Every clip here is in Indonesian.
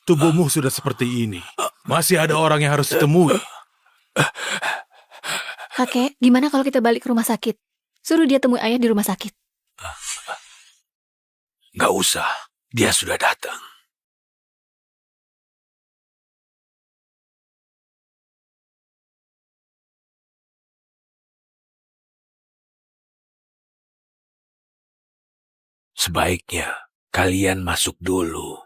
Tubuhmu sudah seperti ini. Masih ada orang yang harus ditemui. Kakek, gimana kalau kita balik ke rumah sakit? Suruh dia temui ayah di rumah sakit. Nggak usah, dia sudah datang. Sebaiknya kalian masuk dulu.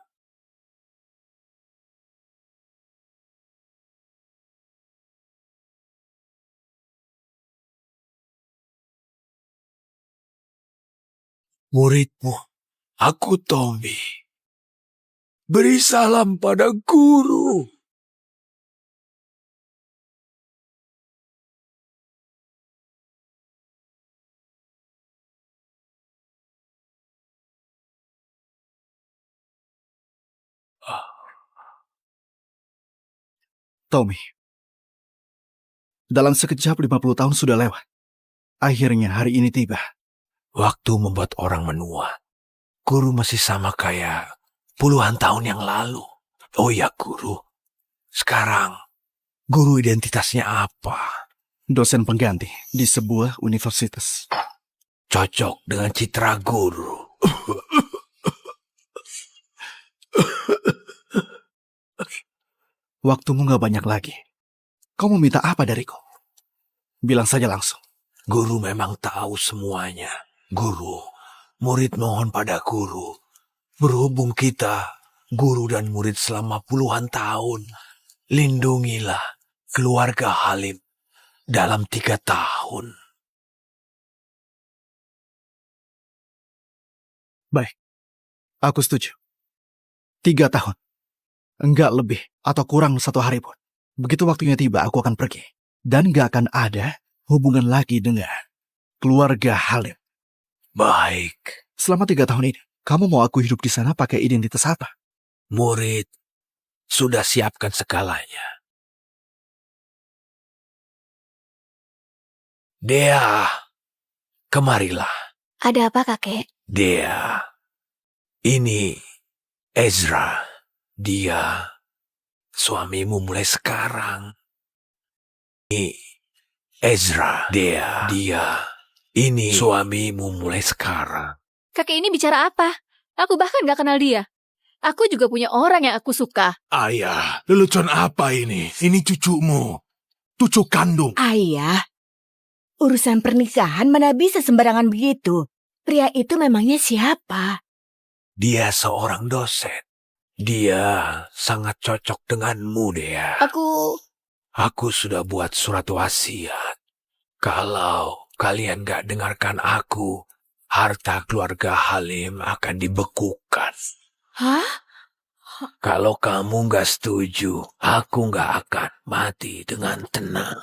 Muridmu, aku Tommy. Beri salam pada guru. Tommy, dalam sekejap 50 tahun sudah lewat. Akhirnya hari ini tiba. Waktu membuat orang menua. Guru masih sama kayak puluhan tahun yang lalu. Oh ya guru, sekarang guru identitasnya apa? Dosen pengganti di sebuah universitas. Cocok dengan citra guru. Waktumu gak banyak lagi. Kau mau minta apa dariku? Bilang saja langsung. Guru memang tahu semuanya. Guru, murid mohon pada guru. Berhubung kita, guru dan murid selama puluhan tahun. Lindungilah keluarga Halim dalam 3 tahun. Baik, aku setuju. 3 tahun. Enggak lebih atau kurang 1 hari pun. Begitu waktunya tiba, aku akan pergi. Dan gak akan ada hubungan lagi dengan keluarga Halim. Baik. Selama 3 tahun ini, kamu mau aku hidup di sana pakai identitas apa? Murid sudah siapkan segalanya. Dea, kemarilah. Ada apa, kakek? Dea, ini Ezra. Dia suamimu mulai sekarang. Ini Ezra. Dia ini suamimu mulai sekarang. Kakek ini bicara apa? Aku bahkan gak kenal dia. Aku juga punya orang yang aku suka. Ayah, lelucon apa ini? Ini cucumu. Cucu kandung. Ayah, urusan pernikahan mana bisa sembarangan begitu? Pria itu memangnya siapa? Dia seorang dosen. Dia sangat cocok denganmu, Dea. Aku sudah buat surat wasiat. Kalau kalian gak dengarkan aku, harta keluarga Halim akan dibekukan. Hah? Kalau kamu gak setuju, aku gak akan mati dengan tenang.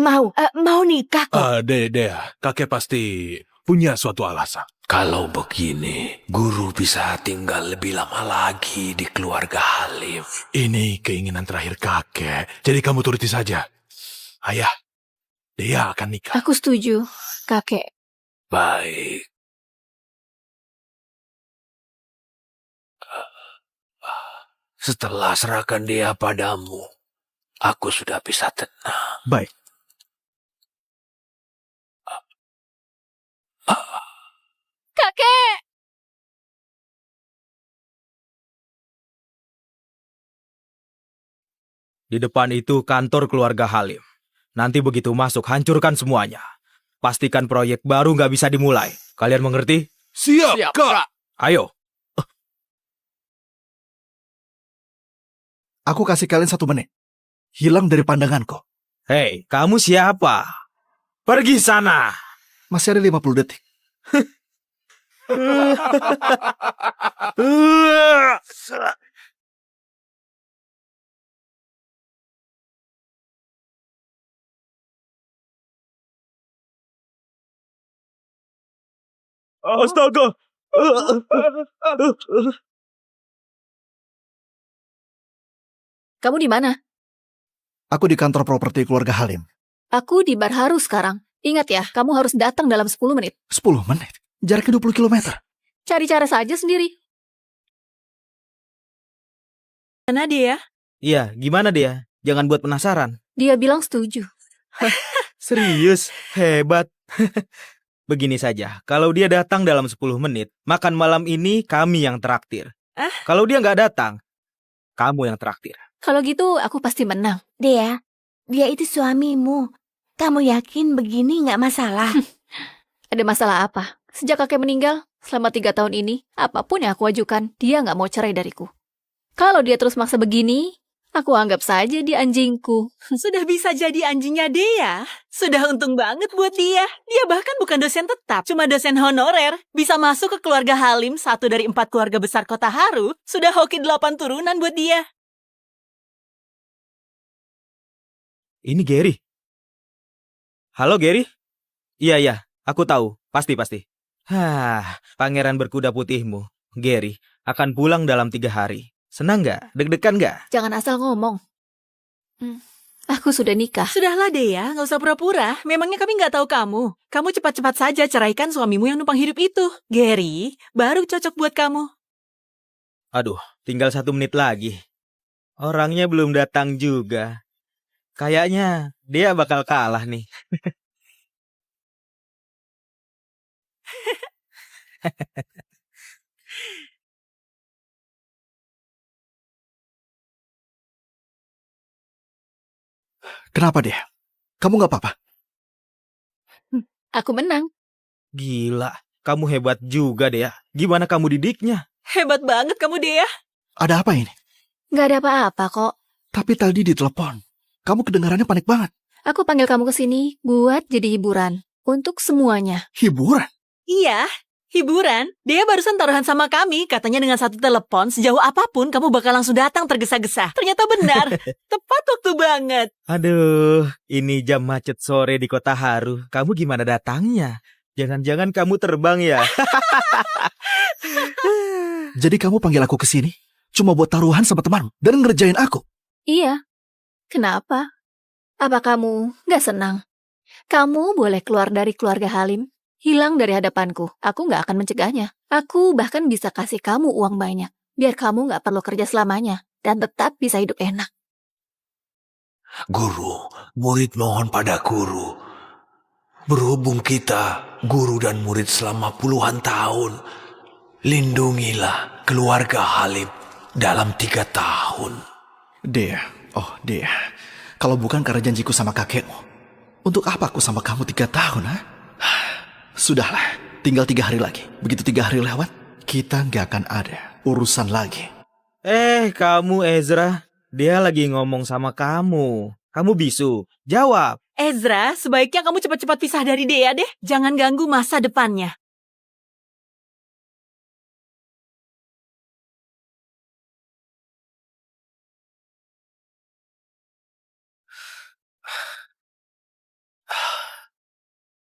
Mau nikah kok. Dea, kakek pasti punya suatu alasan. Kalau begini, guru bisa tinggal lebih lama lagi di keluarga Halim. Ini keinginan terakhir kakek, jadi kamu turuti saja. Ayah, Dea akan nikah. Aku setuju, kakek. Baik. Setelah serahkan dia padamu, aku sudah bisa tenang. Baik. Kakek! Di depan itu kantor keluarga Halim. Nanti begitu masuk, hancurkan semuanya. Pastikan proyek baru nggak bisa dimulai. Kalian mengerti? Siap, Kak. Ayo. Aku kasih kalian 1 menit. Hilang dari pandanganku. Hei, kamu siapa? Pergi sana. Masih ada 50 detik. Astaga. Kamu di mana? Aku di kantor properti keluarga Halim. Aku di Bar Haru sekarang. Ingat ya, kamu harus datang dalam 10 menit. 10 menit? Jaraknya 20 km. Cari cara saja sendiri. Mana dia? Iya, gimana dia? Jangan buat penasaran. Dia bilang setuju. Serius? Hebat. Begini saja, kalau dia datang dalam 10 menit, makan malam ini kami yang traktir. Kalau dia nggak datang, kamu yang traktir. Kalau gitu aku pasti menang. Dea, dia itu suamimu. Kamu yakin begini nggak masalah? Ada masalah apa? Sejak kakek meninggal, selama 3 tahun ini, apapun yang aku ajukan, dia nggak mau cerai dariku. Kalau dia terus maksa begini, aku anggap saja dia anjingku. Sudah bisa jadi anjingnya Dea. Sudah untung banget buat dia. Dia bahkan bukan dosen tetap, cuma dosen honorer. Bisa masuk ke keluarga Halim, 1 dari 4 keluarga besar kota Haru. Sudah hoki 8 turunan buat dia. Ini Gary. Halo Gary? Iya, aku tahu. Pasti. Pangeran berkuda putihmu, Gary, akan pulang dalam 3 hari. Senang nggak? Deg-degan nggak? Jangan asal ngomong. Aku sudah nikah. Sudahlah Dea, nggak usah pura-pura. Memangnya kami nggak tahu kamu. Kamu cepat-cepat saja ceraikan suamimu yang numpang hidup itu. Gary, baru cocok buat kamu. Aduh, tinggal 1 menit lagi. Orangnya belum datang juga. Kayaknya dia bakal kalah nih. Kenapa dia? Kamu nggak apa-apa? Aku menang. Gila, kamu hebat juga Dea. Gimana kamu didiknya? Hebat banget kamu Dea. Ada apa ini? Nggak ada apa-apa kok. Tapi tadi di telepon, kamu kedengarannya panik banget. Aku panggil kamu ke sini buat jadi hiburan. Untuk semuanya. Hiburan? Iya, hiburan. Dea barusan taruhan sama kami. Katanya dengan 1 telepon, sejauh apapun kamu bakal langsung datang tergesa-gesa. Ternyata benar. Tepat waktu banget. Aduh, ini jam macet sore di kota Haru. Kamu gimana datangnya? Jangan-jangan kamu terbang ya? Jadi kamu panggil aku ke sini cuma buat taruhan sama temanmu dan ngerjain aku? Iya. Kenapa? Apa kamu nggak senang? Kamu boleh keluar dari keluarga Halim, hilang dari hadapanku. Aku nggak akan mencegahnya. Aku bahkan bisa kasih kamu uang banyak, biar kamu nggak perlu kerja selamanya dan tetap bisa hidup enak. Guru, murid mohon pada guru. Berhubung kita, guru dan murid selama puluhan tahun, lindungilah keluarga Halim dalam 3 tahun. Dea, kalau bukan karena janjiku sama kakekmu, untuk apa aku sama kamu 3 tahun, ha? Sudahlah, tinggal 3 hari lagi. Begitu 3 hari lewat, kita nggak akan ada urusan lagi. Kamu Ezra, dia lagi ngomong sama kamu. Kamu bisu, jawab. Ezra, sebaiknya kamu cepat-cepat pisah dari Dea deh. Jangan ganggu masa depannya.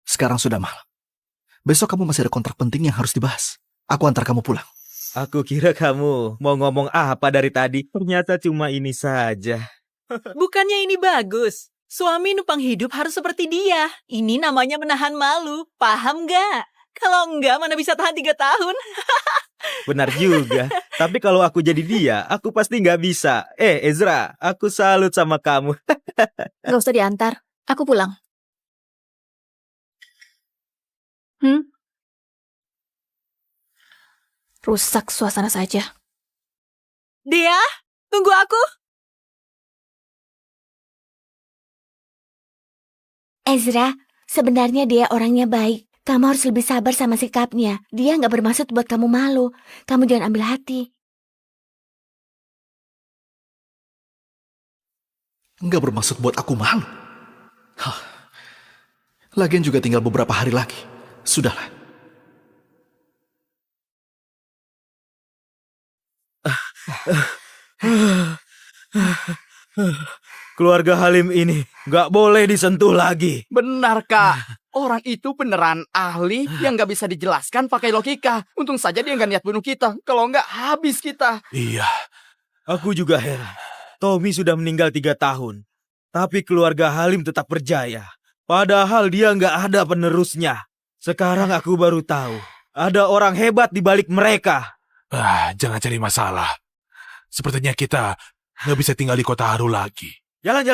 Sekarang sudah malam. Besok kamu masih ada kontrak penting yang harus dibahas. Aku antar kamu pulang. Aku kira kamu mau ngomong apa dari tadi. Ternyata cuma ini saja. Bukannya ini bagus? Suami numpang hidup harus seperti dia. Ini namanya menahan malu. Paham nggak? Kalau enggak, mana bisa tahan 3 tahun? Benar juga. Tapi kalau aku jadi dia, aku pasti nggak bisa. Ezra, aku salut sama kamu. Nggak usah diantar. Aku pulang. Rusak suasana saja. Dea, tunggu aku. Ezra, sebenarnya dia orangnya baik. Kamu harus lebih sabar sama sikapnya. Dia nggak bermaksud buat kamu malu. Kamu jangan ambil hati. Nggak bermaksud buat aku malu. Lagian juga tinggal beberapa hari lagi. Sudahlah. Keluarga Halim ini nggak boleh disentuh lagi. Benar, Kak. Orang itu beneran ahli yang nggak bisa dijelaskan pakai logika. Untung saja dia nggak niat bunuh kita. Kalau nggak, habis kita. Iya. Aku juga heran. Tommy sudah meninggal 3 tahun. Tapi keluarga Halim tetap berjaya. Padahal dia nggak ada penerusnya. Sekarang aku baru tahu. Ada orang hebat di balik mereka. Jangan cari masalah. Sepertinya kita nggak bisa tinggal di kota Haru lagi. Jalan.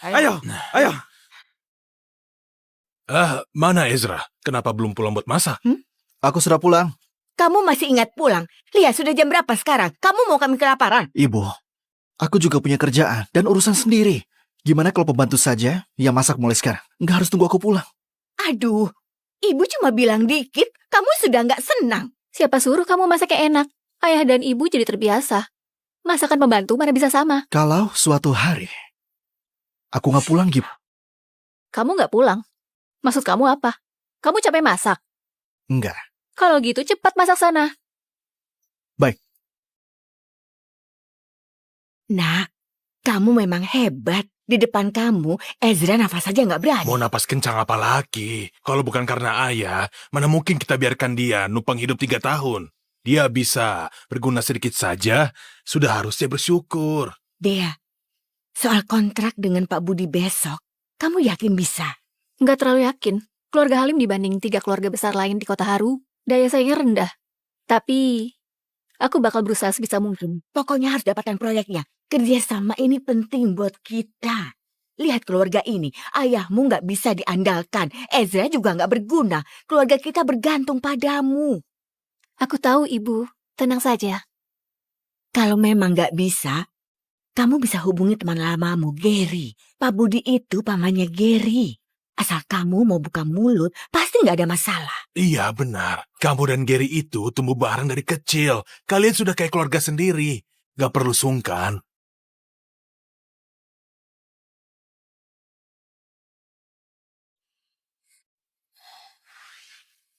Ayo. Mana Ezra? Kenapa belum pulang buat masak? Aku sudah pulang. Kamu masih ingat pulang? Lihat, sudah jam berapa sekarang? Kamu mau kami kelaparan? Ibu, aku juga punya kerjaan dan urusan sendiri. Gimana kalau pembantu saja yang masak mulai sekarang? Nggak harus tunggu aku pulang. Aduh, ibu cuma bilang dikit, kamu sudah nggak senang. Siapa suruh kamu masaknya enak? Ayah dan ibu jadi terbiasa. Masakan pembantu mana bisa sama? Kalau suatu hari aku nggak pulang, Gib. Kamu nggak pulang? Maksud kamu apa? Kamu capek masak? Enggak. Kalau gitu cepat masak sana. Nak, kamu memang hebat. Di depan kamu, Ezra nafas saja nggak berani. Mau napas kencang apa lagi? Kalau bukan karena ayah, mana mungkin kita biarkan dia numpang hidup 3 tahun. Dia bisa berguna sedikit saja, sudah harusnya bersyukur. Dea, soal kontrak dengan Pak Budi besok, kamu yakin bisa? Nggak terlalu yakin. Keluarga Halim dibanding 3 keluarga besar lain di kota Haru, daya saingnya rendah. Tapi, aku bakal berusaha sebisa mungkin. Pokoknya harus dapatkan proyeknya. Kerjasama ini penting buat kita. Lihat keluarga ini, ayahmu nggak bisa diandalkan. Ezra juga nggak berguna. Keluarga kita bergantung padamu. Aku tahu, Ibu. Tenang saja. Kalau memang nggak bisa, kamu bisa hubungi teman lamamu, Gary. Pak Budi itu pamannya Gary. Asal kamu mau buka mulut, pasti nggak ada masalah. Iya benar, kamu dan Gary itu tumbuh bareng dari kecil. Kalian sudah kayak keluarga sendiri. Gak perlu sungkan.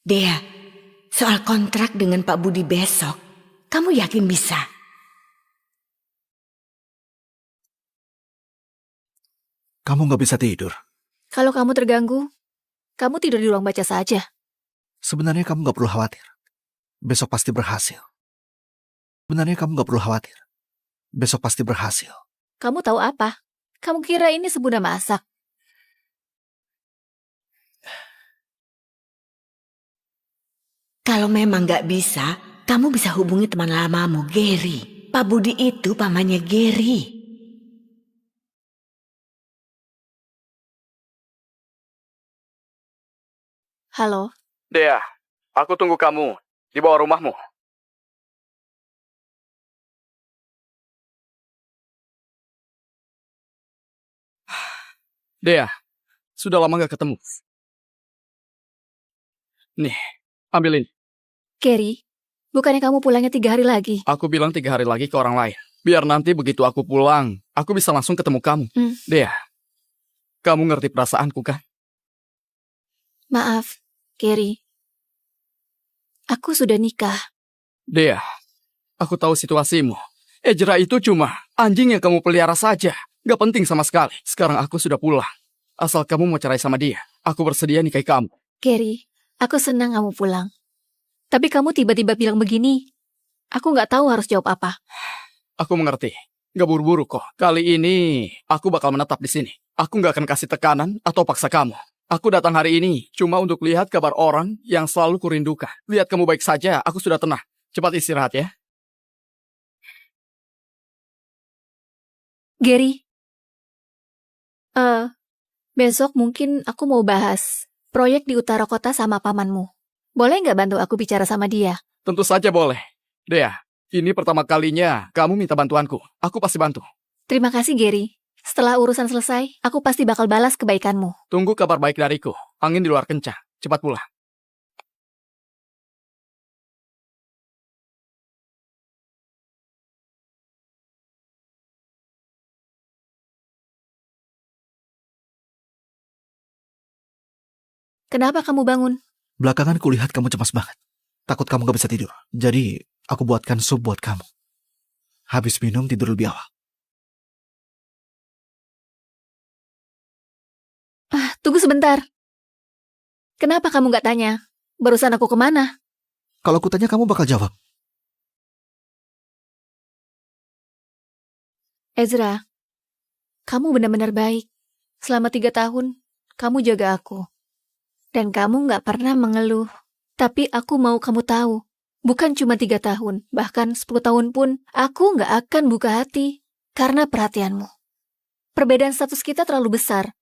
Dea, soal kontrak dengan Pak Budi besok, kamu yakin bisa? Kamu nggak bisa tidur. Kalau kamu terganggu, kamu tidur di ruang baca saja. Sebenarnya kamu nggak perlu khawatir. Besok pasti berhasil. Besok pasti berhasil. Kamu tahu apa? Kamu kira ini sebuah masak? Kalau memang nggak bisa, kamu bisa hubungi teman lamamu, Gary. Pak Budi itu pamannya Gary. Halo? Dea, aku tunggu kamu di bawah rumahmu. Dea, sudah lama gak ketemu. Nih, ambil ini. Gary, bukannya kamu pulangnya 3 hari lagi? Aku bilang 3 hari lagi ke orang lain. Biar nanti begitu aku pulang, aku bisa langsung ketemu kamu. Dea, kamu ngerti perasaanku kan? Maaf, Gary. Aku sudah nikah. Dea, aku tahu situasimu. Ezra itu cuma anjing yang kamu pelihara saja. Gak penting sama sekali. Sekarang aku sudah pulang. Asal kamu mau cerai sama dia, aku bersedia nikahi kamu. Gary, aku senang kamu pulang. Tapi kamu tiba-tiba bilang begini. Aku nggak tahu harus jawab apa. Aku mengerti. Gak buru-buru kok. Kali ini, aku bakal menetap di sini. Aku gak akan kasih tekanan atau paksa kamu. Aku datang hari ini cuma untuk lihat kabar orang yang selalu kurindukan. Lihat kamu baik saja, aku sudah tenang. Cepat istirahat ya. Gary, besok mungkin aku mau bahas proyek di utara kota sama pamanmu. Boleh nggak bantu aku bicara sama dia? Tentu saja boleh. Dea, ini pertama kalinya kamu minta bantuanku. Aku pasti bantu. Terima kasih, Gary. Setelah urusan selesai, aku pasti bakal balas kebaikanmu. Tunggu kabar baik dariku. Angin di luar kencang. Cepat pulang. Kenapa kamu bangun? Belakangan kulihat kamu cemas banget. Takut kamu gak bisa tidur. Jadi, aku buatkan sup buat kamu. Habis minum, tidur lebih awal. Tunggu sebentar. Kenapa kamu nggak tanya? Barusan aku kemana? Kalau aku tanya, kamu bakal jawab. Ezra, kamu benar-benar baik. Selama 3 tahun, kamu jaga aku. Dan kamu nggak pernah mengeluh. Tapi aku mau kamu tahu Bukan cuma 3 tahun, bahkan 10 tahun pun aku nggak akan buka hati karena perhatianmu. Perbedaan status kita terlalu besar.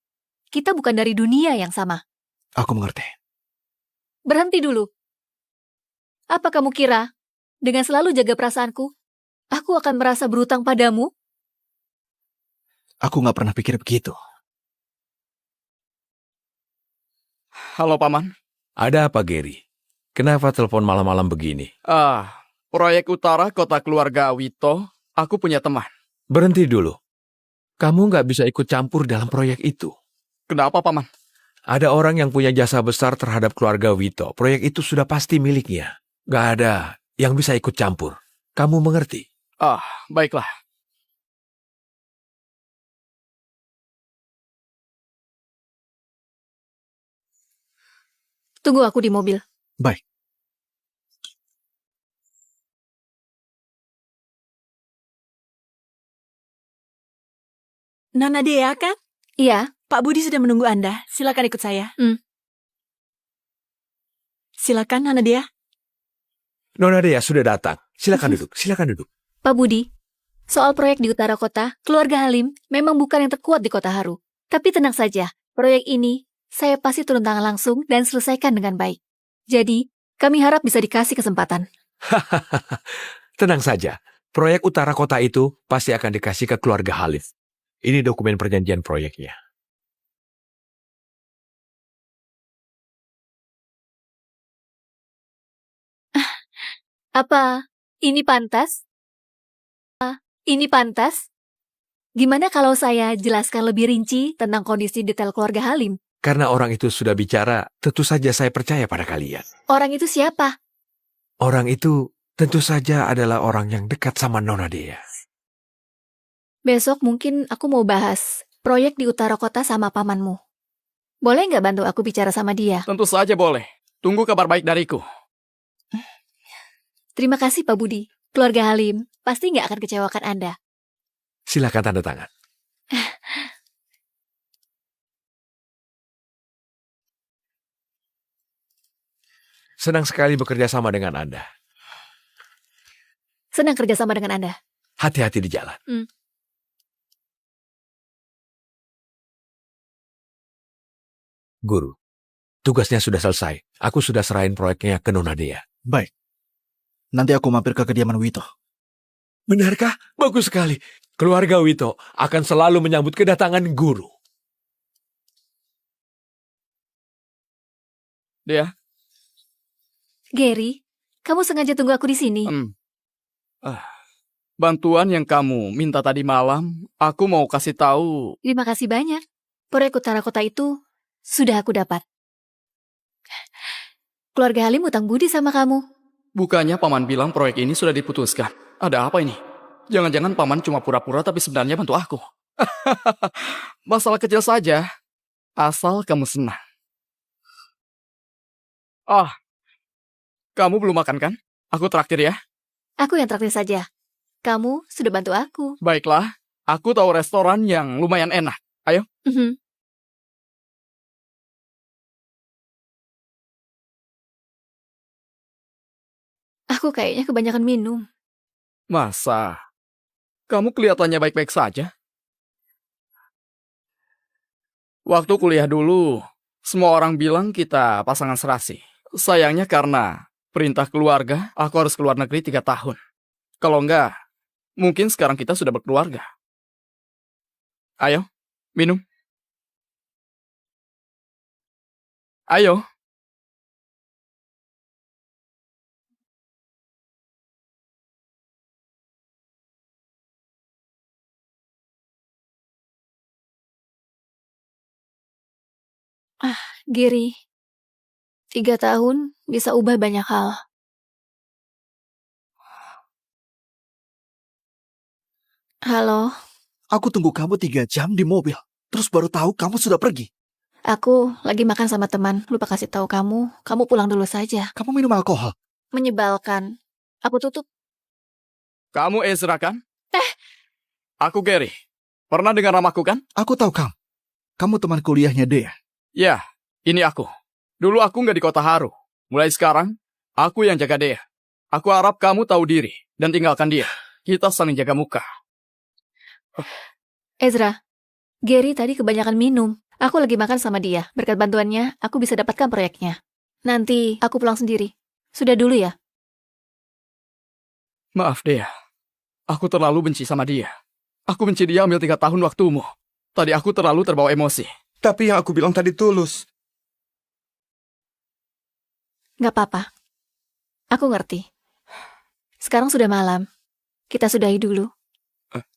Kita bukan dari dunia yang sama. Aku mengerti. Berhenti dulu. Apa kamu kira, dengan selalu jaga perasaanku, aku akan merasa berutang padamu? Aku nggak pernah pikir begitu. Halo, Paman. Ada apa, Gary? Kenapa telepon malam-malam begini? Proyek utara kota keluarga Wito, aku punya teman. Berhenti dulu. Kamu nggak bisa ikut campur dalam proyek itu. Kenapa, Paman? Ada orang yang punya jasa besar terhadap keluarga Wito. Proyek itu sudah pasti miliknya. Nggak ada yang bisa ikut campur. Kamu mengerti? Baiklah. Tunggu aku di mobil. Baik. Nona Dea kan? Iya, Pak Budi sudah menunggu Anda. Silakan ikut saya. Silakan, Nona Dea. Nona Dea sudah datang. Silakan duduk, silakan duduk. Pak Budi. Soal proyek di utara kota, keluarga Halim memang bukan yang terkuat di Kota Haru. Tapi tenang saja, proyek ini saya pasti turun tangan langsung dan selesaikan dengan baik. Jadi, kami harap bisa dikasih kesempatan. Tenang saja. Proyek utara kota itu pasti akan dikasih ke keluarga Halim. Ini dokumen perjanjian proyeknya. Apa ini pantas? Ini pantas? Gimana kalau saya jelaskan lebih rinci tentang kondisi detail keluarga Halim? Karena orang itu sudah bicara, tentu saja saya percaya pada kalian. Orang itu siapa? Orang itu tentu saja adalah orang yang dekat sama Nona Dea. Besok mungkin aku mau bahas proyek di utara kota sama pamanmu. Boleh nggak bantu aku bicara sama dia? Tentu saja boleh. Tunggu kabar baik dariku. Terima kasih Pak Budi. Keluarga Halim pasti nggak akan kecewakan Anda. Silakan tanda tangan. Senang sekali bekerja sama dengan Anda. Senang kerjasama dengan Anda. Hati-hati di jalan. Guru, tugasnya sudah selesai. Aku sudah serahin proyeknya ke Nona Dea. Baik. Nanti aku mampir ke kediaman Wito. Benarkah? Bagus sekali. Keluarga Wito akan selalu menyambut kedatangan guru. Dea? Gary, kamu sengaja tunggu aku di sini? Bantuan yang kamu minta tadi malam, aku mau kasih tahu. Terima kasih banyak. Proyek utara kota itu sudah aku dapat. Keluarga Halim utang budi sama kamu. Bukannya Paman bilang proyek ini sudah diputuskan. Ada apa ini? Jangan-jangan Paman cuma pura-pura tapi sebenarnya bantu aku. Masalah kecil saja. Asal kamu senang. Kamu belum makan kan? Aku traktir ya. Aku yang traktir saja. Kamu sudah bantu aku. Baiklah, aku tahu restoran yang lumayan enak. Ayo. Aku kayaknya kebanyakan minum. Masa? Kamu kelihatannya baik-baik saja. Waktu kuliah dulu, semua orang bilang kita pasangan serasi. Sayangnya karena perintah keluarga, aku harus keluar negeri 3 tahun. Kalau enggak, mungkin sekarang kita sudah berkeluarga. Ayo, minum. Ayo. Gary, 3 tahun bisa ubah banyak hal. Halo, Aku tunggu kamu 3 jam di mobil. Terus baru tahu kamu sudah pergi. aku lagi makan sama teman. Lupa kasih tahu kamu pulang dulu saja. Kamu minum alkohol. Menyebalkan. Aku tutup. Kamu Ezra kan? Aku Gary. Pernah dengar namaku kan? Aku tahu kamu. Kamu teman kuliahnya Dea. Ya, ini aku. Dulu aku nggak di Kota Haru. Mulai sekarang, aku yang jaga Dea. Aku harap kamu tahu diri dan tinggalkan dia. Kita saling jaga muka. Ezra, Gary tadi kebanyakan minum. Aku lagi makan sama dia. Berkat bantuannya, aku bisa dapatkan proyeknya. Nanti aku pulang sendiri. Sudah dulu ya. Maaf, Dea. Aku terlalu benci sama dia. Aku benci dia ambil 3 tahun waktumu. Tadi aku terlalu terbawa emosi. Tapi yang aku bilang tadi tulus. Gak apa-apa. Aku ngerti. Sekarang sudah malam. Kita sudahi dulu.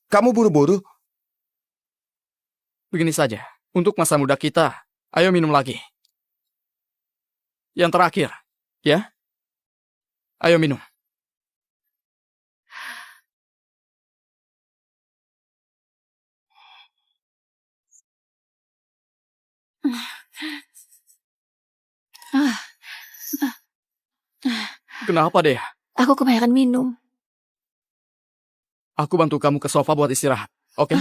Kamu buru-buru? Begini saja. Untuk masa muda kita, ayo minum lagi. Yang terakhir, ya? Ayo minum. Kenapa, Dea? Aku kebanyakan minum. Aku bantu kamu ke sofa buat istirahat, oke?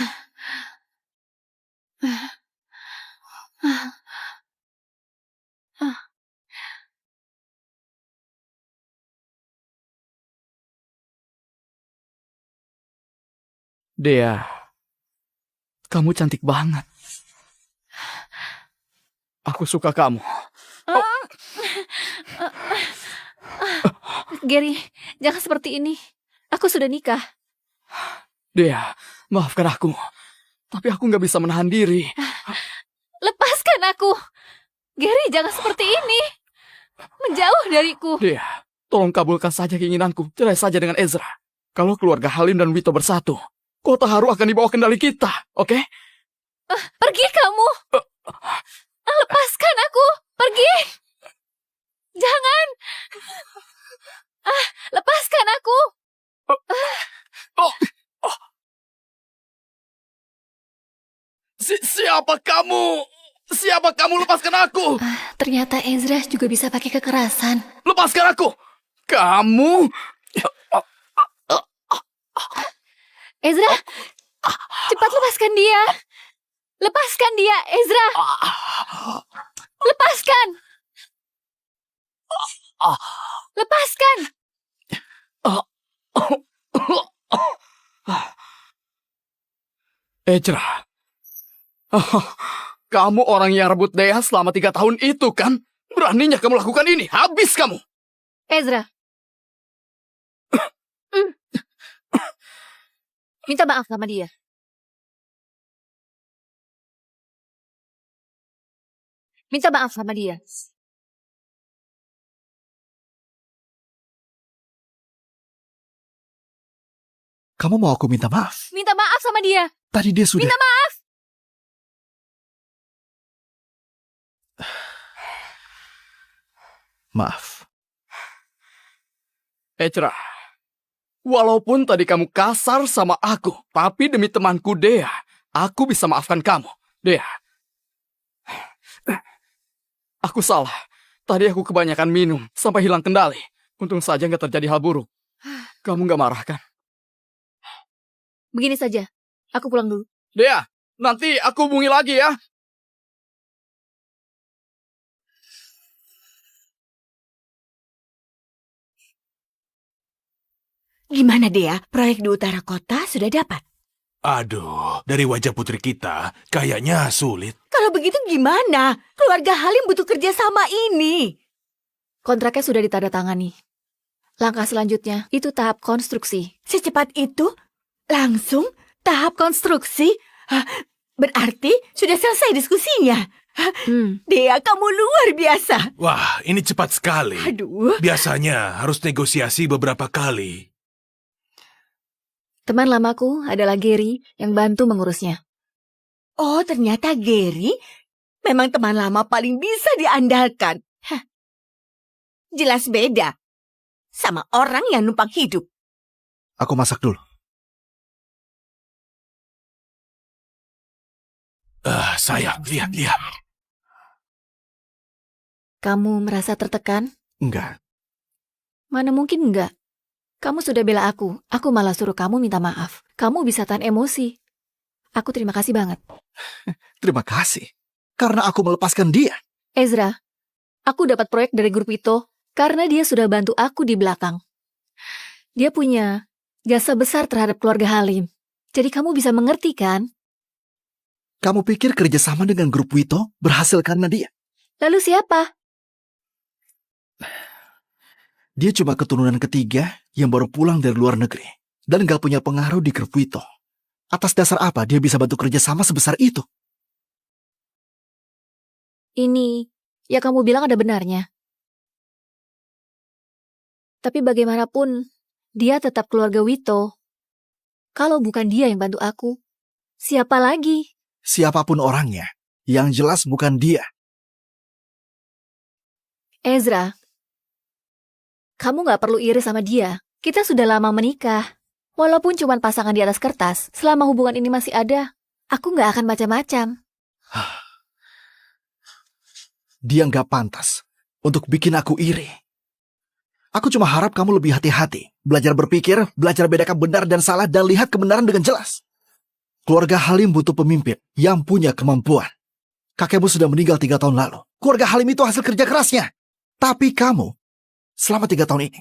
Dea, kamu cantik banget. Aku suka kamu. Gary, jangan seperti ini. Aku sudah nikah. Dea, maafkan aku. Tapi aku nggak bisa menahan diri. Lepaskan aku. Gary, jangan seperti ini. Menjauh dariku. Dea, tolong kabulkan saja keinginanku. Cerai saja dengan Ezra. Kalau keluarga Halim dan Wito bersatu, Kota Haru akan dibawa kendali kita, oke? Pergi kamu. Lepaskan aku. Pergi. Jangan. Lepaskan aku. Siapa kamu? Siapa kamu? Lepaskan aku. Ternyata Ezra juga bisa pakai kekerasan. Lepaskan aku. Kamu? Ezra, cepat lepaskan dia. Lepaskan dia, Ezra. Lepaskan. Lepaskan. Ezra. Kamu orang yang rebut Dea selama 3 tahun itu, kan? Beraninya kamu lakukan ini. Habis kamu. Ezra. Minta maaf sama dia. Minta maaf sama dia. Kamu mau aku minta maaf? Minta maaf sama dia. Tadi dia sudah... Minta maaf. Maaf. Ezra. Walaupun tadi kamu kasar sama aku, tapi demi temanku Dea, aku bisa maafkan kamu. Dea. Aku salah. Tadi aku kebanyakan minum, sampai hilang kendali. Untung saja nggak terjadi hal buruk. Kamu nggak marah, kan? Begini saja. Aku pulang dulu. Dea, nanti aku hubungi lagi ya. Gimana, Dea? Proyek di utara kota sudah dapat? Aduh, dari wajah putri kita, kayaknya sulit. Kalau begitu gimana? Keluarga Halim butuh kerja sama ini. Kontraknya sudah ditandatangani. Langkah selanjutnya, itu tahap konstruksi. Secepat itu? Langsung? Tahap konstruksi? Berarti sudah selesai diskusinya? Dea, kamu luar biasa. Wah, ini cepat sekali. Aduh. Biasanya harus negosiasi beberapa kali. Teman lamaku adalah Gary yang bantu mengurusnya. Oh, ternyata Gary memang teman lama paling bisa diandalkan. Jelas beda sama orang yang numpang hidup. Aku masak dulu. Sayang, lihat. Kamu merasa tertekan? Enggak. Mana mungkin enggak. Kamu sudah bela aku malah suruh kamu minta maaf. Kamu bisa tahan emosi. Aku terima kasih banget. Terima kasih. Karena aku melepaskan dia. Ezra, aku dapat proyek dari grup itu karena dia sudah bantu aku di belakang. Dia punya jasa besar terhadap keluarga Halim. Jadi kamu bisa mengerti kan? Kamu pikir kerjasama dengan grup Wito berhasil karena dia? Lalu siapa? Dia cuma keturunan ketiga yang baru pulang dari luar negeri dan gak punya pengaruh di grup Wito. Atas dasar apa dia bisa bantu kerjasama sebesar itu? Ini, ya kamu bilang ada benarnya. Tapi bagaimanapun, dia tetap keluarga Wito. Kalau bukan dia yang bantu aku, siapa lagi? Siapapun orangnya, yang jelas bukan dia. Ezra, kamu gak perlu iri sama dia. Kita sudah lama menikah. Walaupun cuma pasangan di atas kertas, selama hubungan ini masih ada, aku gak akan macam-macam. Dia gak pantas untuk bikin aku iri. Aku cuma harap kamu lebih hati-hati. Belajar berpikir, belajar bedakan benar dan salah, dan lihat kebenaran dengan jelas. Keluarga Halim butuh pemimpin yang punya kemampuan. Kakekmu sudah meninggal 3 tahun lalu. Keluarga Halim itu hasil kerja kerasnya. Tapi kamu, selama 3 tahun ini,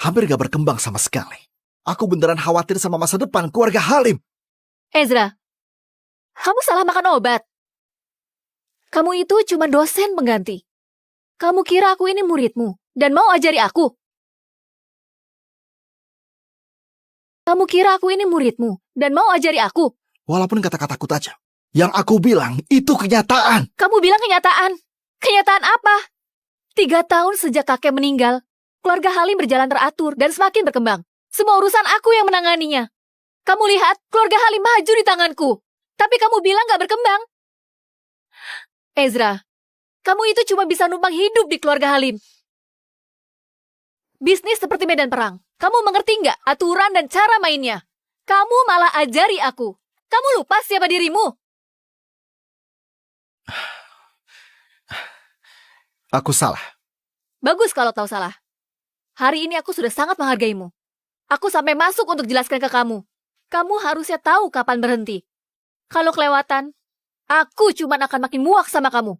hampir gak berkembang sama sekali. Aku beneran khawatir sama masa depan keluarga Halim. Ezra, kamu salah makan obat. Kamu itu cuma dosen pengganti. Kamu kira aku ini muridmu dan mau ajari aku? Kamu kira aku ini muridmu dan mau ajari aku? Walaupun kata-kataku tajam, yang aku bilang itu kenyataan. Kamu bilang kenyataan. Kenyataan apa? 3 tahun sejak kakek meninggal, keluarga Halim berjalan teratur dan semakin berkembang. Semua urusan aku yang menanganinya. Kamu lihat, keluarga Halim maju di tanganku. Tapi kamu bilang gak berkembang. Ezra, kamu itu cuma bisa numpang hidup di keluarga Halim. Bisnis seperti medan perang. Kamu mengerti nggak aturan dan cara mainnya? Kamu malah ajari aku. Kamu lupa siapa dirimu? Aku salah. Bagus kalau tahu salah. Hari ini aku sudah sangat menghargaimu. Aku sampai masuk untuk jelaskan ke kamu. Kamu harusnya tahu kapan berhenti. Kalau kelewatan, aku cuma akan makin muak sama kamu.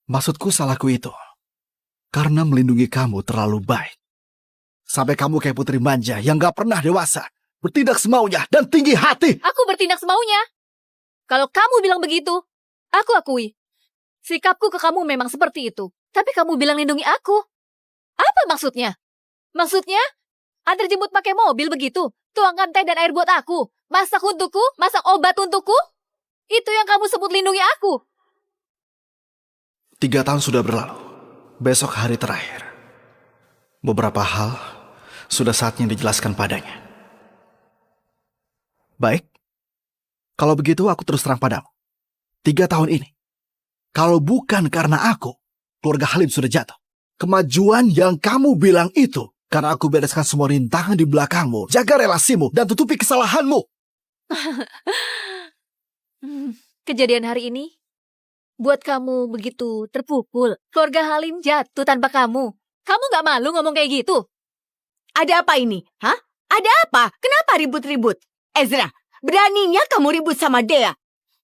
Maksudku salahku itu karena melindungi kamu terlalu baik. Sampai kamu kayak putri manja yang gak pernah dewasa. Bertindak semaunya dan tinggi hati. Aku bertindak semaunya. Kalau kamu bilang begitu, aku akui. Sikapku ke kamu memang seperti itu. Tapi kamu bilang lindungi aku. Apa maksudnya? Maksudnya, antar jemput pakai mobil begitu? Tuangkan teh dan air buat aku? Masak untukku? Masak obat untukku? Itu yang kamu sebut lindungi aku? 3 tahun sudah berlalu. Besok hari terakhir. Beberapa hal sudah saatnya dijelaskan padanya. Baik. Kalau begitu aku terus terang padamu. 3 tahun ini, kalau bukan karena aku, keluarga Halim sudah jatuh. Kemajuan yang kamu bilang itu karena aku bereskan semua rintangan di belakangmu, jaga relasimu, dan tutupi kesalahanmu. Kejadian hari ini buat kamu begitu terpukul. Keluarga Halim jatuh tanpa kamu. Kamu gak malu ngomong kayak gitu? Ada apa ini? Hah? Ada apa? Kenapa ribut-ribut? Ezra, beraninya kamu ribut sama Dea.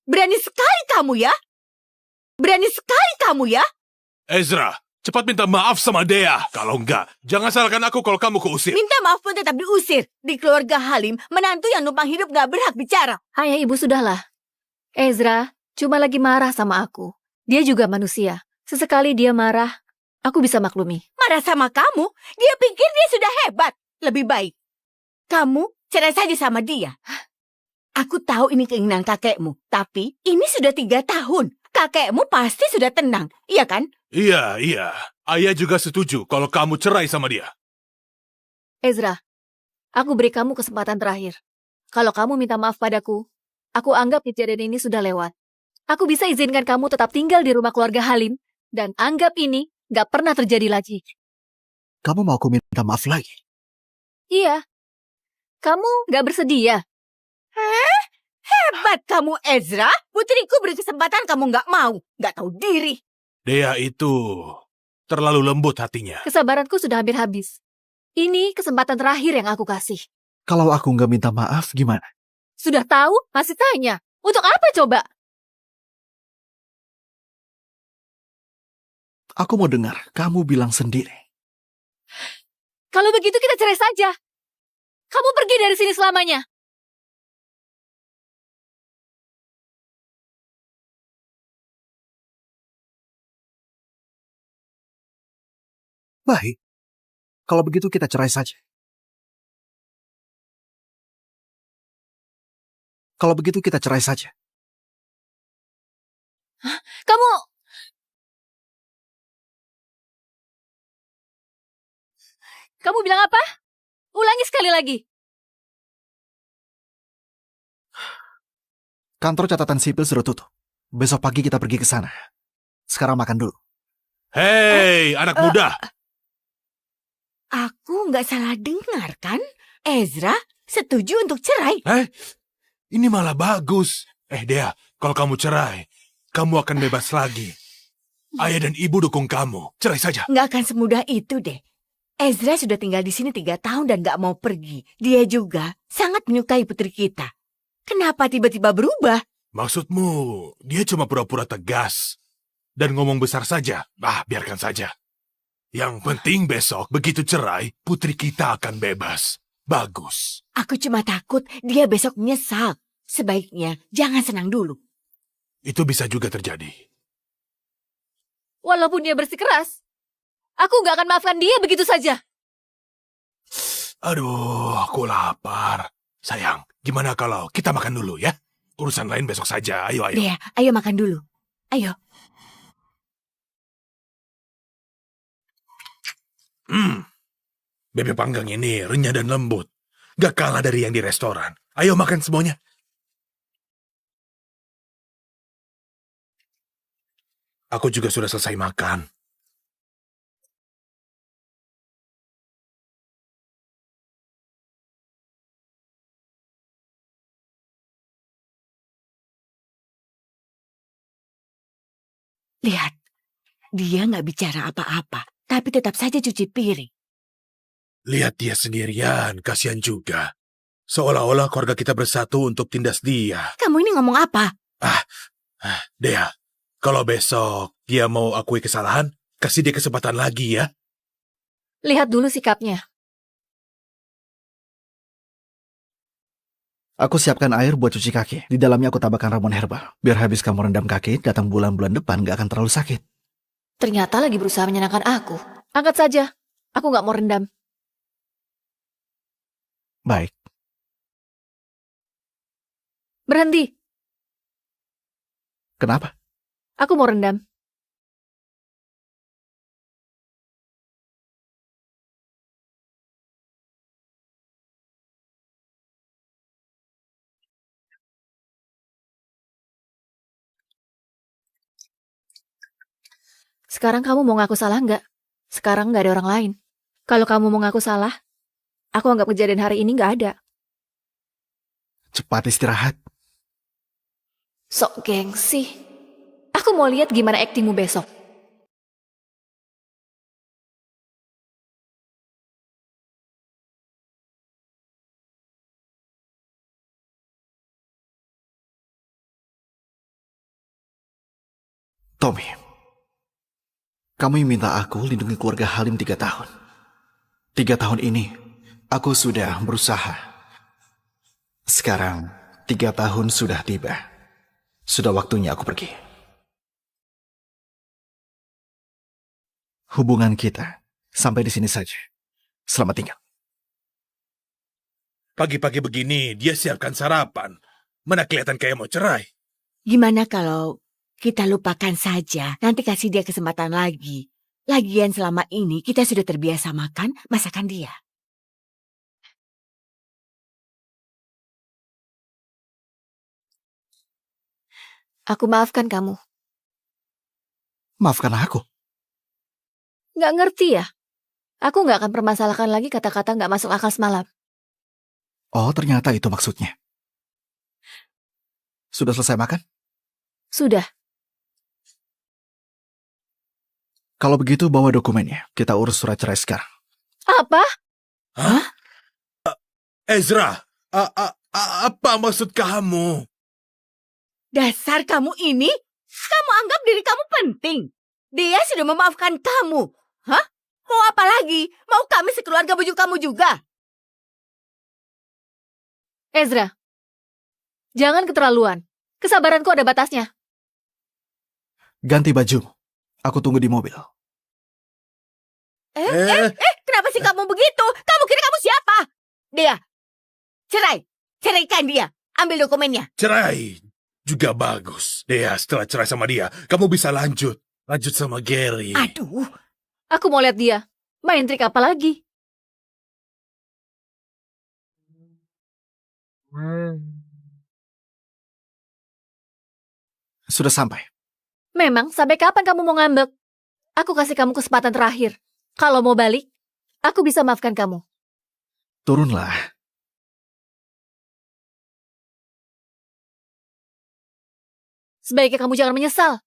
Berani sekali kamu ya? Berani sekali kamu ya? Ezra, cepat minta maaf sama Dea. Kalau enggak, jangan salahkan aku kalau kamu keusir. Minta maaf pun tetap diusir. Di keluarga Halim, menantu yang numpang hidup gak berhak bicara. Ayah ibu sudahlah. Ezra cuma lagi marah sama aku. Dia juga manusia. Sesekali dia marah, aku bisa maklumi. Marah sama kamu? Dia pikir dia sudah hebat. Lebih baik kamu cerai saja sama dia. Aku tahu ini keinginan kakekmu, tapi ini sudah 3 tahun. Kakekmu pasti sudah tenang, iya kan? Iya. Ayah juga setuju kalau kamu cerai sama dia. Ezra, aku beri kamu kesempatan terakhir. Kalau kamu minta maaf padaku, aku anggap kejadian ini sudah lewat. Aku bisa izinkan kamu tetap tinggal di rumah keluarga Halim, dan anggap ini gak pernah terjadi lagi. Kamu mau aku minta maaf lagi? Iya. Kamu gak bersedia? Hebat kamu, Ezra. Putriku beri kesempatan kamu gak mau. Gak tahu diri. Dea itu terlalu lembut hatinya. Kesabaranku sudah hampir habis. Ini kesempatan terakhir yang aku kasih. Kalau aku nggak minta maaf, gimana? Sudah tahu, masih tanya. Untuk apa coba? Aku mau dengar kamu bilang sendiri. Kalau begitu kita cerai saja. Kamu pergi dari sini selamanya. Baik. Kalau begitu kita cerai saja. Kalau begitu kita cerai saja. Kamu... Kamu bilang apa? Ulangi sekali lagi. Kantor catatan sipil sudah tutup. Besok pagi kita pergi ke sana. Sekarang makan dulu. Hei, anak muda. Aku nggak salah dengar kan? Ezra setuju untuk cerai. Ini malah bagus. Dea, kalau kamu cerai, kamu akan bebas lagi. Ayah dan ibu dukung kamu. Cerai saja. Nggak akan semudah itu deh. Ezra sudah tinggal di sini 3 tahun dan nggak mau pergi. Dia juga sangat menyukai putri kita. Kenapa tiba-tiba berubah? Maksudmu, dia cuma pura-pura tegas dan ngomong besar saja. Biarkan saja. Yang penting besok, begitu cerai, putri kita akan bebas. Bagus. Aku cuma takut dia besok menyesal. Sebaiknya jangan senang dulu. Itu bisa juga terjadi. Walaupun dia bersikeras, aku nggak akan maafkan dia begitu saja. Aduh, aku lapar. Sayang, gimana kalau kita makan dulu ya? Urusan lain besok saja. Ayo. Dea, ayo makan dulu. Ayo. Bebek panggang ini renyah dan lembut. Gak kalah dari yang di restoran. Ayo makan semuanya. Aku juga sudah selesai makan. Lihat, dia nggak bicara apa-apa, tapi tetap saja cuci piring. Lihat dia sendirian, kasihan juga. Seolah-olah keluarga kita bersatu untuk tindas dia. Kamu ini ngomong apa? Dea, kalau besok dia mau akui kesalahan, kasih dia kesempatan lagi ya. Lihat dulu sikapnya. Aku siapkan air buat cuci kaki. Di dalamnya aku tambahkan ramuan herbal. Biar habis kamu rendam kaki, datang bulan-bulan depan gak akan terlalu sakit. Ternyata lagi berusaha menyenangkan aku. Angkat saja. Aku nggak mau rendam. Baik. Berhenti. Kenapa? Aku mau rendam. Sekarang kamu mau ngaku salah nggak? Sekarang nggak ada orang lain. Kalau kamu mau ngaku salah, aku anggap kejadian hari ini nggak ada. Cepat istirahat. Sok gengsi. Aku mau lihat gimana aktingmu besok. Tommy, kamu yang minta aku lindungi keluarga Halim 3 tahun. 3 tahun ini, aku sudah berusaha. Sekarang, 3 tahun sudah tiba. Sudah waktunya aku pergi. Hubungan kita sampai di sini saja. Selamat tinggal. Pagi-pagi begini, dia siapkan sarapan. Mana kelihatan kayak mau cerai. Gimana kalau kita lupakan saja, nanti kasih dia kesempatan lagi. Lagian selama ini kita sudah terbiasa makan masakan dia. Aku maafkan kamu. Maafkan aku. Nggak ngerti ya? Aku nggak akan permasalahkan lagi kata-kata nggak masuk akal semalam. Oh, ternyata itu maksudnya. Sudah selesai makan? Sudah. Kalau begitu bawa dokumennya. Kita urus surat cerai sekarang. Apa? Hah? Ezra, apa maksud kamu? Dasar kamu ini, kamu anggap diri kamu penting. Dia sudah memaafkan kamu. Hah? Mau apa lagi? Mau kami sekeluarga bujuk kamu juga? Ezra, jangan keterlaluan. Kesabaranku ada batasnya. Ganti baju. Aku tunggu di mobil. Kenapa sih kamu begitu? Kamu kira kamu siapa? Dia, cerai. Ceraikan dia. Ambil dokumennya. Cerai juga bagus. Dea, setelah cerai sama dia, kamu bisa lanjut. Lanjut sama Gary. Aduh, Aku mau lihat dia. Main trik apa lagi? Sudah sampai. Memang sampai kapan kamu mau ngambek? Aku kasih kamu kesempatan terakhir. Kalau mau balik, aku bisa maafkan kamu. Turunlah. Sebaiknya kamu jangan menyesal.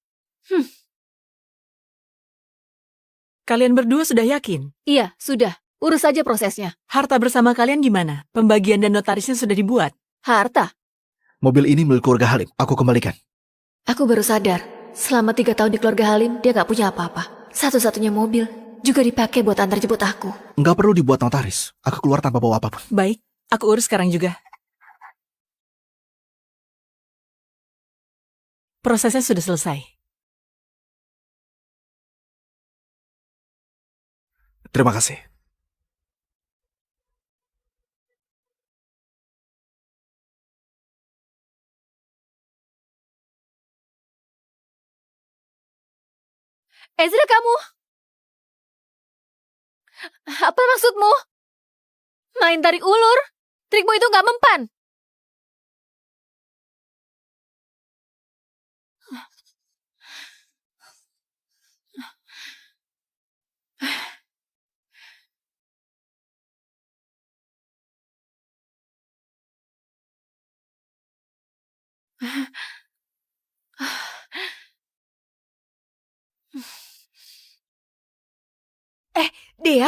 Kalian berdua sudah yakin? Iya, sudah. Urus saja prosesnya. Harta bersama kalian gimana? Pembagian dan notarisnya sudah dibuat? Harta. Mobil ini milik keluarga Halim. Aku kembalikan. Aku baru sadar. Selama 3 tahun di keluarga Halim, dia gak punya apa-apa. Satu-satunya mobil juga dipakai buat antar jemput aku. Nggak perlu dibuat notaris. Aku keluar tanpa bawa apapun. Baik, aku urus sekarang juga. Prosesnya sudah selesai. Terima kasih. Ezra, kamu? Apa maksudmu? Main tarik ulur? Trikmu itu gak mempan. dia,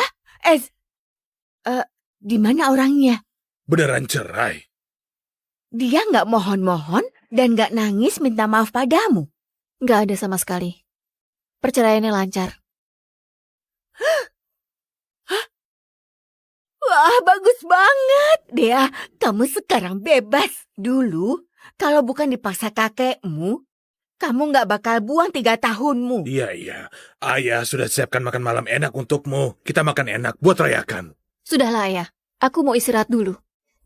di mana orangnya? Beneran cerai? Dia nggak mohon-mohon dan nggak nangis minta maaf padamu. Gak ada sama sekali. Perceraiannya lancar. Wah, bagus banget. Dea, kamu sekarang bebas. Dulu, kalau bukan dipaksa kakekmu, kamu nggak bakal buang 3 tahunmu. Iya. Ayah sudah siapkan makan malam enak untukmu. Kita makan enak buat rayakan. Sudahlah, Ayah. Aku mau istirahat dulu.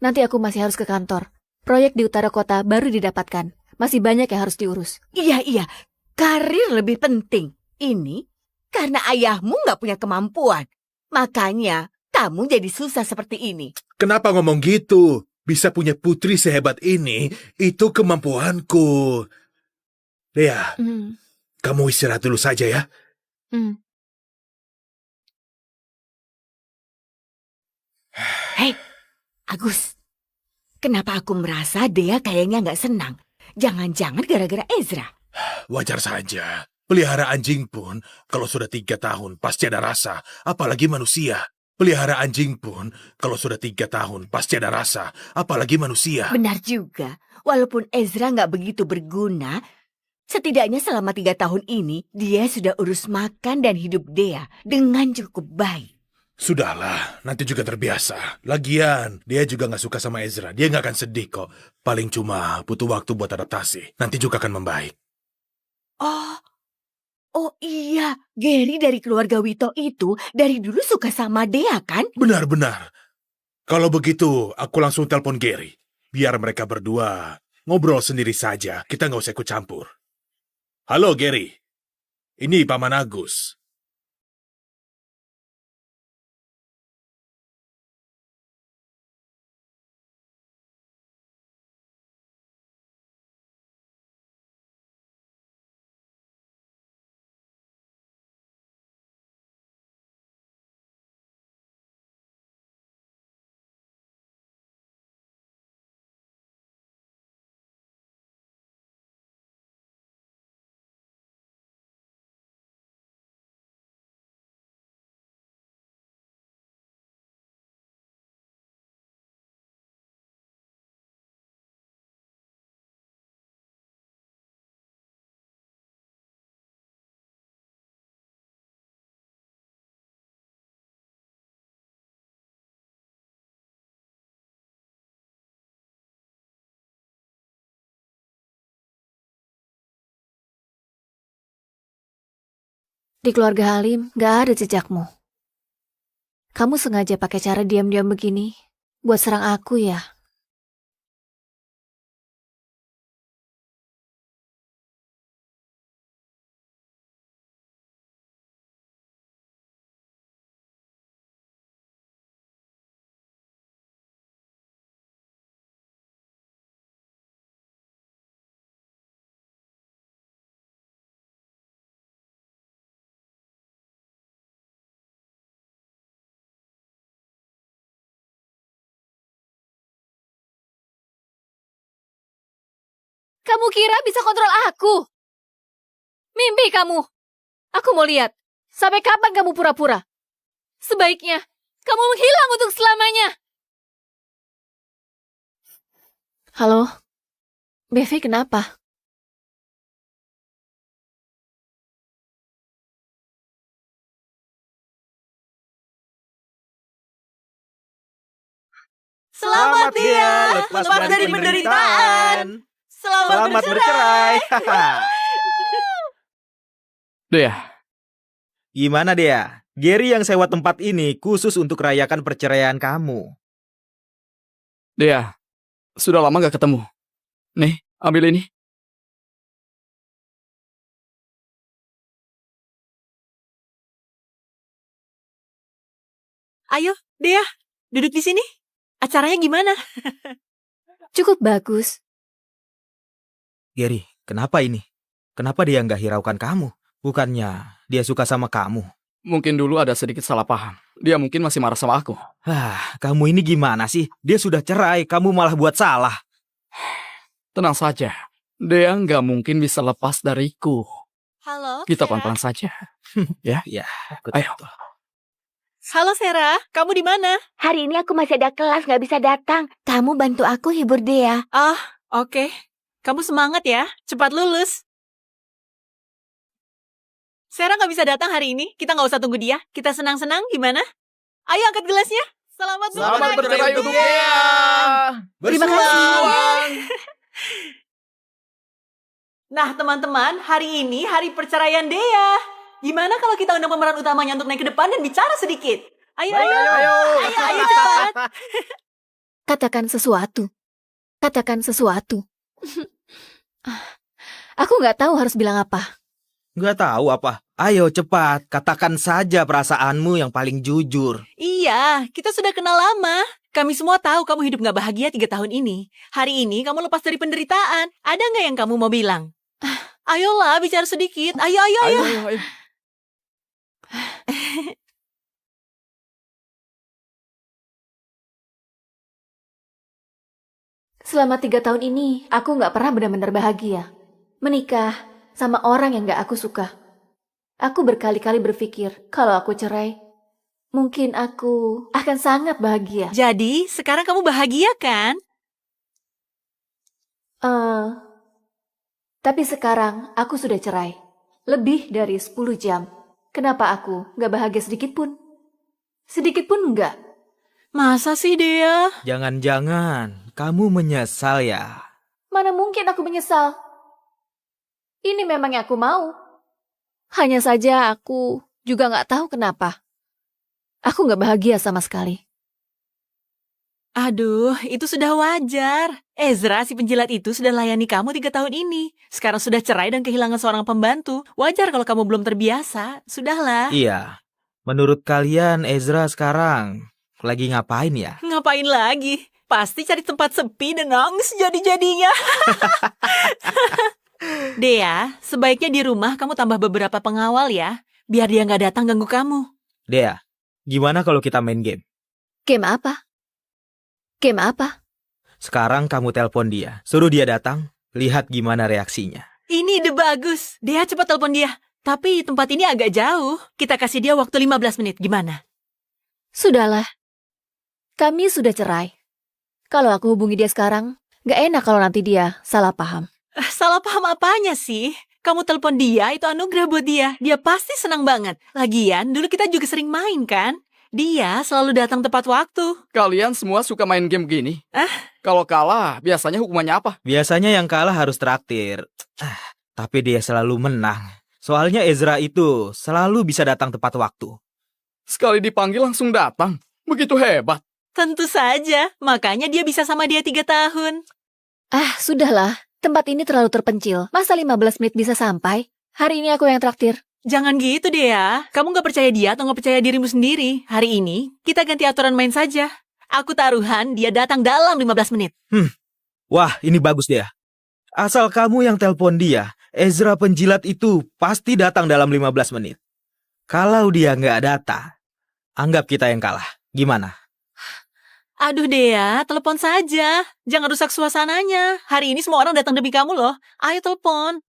Nanti aku masih harus ke kantor. Proyek di utara kota baru didapatkan. Masih banyak yang harus diurus. Iya. Karir lebih penting. Ini karena ayahmu nggak punya kemampuan. Makanya kamu jadi susah seperti ini. Kenapa ngomong gitu? Bisa punya putri sehebat ini, itu kemampuanku. Dea, kamu istirahat dulu saja ya. Hei, Agus. Kenapa aku merasa Dea kayaknya nggak senang? Jangan-jangan gara-gara Ezra. Wajar saja. Pelihara anjing pun, kalau sudah 3 tahun, pasti ada rasa. Apalagi manusia. Pelihara anjing pun, kalau sudah 3 tahun, pasti ada rasa. Apalagi manusia. Benar juga. Walaupun Ezra nggak begitu berguna, setidaknya selama 3 tahun ini, dia sudah urus makan dan hidup Dea dengan cukup baik. Sudahlah, nanti juga terbiasa. Lagian, dia juga nggak suka sama Ezra. Dia nggak akan sedih kok. Paling cuma butuh waktu buat adaptasi. Nanti juga akan membaik. Oh iya, Gary dari keluarga Wito itu dari dulu suka sama Dea kan? Benar-benar. Kalau begitu, aku langsung telepon Gary. Biar mereka berdua ngobrol sendiri saja. Kita nggak usah ikut campur. Halo, Gary. Ini Paman Agus. Di keluarga Halim gak ada jejakmu. Kamu sengaja pakai cara diam-diam begini buat serang aku ya? Kamu kira bisa kontrol aku? Mimpi kamu. Aku mau lihat. Sampai kapan kamu pura-pura? Sebaiknya kamu menghilang untuk selamanya. Halo? Bevi kenapa? Selamat dia, lepas dari penderitaan. Selamat bercerai. Dea, Gimana Dea? Gary yang sewa tempat ini khusus untuk rayakan perceraian kamu. Dea, sudah lama gak ketemu. Nih, ambil ini. Ayo, Dea, duduk di sini. Acaranya gimana? Cukup bagus. Gary, kenapa ini? Kenapa dia nggak hiraukan kamu? Bukannya dia suka sama kamu? Mungkin dulu ada sedikit salah paham. Dia mungkin masih marah sama aku. Kamu ini gimana sih? Dia sudah cerai, kamu malah buat salah. Tenang saja. Dea nggak mungkin bisa lepas dariku. Halo, Kita Sarah. pelan-pelan saja. Ya. Ya, aku Ayo. tahu. Halo Sarah, kamu di mana? Hari ini aku masih ada kelas, nggak bisa datang. Kamu bantu aku hibur Dea. Oke. Kamu semangat ya, cepat lulus. Sarah nggak bisa datang hari ini, kita nggak usah tunggu dia. Kita senang-senang, gimana? Ayo angkat gelasnya. Selamat bercerai untuk Dea. Terima kasih. Nah teman-teman, hari ini hari perceraian Dea. Gimana kalau kita undang pemeran utamanya untuk naik ke depan dan bicara sedikit? Ayo cepat. Katakan sesuatu. Katakan sesuatu. Aku nggak tahu harus bilang apa. Nggak tahu apa? Ayo cepat, katakan saja perasaanmu yang paling jujur. Iya, kita sudah kenal lama. Kami semua tahu kamu hidup nggak bahagia 3 tahun ini. Hari ini kamu lepas dari penderitaan. Ada nggak yang kamu mau bilang? Ayolah, bicara sedikit. Ayo. Ayo. Selama 3 tahun ini, aku nggak pernah benar-benar bahagia. Menikah sama orang yang nggak aku suka. Aku berkali-kali berpikir, kalau aku cerai, mungkin aku akan sangat bahagia. Jadi, sekarang kamu bahagia kan? Tapi sekarang aku sudah cerai. Lebih dari 10 jam. Kenapa aku nggak bahagia sedikit pun? Sedikit pun nggak. Masa sih, Dea? Jangan-jangan kamu menyesal ya? Mana mungkin aku menyesal? Ini memang yang aku mau. Hanya saja aku juga nggak tahu kenapa. Aku nggak bahagia sama sekali. Aduh, itu sudah wajar. Ezra, si penjilat itu sudah layani kamu 3 tahun ini. Sekarang sudah cerai dan kehilangan seorang pembantu. Wajar kalau kamu belum terbiasa. Sudahlah. Iya. Menurut kalian Ezra sekarang lagi ngapain ya? Ngapain lagi? Pasti cari tempat sepi dan nangis jadi-jadinya. Dea, sebaiknya di rumah kamu tambah beberapa pengawal ya. Biar dia nggak datang ganggu kamu. Dea, gimana kalau kita main game? Game apa? Game apa? Sekarang kamu telepon dia, suruh dia datang, lihat gimana reaksinya. Ini ide bagus. Dea, cepat telepon dia. Tapi tempat ini agak jauh. Kita kasih dia waktu 15 menit. Gimana? Sudahlah. Kami sudah cerai. Kalau aku hubungi dia sekarang, nggak enak kalau nanti dia salah paham. Salah paham apanya sih? Kamu telepon dia, itu anugerah buat dia. Dia pasti senang banget. Lagian, dulu kita juga sering main kan? Dia selalu datang tepat waktu. Kalian semua suka main game gini? Kalau kalah, biasanya hukumannya apa? Biasanya yang kalah harus traktir. Tapi dia selalu menang. Soalnya Ezra itu selalu bisa datang tepat waktu. Sekali dipanggil langsung datang. Begitu hebat. Tentu saja, makanya dia bisa sama dia 3 tahun. Ah, sudahlah. Tempat ini terlalu terpencil. Masa 15 menit bisa sampai? Hari ini aku yang traktir. Jangan gitu deh ya. Kamu gak percaya dia atau gak percaya dirimu sendiri. Hari ini, kita ganti aturan main saja. Aku taruhan dia datang dalam 15 menit. Wah, ini bagus dia. Asal kamu yang telepon dia, Ezra penjilat itu pasti datang dalam 15 menit. Kalau dia nggak datang, anggap kita yang kalah. Gimana? Aduh Dea, telepon saja. Jangan rusak suasananya. Hari ini semua orang datang demi kamu loh. Ayo telepon.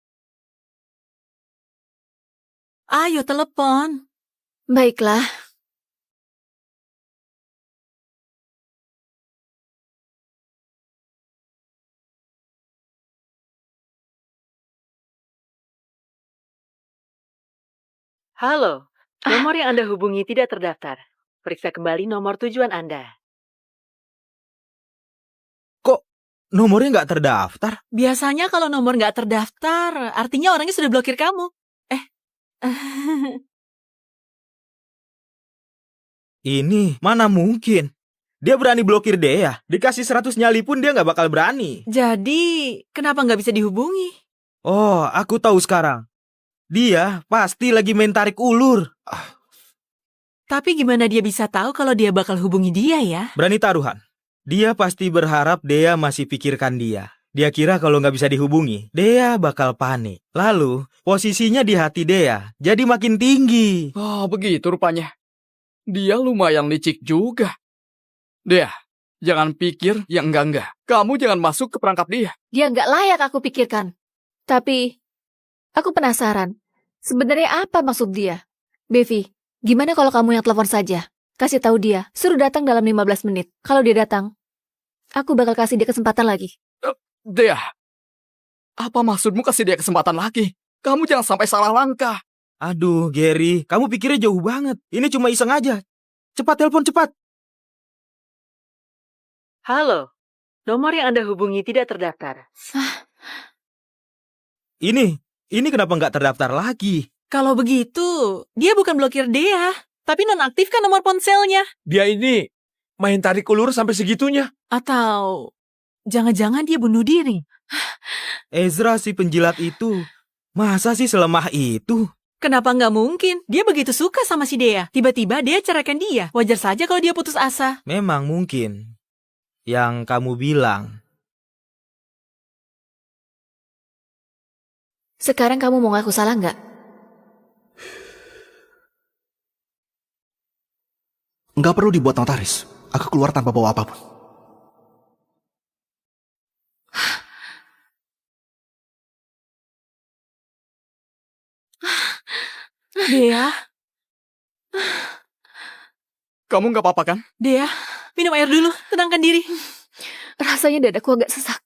Ayo telepon. Baiklah. Halo, nomor yang Anda hubungi tidak terdaftar. Periksa kembali nomor tujuan Anda. Kok nomornya nggak terdaftar? Biasanya kalau nomor nggak terdaftar, artinya orangnya sudah blokir kamu. Ini mana mungkin? Dia berani blokir Dea. Dikasih 100 nyali pun dia nggak bakal berani. Jadi, kenapa nggak bisa dihubungi? Oh, aku tahu sekarang. Dia pasti lagi main tarik ulur. Tapi gimana dia bisa tahu kalau dia bakal hubungi dia ya? Berani taruhan. Dia pasti berharap Dea masih pikirkan dia. Dia kira kalau nggak bisa dihubungi, Dea bakal panik. Lalu, posisinya di hati Dea jadi makin tinggi. Oh, begitu rupanya. Dia lumayan licik juga. Dea, jangan pikir yang enggak-enggak. Kamu jangan masuk ke perangkap dia. Dia nggak layak aku pikirkan. Tapi, aku penasaran. Sebenarnya apa maksud dia? Bevi, gimana kalau kamu yang telepon saja? Kasih tahu dia, suruh datang dalam 15 menit. Kalau dia datang, aku bakal kasih dia kesempatan lagi. Dea, apa maksudmu kasih dia kesempatan lagi? Kamu jangan sampai salah langkah. Aduh, Gary, kamu pikirnya jauh banget. Ini cuma iseng aja. Cepat telepon, cepat. Halo, nomor yang Anda hubungi tidak terdaftar. Ini kenapa nggak terdaftar lagi? Kalau begitu, dia bukan blokir Dea, tapi nonaktifkan nomor ponselnya. Dia ini main tarik ulur sampai segitunya. Atau jangan-jangan dia bunuh diri. Ezra si penjilat itu, masa sih selemah itu? Kenapa nggak mungkin? Dia begitu suka sama si Dea. Tiba-tiba Dea ceraikan dia. Wajar saja kalau dia putus asa. Memang mungkin. Yang kamu bilang. Sekarang kamu mau ngaku salah nggak? Nggak perlu dibuat notaris. Aku keluar tanpa bawa apapun. Dea, Kamu nggak apa-apa kan? Dea, minum air dulu. Tenangkan diri. Rasanya dadaku agak sesak.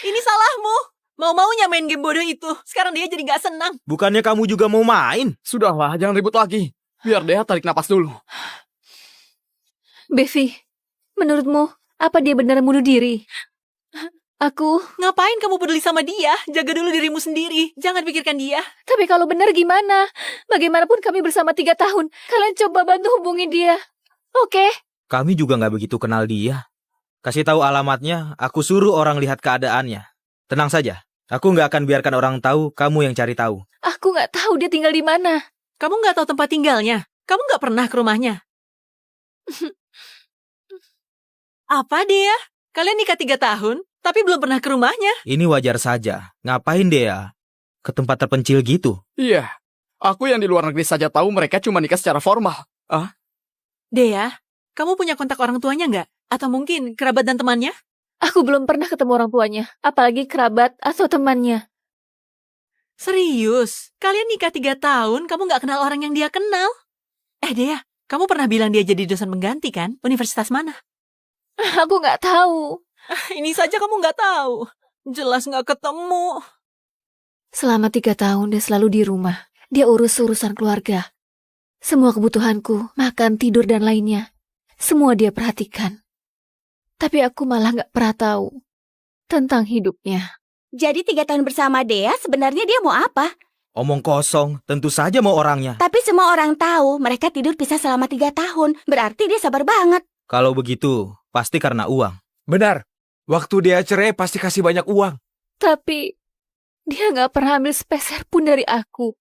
Ini salahmu. Mau-maunya main game bodoh itu. Sekarang dia jadi nggak senang. Bukannya kamu juga mau main? Sudahlah, jangan ribut lagi. Biar Dea tarik napas dulu. Bevi, menurutmu, apa dia benar bunuh diri? Aku... Ngapain kamu peduli sama dia? Jaga dulu dirimu sendiri. Jangan pikirkan dia. Tapi kalau benar gimana? Bagaimanapun kami bersama 3 tahun. Kalian coba bantu hubungi dia. Oke? Kami juga nggak begitu kenal dia. Kasih tahu alamatnya, aku suruh orang lihat keadaannya. Tenang saja, aku nggak akan biarkan orang tahu kamu yang cari tahu. Aku nggak tahu dia tinggal di mana. Kamu nggak tahu tempat tinggalnya. Kamu nggak pernah ke rumahnya. Apa dia? Kalian nikah 3 tahun, tapi belum pernah ke rumahnya. Ini wajar saja. Ngapain Dea ke tempat terpencil gitu? Iya, aku yang di luar negeri saja tahu mereka cuma nikah secara formal. Dea, kamu punya kontak orang tuanya nggak? Atau mungkin kerabat dan temannya? Aku belum pernah ketemu orang tuanya, apalagi kerabat atau temannya. Serius? Kalian nikah 3 tahun, kamu nggak kenal orang yang dia kenal? Dea, kamu pernah bilang dia jadi dosen pengganti kan? Universitas mana? Aku nggak tahu. Ini saja kamu nggak tahu. Jelas nggak ketemu. Selama 3 tahun dia selalu di rumah. Dia urus urusan keluarga. Semua kebutuhanku, makan, tidur, dan lainnya. Semua dia perhatikan. Tapi aku malah nggak pernah tahu tentang hidupnya. Jadi 3 tahun bersama Dea sebenarnya dia mau apa? Omong kosong, tentu saja mau orangnya. Tapi semua orang tahu mereka tidur pisah selama 3 tahun. Berarti dia sabar banget. Kalau begitu, pasti karena uang. Benar. Waktu dia cerai pasti kasih banyak uang. Tapi dia nggak pernah ambil sepeser pun dari aku.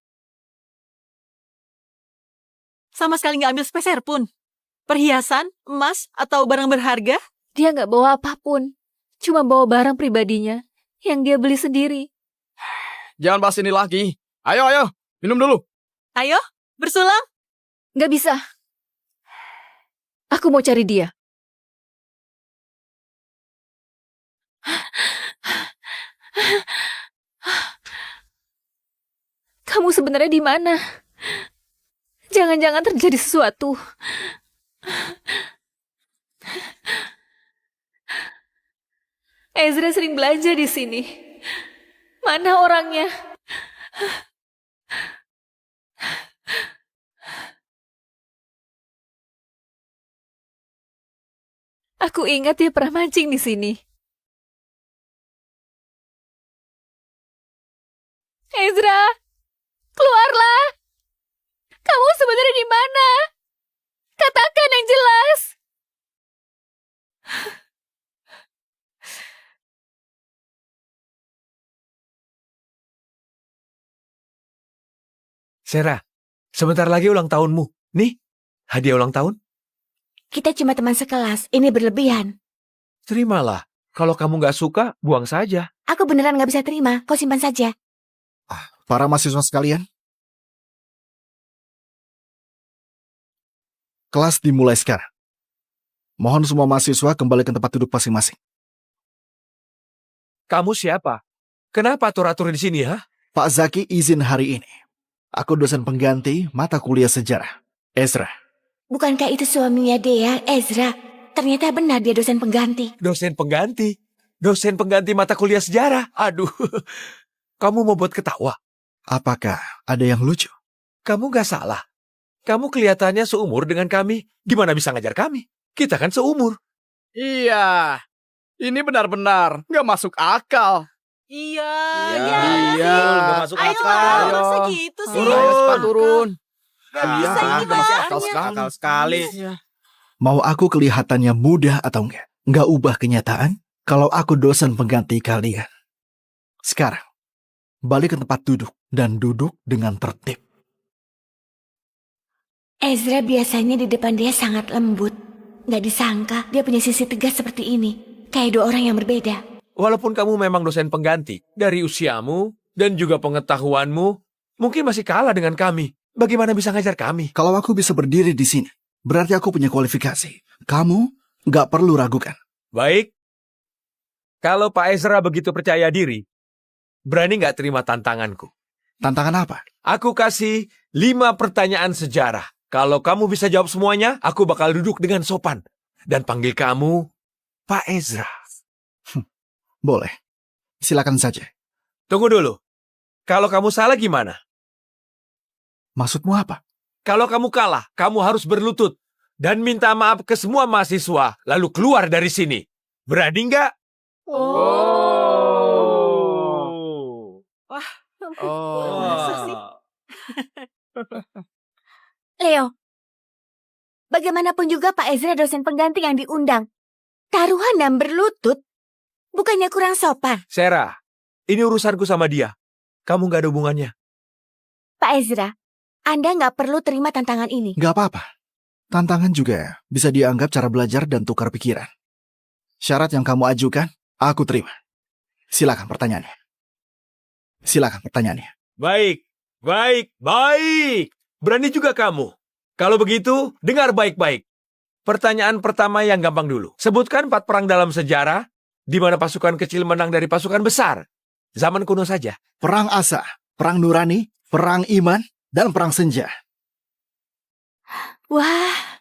Sama sekali nggak ambil sepeser pun. Perhiasan, emas, atau barang berharga? Dia nggak bawa apapun. Cuma bawa barang pribadinya yang dia beli sendiri. Jangan bahas ini lagi. Ayo, minum dulu. Ayo, bersulam. Nggak bisa. Aku mau cari dia. Kamu sebenarnya di mana? Jangan-jangan terjadi sesuatu. Ezra sering belanja di sini. Mana orangnya? Aku ingat dia pernah mancing di sini. Ezra, keluarlah. Kamu sebenarnya di mana? Katakan yang jelas. Sarah, sebentar lagi ulang tahunmu. Nih, hadiah ulang tahun. Kita cuma teman sekelas. Ini berlebihan. Terimalah. Kalau kamu nggak suka, buang saja. Aku beneran gak bisa terima. Kau simpan saja. Para mahasiswa sekalian, kelas dimulai sekarang. Mohon semua mahasiswa kembali ke tempat duduk masing-masing. Kamu siapa? Kenapa atur-atur di sini, ha? Pak Zaki izin hari ini. Aku dosen pengganti mata kuliah sejarah. Ezra. Bukankah itu suaminya Dea, Ezra? Ternyata benar dia dosen pengganti. Dosen pengganti? Dosen pengganti mata kuliah sejarah? Aduh, kamu mau buat ketawa? Apakah ada yang lucu? Kamu nggak salah. Kamu kelihatannya seumur dengan kami. Gimana bisa ngajar kami? Kita kan seumur. Iya. Ini benar-benar gak masuk akal. Iya. Nggak masuk Ayo, akal. masa gitu sih? Turun. Gak bisa ini Gak masuk akal banyaknya. sekali. Akal sekali. Mau aku kelihatannya mudah atau enggak? Enggak ubah kenyataan kalau aku dosen pengganti kalian. Sekarang, balik ke tempat duduk dan duduk dengan tertib. Ezra biasanya di depan dia sangat lembut. Gak disangka dia punya sisi tegas seperti ini. Kayak 2 orang yang berbeda. Walaupun kamu memang dosen pengganti, dari usiamu dan juga pengetahuanmu, mungkin masih kalah dengan kami. Bagaimana bisa ngajar kami? Kalau aku bisa berdiri di sini, berarti aku punya kualifikasi. Kamu nggak perlu ragukan. Baik. Kalau Pak Ezra begitu percaya diri, berani nggak terima tantanganku? Tantangan apa? Aku kasih 5 pertanyaan sejarah. Kalau kamu bisa jawab semuanya, aku bakal duduk dengan sopan. Dan panggil kamu Pak Ezra. Boleh. Silakan saja. Tunggu dulu. Kalau kamu salah gimana? Maksudmu apa? Kalau kamu kalah, kamu harus berlutut. Dan minta maaf ke semua mahasiswa, lalu keluar dari sini. Berani nggak? Masa sih? Leo, bagaimanapun juga Pak Ezra dosen pengganti yang diundang. Taruhan dan berlutut, bukannya kurang sopan. Sarah, ini urusanku sama dia. Kamu nggak ada hubungannya. Pak Ezra, Anda nggak perlu terima tantangan ini. Nggak apa-apa. Tantangan juga bisa dianggap cara belajar dan tukar pikiran. Syarat yang kamu ajukan, aku terima. Silakan pertanyaannya. Silakan pertanyaannya. Baik. Berani juga kamu. Kalau begitu, dengar baik-baik. Pertanyaan pertama yang gampang dulu. Sebutkan 4 perang dalam sejarah, di mana pasukan kecil menang dari pasukan besar. Zaman kuno saja. Perang Asa, Perang Nurani, Perang Iman, dan Perang Senja. Wah,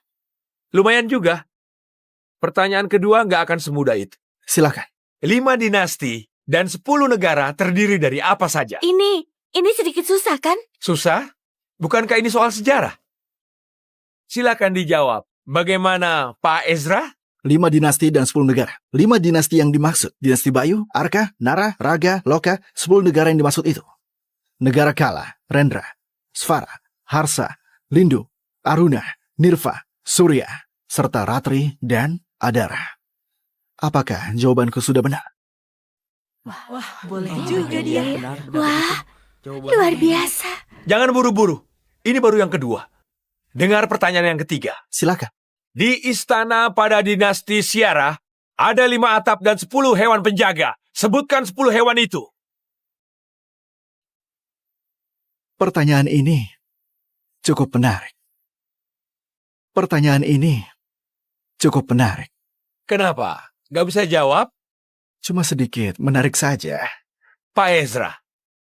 Lumayan juga. Pertanyaan kedua nggak akan semudah itu. Silakan. 5 dinasti dan 10 negara terdiri dari apa saja? ini sedikit susah kan? Susah? Bukankah ini soal sejarah? Silakan dijawab. Bagaimana, Pak Ezra? 5 dinasti dan 10 negara. 5 dinasti yang dimaksud, dinasti Bayu, Arka, Nara, Raga, Loka, 10 negara yang dimaksud itu. Negara Kala, Rendra, Svara, Harsa, Lindu, Aruna, Nirva, Surya, serta Ratri dan Adara. Apakah jawabanku sudah benar? Wah, boleh juga dia. Wah, luar biasa. Jangan buru-buru. Ini baru yang kedua. Dengar pertanyaan yang ketiga. Silakan. Di istana pada dinasti Siara, ada 5 atap dan 10 hewan penjaga. Sebutkan 10 hewan itu. Pertanyaan ini cukup menarik. Pertanyaan ini cukup menarik. Kenapa? Gak bisa jawab? Cuma sedikit menarik saja. Pak Ezra,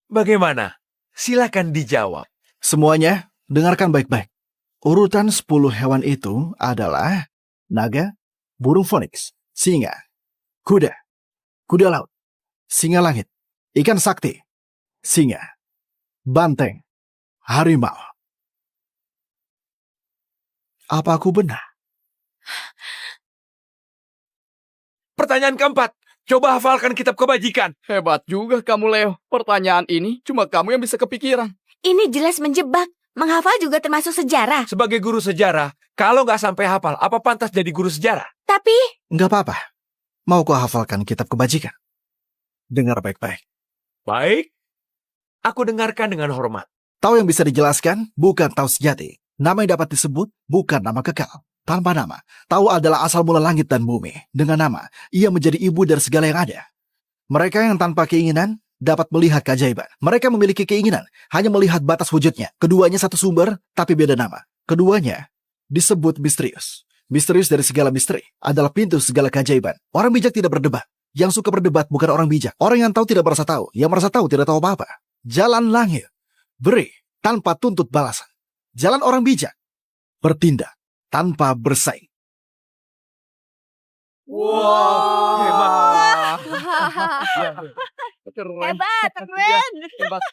bagaimana? Silakan dijawab. Semuanya, dengarkan baik-baik. Urutan 10 hewan itu adalah naga, burung foniks, singa, kuda, kuda laut, singa langit, ikan sakti, singa, banteng, harimau. Apa aku benar? Pertanyaan keempat. Coba hafalkan kitab kebajikan. Hebat juga kamu, Leo. Pertanyaan ini cuma kamu yang bisa kepikiran. Ini jelas menjebak. Menghafal juga termasuk sejarah. Sebagai guru sejarah, kalau nggak sampai hafal, apa pantas jadi guru sejarah? Tapi, Nggak apa-apa. Mau kau hafalkan kitab kebajikan? Dengar baik-baik. Baik. Aku dengarkan dengan hormat. Tahu yang bisa dijelaskan bukan tahu sejati. Nama yang dapat disebut bukan nama kekal. Tanpa nama, tahu adalah asal mula langit dan bumi. Dengan nama, ia menjadi ibu dari segala yang ada. Mereka yang tanpa keinginan dapat melihat keajaiban. Mereka memiliki keinginan, hanya melihat batas wujudnya. Keduanya satu sumber, tapi beda nama. Keduanya disebut misterius. Misterius dari segala misteri adalah pintu segala keajaiban. Orang bijak tidak berdebat. Yang suka berdebat bukan orang bijak. Orang yang tahu tidak merasa tahu. Yang merasa tahu tidak tahu apa-apa. Jalan langit, beri tanpa tuntut balasan. Jalan orang bijak, bertindak tanpa bersaing. Wow, hebat. hebat, keren. Hebat.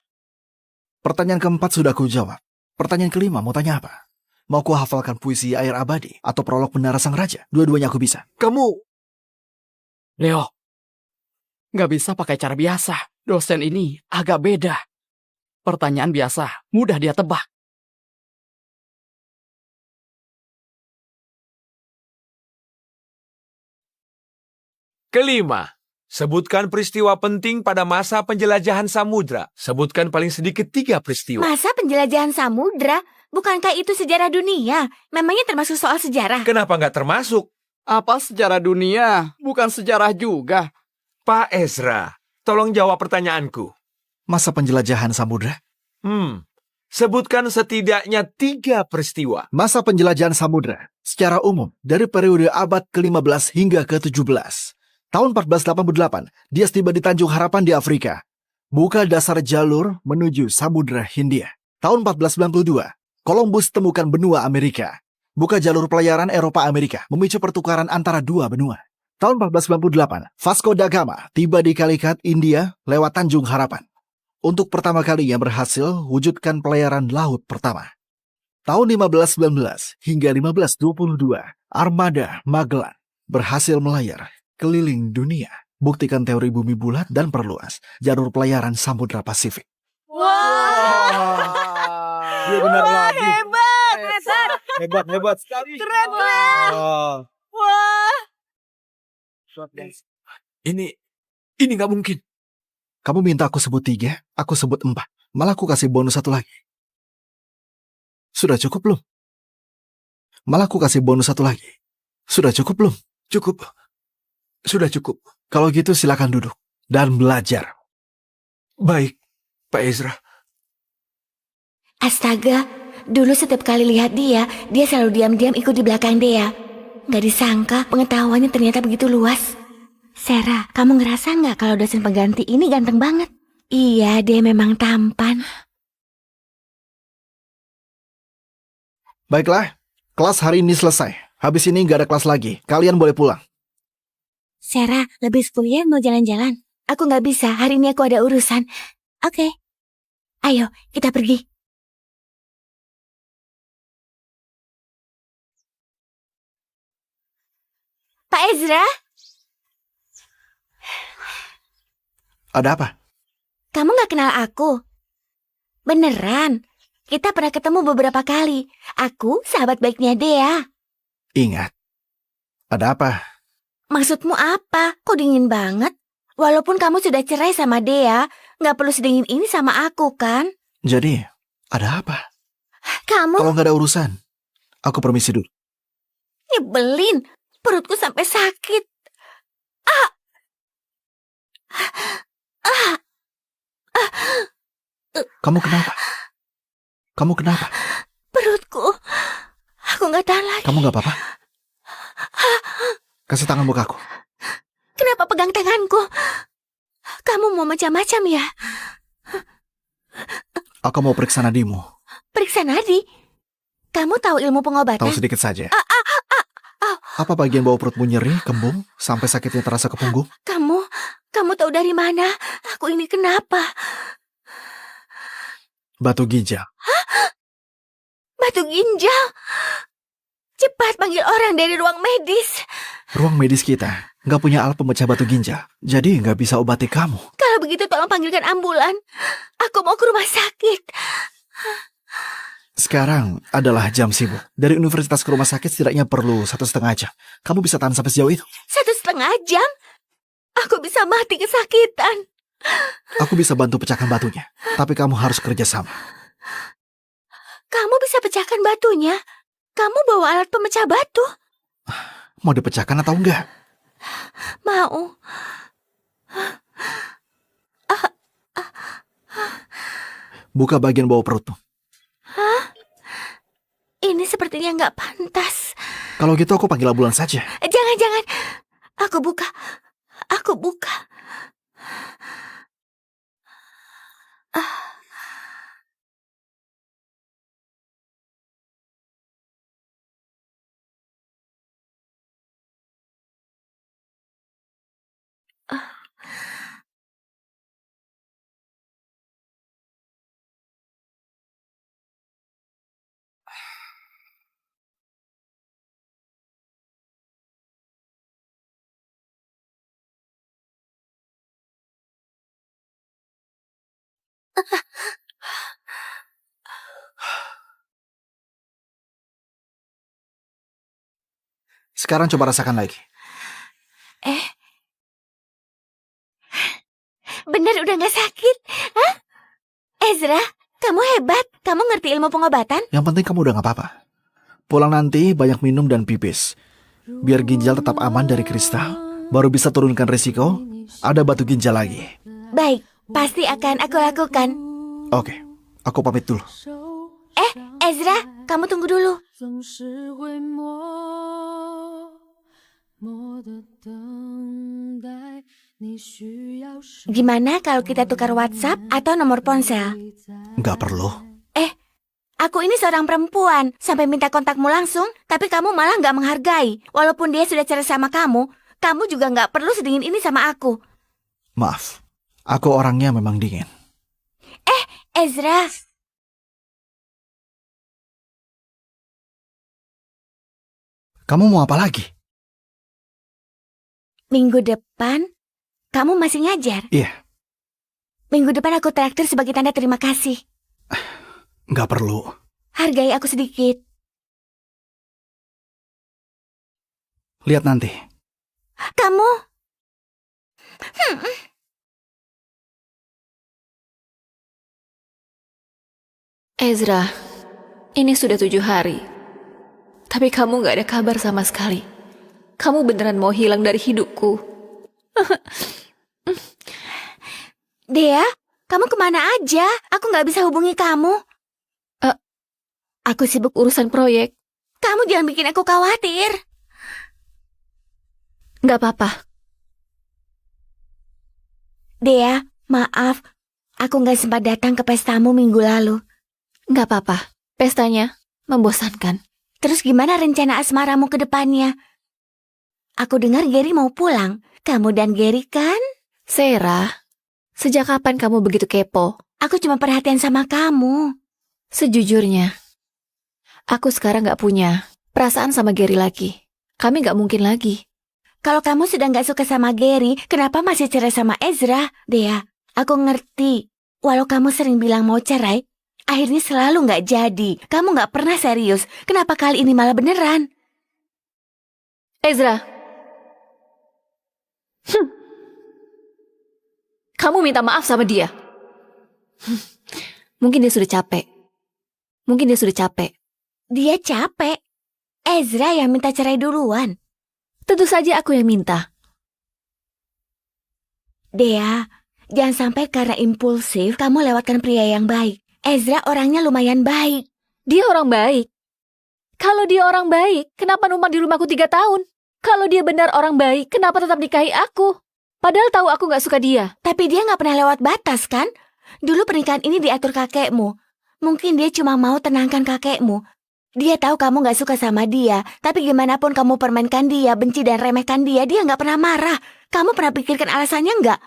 Pertanyaan keempat sudah aku jawab. Pertanyaan kelima mau tanya apa? Mau ku hafalkan puisi air abadi atau prolog menara sang raja? Dua-duanya aku bisa. Kamu, Leo, nggak bisa pakai cara biasa. Dosen ini agak beda. Pertanyaan biasa, mudah dia tebak. kelima. Sebutkan peristiwa penting pada masa penjelajahan samudra. Sebutkan paling sedikit 3 peristiwa. Masa penjelajahan samudra? Bukankah itu sejarah dunia? Memangnya termasuk soal sejarah? Kenapa nggak termasuk? Apa sejarah dunia? Bukan sejarah juga. Pak Ezra, tolong jawab pertanyaanku. Masa penjelajahan samudra? Sebutkan setidaknya 3 peristiwa. Masa penjelajahan samudra secara umum dari periode abad ke-15 hingga ke-17. Tahun 1488, dia tiba di Tanjung Harapan di Afrika. Buka dasar jalur menuju Samudra Hindia. Tahun 1492, Columbus temukan benua Amerika. Buka jalur pelayaran Eropa-Amerika, memicu pertukaran antara dua benua. Tahun 1498, Vasco da Gama tiba di Calicut, India lewat Tanjung Harapan. Untuk pertama kalinya berhasil wujudkan pelayaran laut pertama. Tahun 1519 hingga 1522, Armada Magellan berhasil melayar keliling dunia, buktikan teori bumi bulat dan perluas jalur pelayaran Samudra Pasifik. Wah, Dia benar lagi. hebat. Hebat sekali. Keren. Oh. Wah. Ini nggak mungkin. Kamu minta aku sebut 3, aku sebut 4. Malah aku kasih bonus 1 lagi. Sudah cukup belum? Malah aku kasih bonus 1 lagi. Sudah cukup belum? Cukup. Sudah cukup. Kalau gitu silakan duduk dan belajar. Baik, Pak Ezra. Astaga, dulu setiap kali lihat dia selalu diam-diam ikut di belakang Dea. Gak disangka pengetahuannya ternyata begitu luas. Sarah, kamu ngerasa nggak kalau dosen pengganti ini ganteng banget? Iya, dia memang tampan. Baiklah, kelas hari ini selesai. Habis ini nggak ada kelas lagi. Kalian boleh pulang. Sarah, lebih 10 ya mau jalan-jalan. Aku nggak bisa, hari ini aku ada urusan. Oke. Ayo, kita pergi. Pak Pak Ezra, Ada apa? kamu gak kenal aku? Beneran, kita pernah ketemu beberapa kali. Aku sahabat baiknya Dea. Ingat. Ada apa? Maksudmu apa? Kok dingin banget? Walaupun kamu sudah cerai sama Dea, gak perlu sedingin ini sama aku kan? Jadi, ada apa? Kamu Kalau nggak ada urusan, aku permisi dulu. nyebelin, perutku sampai sakit. Kamu kenapa? Kamu kenapa? Perutku, aku gak tahan lagi. Kamu nggak apa-apa? Kasih tanganmu ke aku. Kenapa pegang tanganku? Kamu mau macam-macam ya? Aku mau periksa nadimu. Periksa nadi. Kamu tahu ilmu pengobatan? Tahu sedikit saja. Apa bagian bawah perutmu nyeri, kembung, sampai sakitnya terasa ke punggung? Kamu tahu dari mana? Aku ini kenapa? Batu ginjal. Batu ginjal. Cepat panggil orang dari ruang medis. Ruang medis kita nggak punya alat pemecah batu ginjal, jadi nggak bisa obati kamu. Kalau begitu tolong panggilkan ambulan. Aku mau ke rumah sakit. Sekarang adalah jam sibuk. Dari universitas ke rumah sakit setidaknya perlu 1,5 jam. Kamu bisa tahan sampai sejauh itu? 1,5 jam? Aku bisa mati kesakitan. Aku bisa bantu pecahkan batunya, tapi kamu harus kerja sama. Kamu bisa pecahkan batunya? Kamu bawa alat pemecah batu? Mau dipecahkan atau enggak? Mau. Buka bagian bawah perutmu. Ini sepertinya nggak pantas. Kalau gitu aku panggil ambulan saja. Jangan. Aku buka. Sekarang coba rasakan lagi. Bener udah nggak sakit? Hah? Ezra, kamu hebat. Kamu ngerti ilmu pengobatan? Yang penting kamu udah gak apa-apa. Pulang nanti banyak minum dan pipis. Biar ginjal tetap aman dari kristal. Baru bisa turunkan risiko ada batu ginjal lagi. Baik, pasti akan aku lakukan. Oke, aku pamit dulu. Ezra, kamu tunggu dulu. Gimana kalau kita tukar WhatsApp atau nomor ponsel? Gak perlu. Aku ini seorang perempuan, sampai minta kontakmu langsung, tapi kamu malah nggak menghargai. Walaupun dia sudah cerai sama kamu juga nggak perlu sedingin ini sama aku. Maaf, aku orangnya memang dingin. Ezra, Kamu mau apa lagi? minggu depan kamu masih ngajar. Iya. Minggu depan aku traktir sebagai tanda terima kasih. Gak perlu. Hargai aku sedikit. Lihat nanti. Kamu? Ezra, ini sudah 7 hari. Tapi kamu gak ada kabar sama sekali. Kamu beneran mau hilang dari hidupku. Dea, kamu kemana aja? Aku nggak bisa hubungi kamu. Aku sibuk urusan proyek. Kamu jangan bikin aku khawatir. Gak apa-apa. Dea, maaf. Aku nggak sempat datang ke pestamu minggu lalu. Gak apa-apa. Pestanya membosankan. Terus gimana rencana asmaramu ke depannya? Aku dengar Gary mau pulang. Kamu dan Gary kan? Sarah, sejak kapan kamu begitu kepo? Aku cuma perhatian sama kamu. Sejujurnya, aku sekarang gak punya perasaan sama Gary lagi. Kami gak mungkin lagi. Kalau kamu sudah nggak suka sama Gary, kenapa masih cerai sama Ezra? Dea, aku ngerti. Walau kamu sering bilang mau cerai, akhirnya selalu nggak jadi. Kamu nggak pernah serius. Kenapa kali ini malah beneran? Ezra. Kamu minta maaf sama dia. Mungkin dia sudah capek. Dia capek. Ezra yang minta cerai duluan. Tentu saja aku yang minta. Dea, jangan sampai karena impulsif kamu lewatkan pria yang baik. Ezra orangnya lumayan baik. Dia orang baik. Kalau dia orang baik, kenapa numpang di rumahku 3 tahun? Kalau dia benar orang baik, kenapa tetap nikahi aku? Padahal tahu aku gak suka dia. Tapi dia gak pernah lewat batas kan? Dulu pernikahan ini diatur kakekmu. Mungkin dia cuma mau tenangkan kakekmu. Dia tahu kamu gak suka sama dia, tapi gimana pun kamu permainkan dia, benci dan remehkan dia gak pernah marah. Kamu pernah pikirkan alasannya nggak?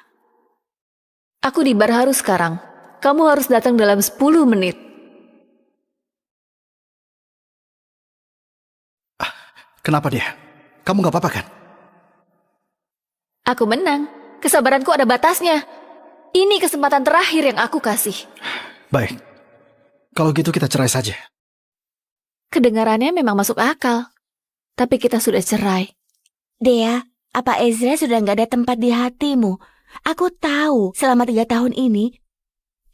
Aku di bar harus sekarang. Kamu harus datang dalam 10 menit. Kenapa dia? Kamu gak apa-apa kan? Aku menang. Kesabaranku ada batasnya. Ini kesempatan terakhir yang aku kasih. Baik. Kalau gitu kita cerai saja. Kedengarannya memang masuk akal. Tapi kita sudah cerai. Dea, apa Ezra sudah gak ada tempat di hatimu? Aku tahu selama 3 tahun ini,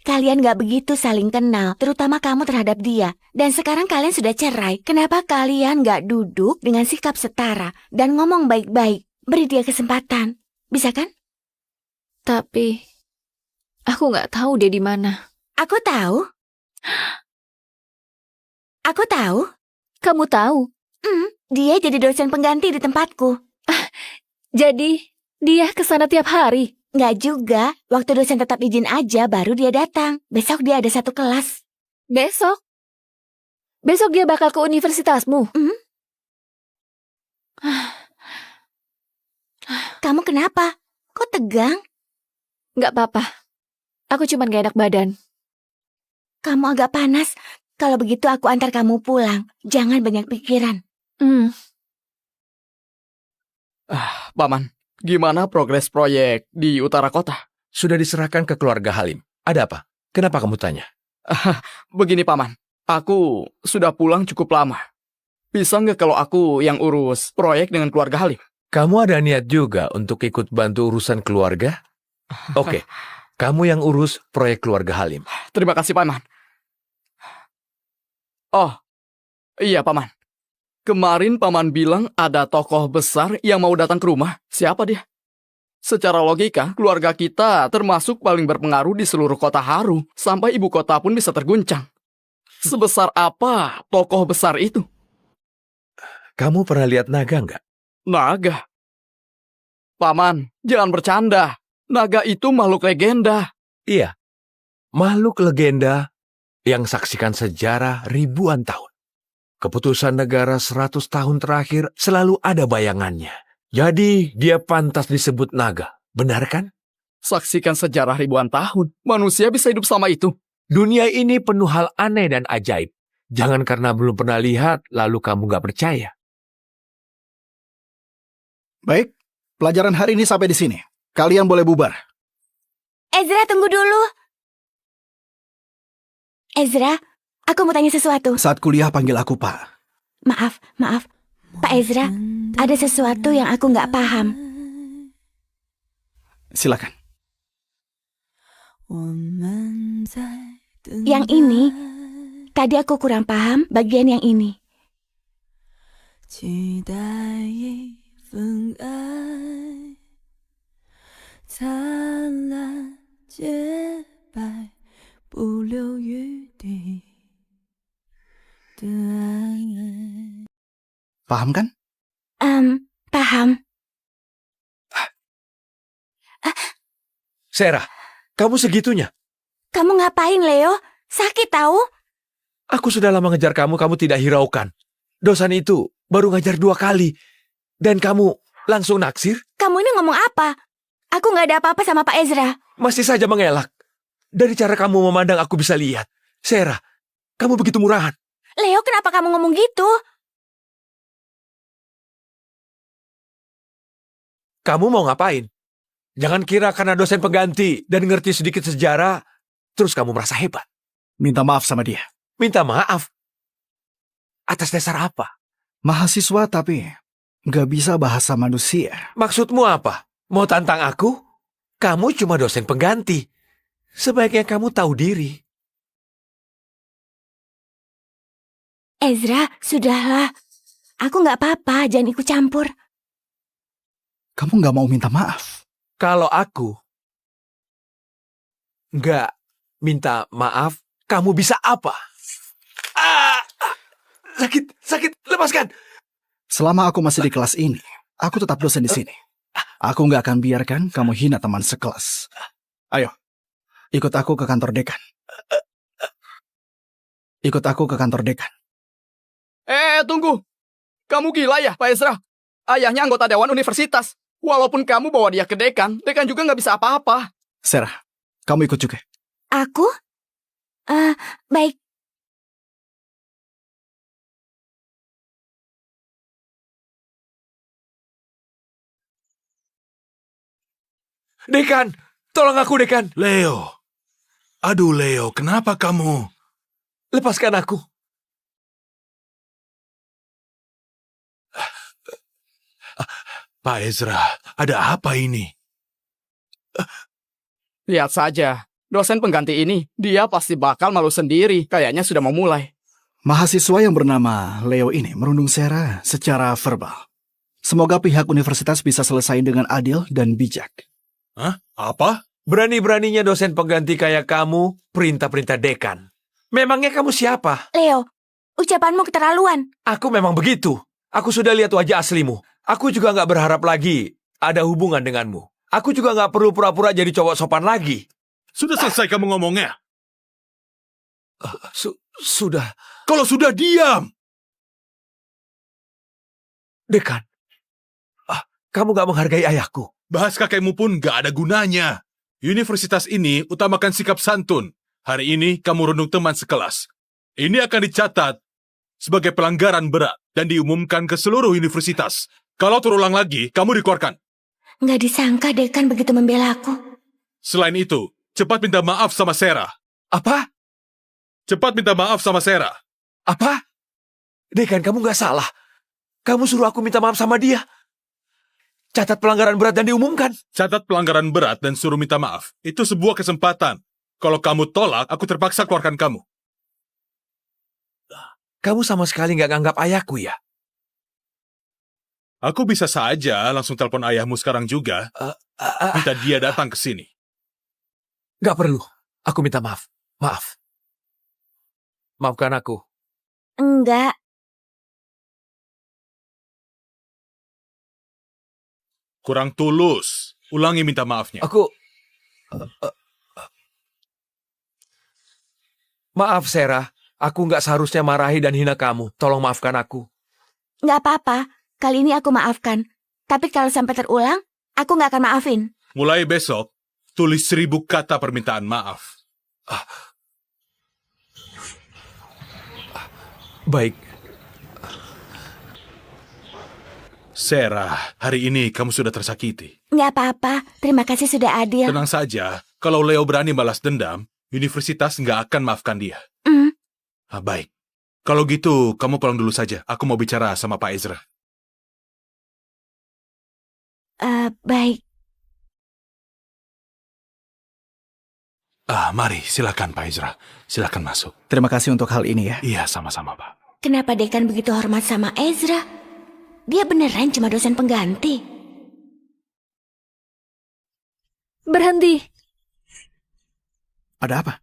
kalian gak begitu saling kenal, terutama kamu terhadap dia. Dan sekarang kalian sudah cerai. Kenapa kalian gak duduk dengan sikap setara dan ngomong baik-baik? Beri dia kesempatan. Bisa kan? Tapi, aku gak tahu dia di mana. Aku tahu. Aku tahu. Kamu tahu? Dia jadi dosen pengganti di tempatku. Jadi, dia kesana tiap hari? Nggak juga. Waktu dosen tetap izin aja, baru dia datang. Besok dia ada 1 kelas. Besok? Besok dia bakal ke universitasmu? Kamu kenapa? Kok tegang? Nggak apa-apa. Aku cuma gak enak badan. Kamu agak panas. Kalau begitu aku antar kamu pulang. Jangan banyak pikiran. Paman, gimana progres proyek di utara kota? Sudah diserahkan ke keluarga Halim. Ada apa? Kenapa kamu tanya? Begini, Paman. Aku sudah pulang cukup lama. Bisa nggak kalau aku yang urus proyek dengan keluarga Halim? Kamu ada niat juga untuk ikut bantu urusan keluarga? Oke, kamu yang urus proyek keluarga Halim. Terima kasih, Paman. Oh, iya, Paman. Kemarin Paman bilang ada tokoh besar yang mau datang ke rumah. Siapa dia? Secara logika, keluarga kita termasuk paling berpengaruh di seluruh kota Haru. Sampai ibu kota pun bisa terguncang. Sebesar apa tokoh besar itu? Kamu pernah lihat naga nggak? Naga? Paman, jangan bercanda. Naga itu makhluk legenda. Iya, makhluk legenda yang saksikan sejarah ribuan tahun. Keputusan negara 100 tahun terakhir selalu ada bayangannya. Jadi dia pantas disebut naga, benar kan? Saksikan sejarah ribuan tahun. Manusia bisa hidup sama itu. Dunia ini penuh hal aneh dan ajaib. Jangan karena belum pernah lihat, lalu kamu nggak percaya. Baik, pelajaran hari ini sampai di sini. Kalian boleh bubar. Ezra, tunggu dulu. Ezra, aku mau tanya sesuatu. Saat kuliah panggil aku Pak. Maaf. Pak Ezra, ada sesuatu yang aku nggak paham. Silakan. Yang ini, tadi aku kurang paham bagian yang ini. Paham kan? Paham. Sarah, kamu segitunya. Kamu ngapain, Leo? Sakit tahu? Aku sudah lama ngejar kamu, kamu tidak hiraukan. Dosan itu baru ngajar 2 kali. Dan kamu langsung naksir? Kamu ini ngomong apa? Aku nggak ada apa-apa sama Pak Ezra. Masih saja mengelak. Dari cara kamu memandang aku bisa lihat. Sarah, kamu begitu murahan. Leo, kenapa kamu ngomong gitu? Kamu mau ngapain? Jangan kira karena dosen pengganti dan ngerti sedikit sejarah, terus kamu merasa hebat. Minta maaf sama dia. Minta maaf. Atas dasar apa? Mahasiswa tapi nggak bisa bahasa manusia. Maksudmu apa? Mau tantang aku? Kamu cuma dosen pengganti. Sebaiknya kamu tahu diri. Ezra, sudahlah. Aku nggak apa-apa, jangan ikut campur. Kamu nggak mau minta maaf? Kalau aku nggak minta maaf, kamu bisa apa? Sakit, lepaskan. Selama aku masih di kelas ini, aku tetap dosen di sini. Aku nggak akan biarkan kamu hina teman sekelas. Ayo, ikut aku ke kantor dekan. Ikut aku ke kantor dekan. Tunggu. Kamu gila ya, Pak Ezra? Ayahnya anggota Dewan Universitas. Walaupun kamu bawa dia ke dekan juga nggak bisa apa-apa. Sarah, kamu ikut juga. Aku? Baik. Dekan, tolong aku, Dekan. Leo. Aduh, Leo, kenapa kamu? Lepaskan aku. Pak Ezra, ada apa ini? Lihat saja, dosen pengganti ini, dia pasti bakal malu sendiri. Kayaknya sudah mau mulai. Mahasiswa yang bernama Leo ini merundung Sarah secara verbal. Semoga pihak universitas bisa selesai dengan adil dan bijak. Hah? Apa? Berani-beraninya dosen pengganti kayak kamu perintah-perintah dekan. Memangnya kamu siapa? Leo, ucapanmu keterlaluan. Aku memang begitu. Aku sudah lihat wajah aslimu. Aku juga nggak berharap lagi ada hubungan denganmu. Aku juga nggak perlu pura-pura jadi cowok sopan lagi. Sudah selesai kamu ngomongnya? Sudah. Kalau sudah, diam! Dekan, kamu nggak menghargai ayahku. Bahas kakekmu pun nggak ada gunanya. Universitas ini utamakan sikap santun. Hari ini kamu rundung teman sekelas. Ini akan dicatat sebagai pelanggaran berat dan diumumkan ke seluruh universitas. Kalau terulang lagi, kamu dikeluarkan. Nggak disangka dekan begitu membela aku. Selain itu, cepat minta maaf sama Sarah. Apa? Cepat minta maaf sama Sarah. Apa? Dekan, kamu nggak salah. Kamu suruh aku minta maaf sama dia. Catat pelanggaran berat dan diumumkan. Catat pelanggaran berat dan suruh minta maaf. Itu sebuah kesempatan. Kalau kamu tolak, aku terpaksa keluarkan kamu. Kamu sama sekali nggak nganggap ayahku ya? Aku bisa saja langsung telepon ayahmu sekarang juga. Minta dia datang ke sini. Nggak perlu. Aku minta maaf. Maaf. Maafkan aku. Enggak. Kurang tulus. Ulangi minta maafnya. Aku... Maaf, Sarah. Aku nggak seharusnya marahi dan hina kamu. Tolong maafkan aku. Nggak apa-apa. Kali ini aku maafkan. Tapi kalau sampai terulang, aku nggak akan maafin. Mulai besok, tulis 1000 kata permintaan maaf. Baik. Sarah, hari ini kamu sudah tersakiti. Nggak apa-apa. Terima kasih sudah adil. Tenang saja, kalau Leo berani balas dendam, universitas nggak akan maafkan dia. Baik. Kalau gitu, kamu pulang dulu saja. Aku mau bicara sama Pak Ezra. Baik. Mari, silakan Pak Ezra. Silakan masuk. Terima kasih untuk hal ini ya. Iya, sama-sama, Pak. Kenapa dekan begitu hormat sama Ezra? Dia beneran cuma dosen pengganti. Berhenti. Ada apa?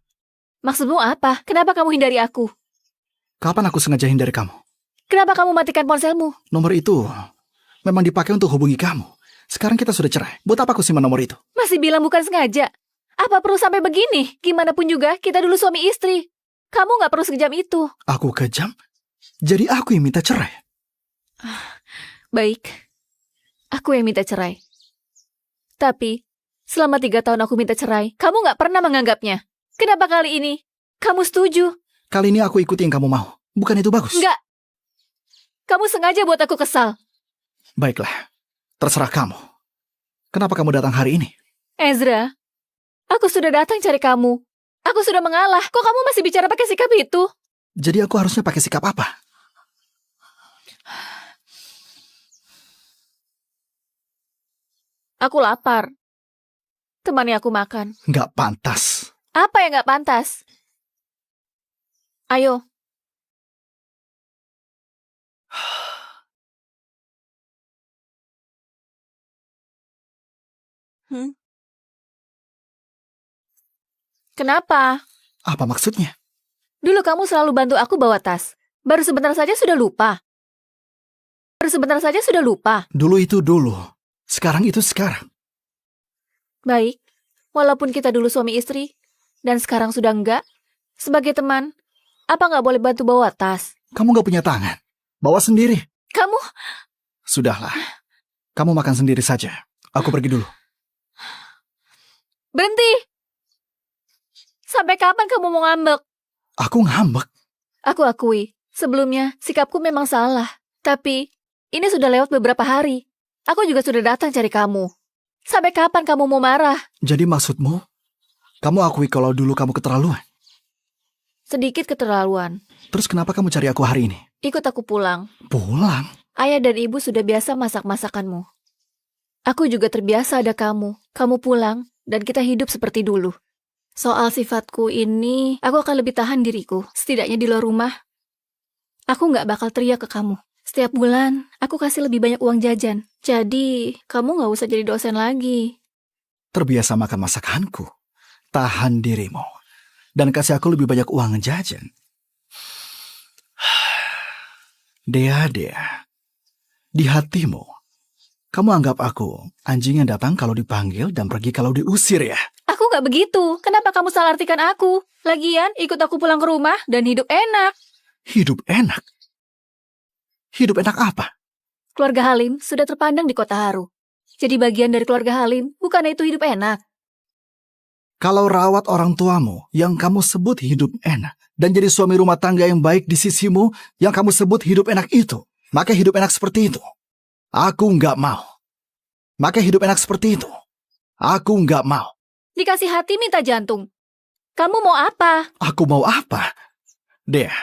Maksudmu apa? Kenapa kamu hindari aku? Kapan aku sengaja hindari kamu? Kenapa kamu matikan ponselmu? Nomor itu memang dipakai untuk hubungi kamu. Sekarang kita sudah cerai. Buat apa aku simpan nomor itu? Masih bilang bukan sengaja. Apa perlu sampai begini? Gimana pun juga, kita dulu suami istri. Kamu nggak perlu sekejam itu. Aku kejam? Jadi aku yang minta cerai? Baik. Aku yang minta cerai. Tapi, selama 3 tahun aku minta cerai, kamu nggak pernah menganggapnya. Kenapa kali ini? Kamu setuju? Kali ini aku ikuti yang kamu mau. Bukan itu bagus? Enggak. Kamu sengaja buat aku kesal. Baiklah. Terserah kamu. Kenapa kamu datang hari ini? Ezra, aku sudah datang cari kamu. Aku sudah mengalah. Kok kamu masih bicara pakai sikap itu? Jadi aku harusnya pakai sikap apa? Aku lapar. Temani aku makan. Nggak pantas. Apa yang nggak pantas? Ayo. Kenapa? Apa maksudnya? Dulu kamu selalu bantu aku bawa tas. Baru sebentar saja sudah lupa. Dulu itu dulu. Sekarang itu sekarang. Baik, walaupun kita dulu suami istri, dan sekarang sudah enggak, sebagai teman, apa nggak boleh bantu bawa tas? Kamu nggak punya tangan. Bawa sendiri. Kamu... Sudahlah. Kamu makan sendiri saja. Aku pergi dulu. Berhenti! Sampai kapan kamu mau ngambek? Aku ngambek. Aku akui, sebelumnya sikapku memang salah. Tapi, ini sudah lewat beberapa hari. Aku juga sudah datang cari kamu. Sampai kapan kamu mau marah? Jadi maksudmu, kamu akui kalau dulu kamu keterlaluan? Sedikit keterlaluan. Terus kenapa kamu cari aku hari ini? Ikut aku pulang. Pulang? Ayah dan ibu sudah biasa masak-masakanmu. Aku juga terbiasa ada kamu. Kamu pulang, dan kita hidup seperti dulu. Soal sifatku ini, aku akan lebih tahan diriku. Setidaknya di luar rumah, aku nggak bakal teriak ke kamu. Setiap bulan, aku kasih lebih banyak uang jajan. Jadi, kamu nggak usah jadi dosen lagi. Terbiasa makan masakanku. Tahan dirimu. Dan kasih aku lebih banyak uang jajan. Dea. Di hatimu, kamu anggap aku anjing yang datang kalau dipanggil dan pergi kalau diusir ya? Aku nggak begitu. Kenapa kamu salah artikan aku? Lagian, ikut aku pulang ke rumah dan hidup enak. Hidup enak? Hidup enak apa? Keluarga Halim sudah terpandang di Kota Haru. Jadi bagian dari keluarga Halim, bukannya itu hidup enak? Kalau rawat orang tuamu yang kamu sebut hidup enak, dan jadi suami rumah tangga yang baik di sisimu yang kamu sebut hidup enak itu, maka hidup enak seperti itu aku nggak mau. Maka hidup enak seperti itu aku nggak mau. Dikasih hati minta jantung. Kamu mau apa? Aku mau apa? Dea,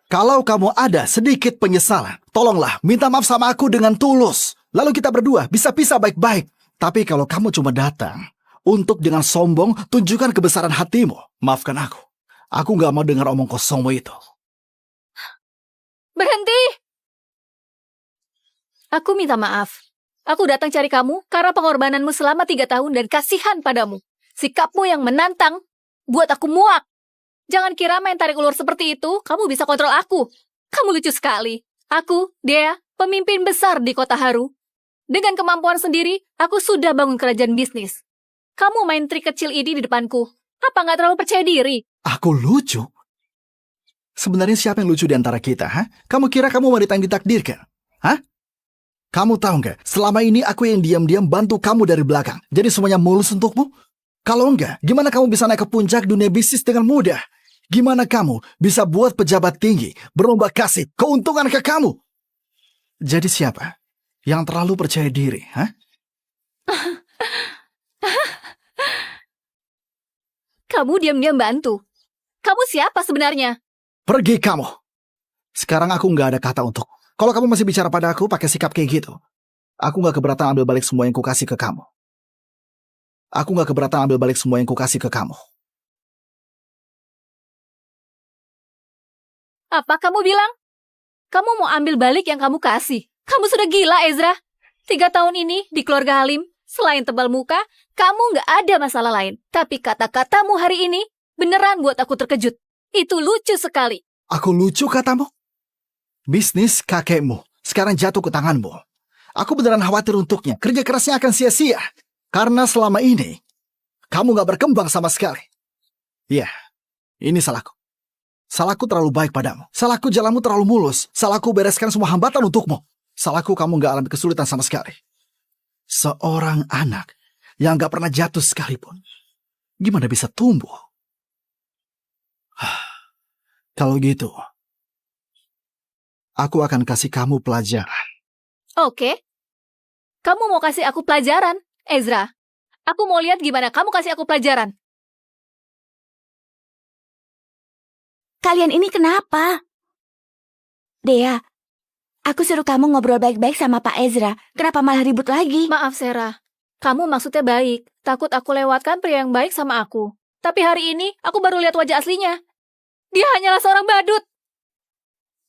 kalau kamu ada sedikit penyesalan, tolonglah minta maaf sama aku dengan tulus. Lalu kita berdua bisa pisah baik-baik. Tapi kalau kamu cuma datang untuk dengan sombong tunjukkan kebesaran hatimu, maafkan aku. Aku nggak mau dengar omong kosongmu itu. Berhenti! Aku minta maaf. Aku datang cari kamu karena pengorbananmu selama 3 tahun dan kasihan padamu. Sikapmu yang menantang buat aku muak. Jangan kira main tarik ulur seperti itu, kamu bisa kontrol aku. Kamu lucu sekali. Aku, Dea, pemimpin besar di Kota Haru. Dengan kemampuan sendiri, aku sudah bangun kerajaan bisnis. Kamu main trik kecil ini di depanku. Apa nggak terlalu percaya diri? Aku lucu? Sebenarnya siapa yang lucu di antara kita, ha? Kamu kira kamu wanita yang ditakdirkan? Hah? Kamu tahu nggak, selama ini aku yang diam-diam bantu kamu dari belakang. Jadi semuanya mulus untukmu? Kalau enggak, gimana kamu bisa naik ke puncak dunia bisnis dengan mudah? Gimana kamu bisa buat pejabat tinggi berlomba kasih keuntungan ke kamu? Jadi siapa yang terlalu percaya diri, ha? Kamu diam-diam bantu. Kamu siapa sebenarnya? Pergi kamu. Sekarang aku nggak ada kata untuk. Kalau kamu masih bicara pada aku pakai sikap kayak gitu, aku nggak keberatan ambil balik semua yang kukasih ke kamu. Aku nggak keberatan ambil balik semua yang kukasih ke kamu. Apa kamu bilang? Kamu mau ambil balik yang kamu kasih. Kamu sudah gila, Ezra. 3 tahun ini di keluarga Halim, selain tebal muka, kamu nggak ada masalah lain. Tapi kata-katamu hari ini beneran buat aku terkejut. Itu lucu sekali. Aku lucu katamu? Bisnis kakekmu sekarang jatuh ke tanganmu. Aku beneran khawatir untuknya. Kerja kerasnya akan sia-sia. Karena selama ini, kamu gak berkembang sama sekali. Iya, ini salahku. Salahku terlalu baik padamu. Salahku jalanmu terlalu mulus. Salahku bereskan semua hambatan untukmu. Salahku kamu gak alami kesulitan sama sekali. Seorang anak yang gak pernah jatuh sekalipun, gimana bisa tumbuh? Kalau gitu, aku akan kasih kamu pelajaran. Oke. Kamu mau kasih aku pelajaran? Ezra, aku mau lihat gimana kamu kasih aku pelajaran. Kalian ini kenapa? Dea, aku suruh kamu ngobrol baik-baik sama Pak Ezra. Kenapa malah ribut lagi? Maaf, Sarah. Kamu maksudnya baik. Takut aku lewatkan pria yang baik sama aku. Tapi hari ini, aku baru lihat wajah aslinya. Dia hanyalah seorang badut.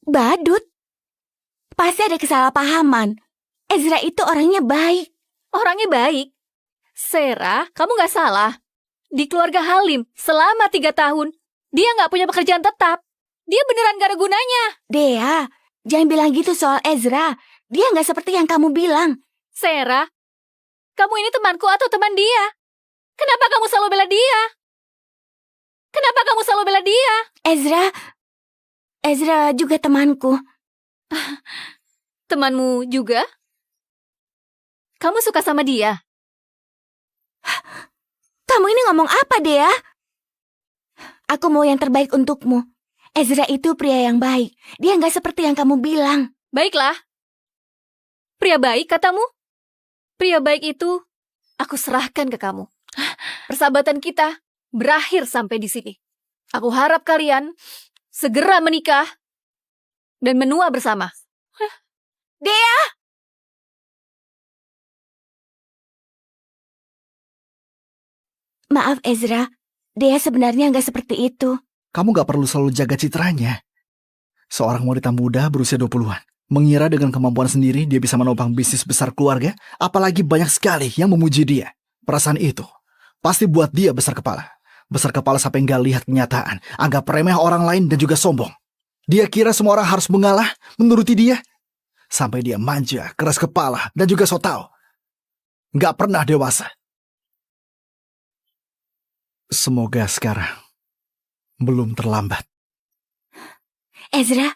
Badut? Pasti ada kesalahpahaman. Ezra itu orangnya baik. Orangnya baik. Sarah, kamu gak salah. Di keluarga Halim, selama 3 tahun, dia gak punya pekerjaan tetap. Dia beneran gak ada gunanya. Dea, jangan bilang gitu soal Ezra. Dia gak seperti yang kamu bilang. Sarah, kamu ini temanku atau teman dia? Kenapa kamu selalu bela dia? Kenapa kamu selalu bela dia? Ezra juga temanku. Temanmu juga? Kamu suka sama dia? Kamu ini ngomong apa, Dea? Aku mau yang terbaik untukmu. Ezra itu pria yang baik. Dia nggak seperti yang kamu bilang. Baiklah. Pria baik katamu? Pria baik itu aku serahkan ke kamu. Persahabatan kita berakhir sampai di sini. Aku harap kalian segera menikah dan menua bersama. Dea! Maaf, Ezra. Dea sebenarnya nggak seperti itu. Kamu gak perlu selalu jaga citranya. Seorang wanita muda berusia 20-an. Mengira dengan kemampuan sendiri dia bisa menopang bisnis besar keluarga. Apalagi banyak sekali yang memuji dia. Perasaan itu pasti buat dia besar kepala. Besar kepala sampai gak lihat kenyataan. Anggap remeh orang lain dan juga sombong. Dia kira semua orang harus mengalah, menuruti dia. Sampai dia manja, keras kepala, dan juga so tau. Gak pernah dewasa. Semoga sekarang belum terlambat. Ezra,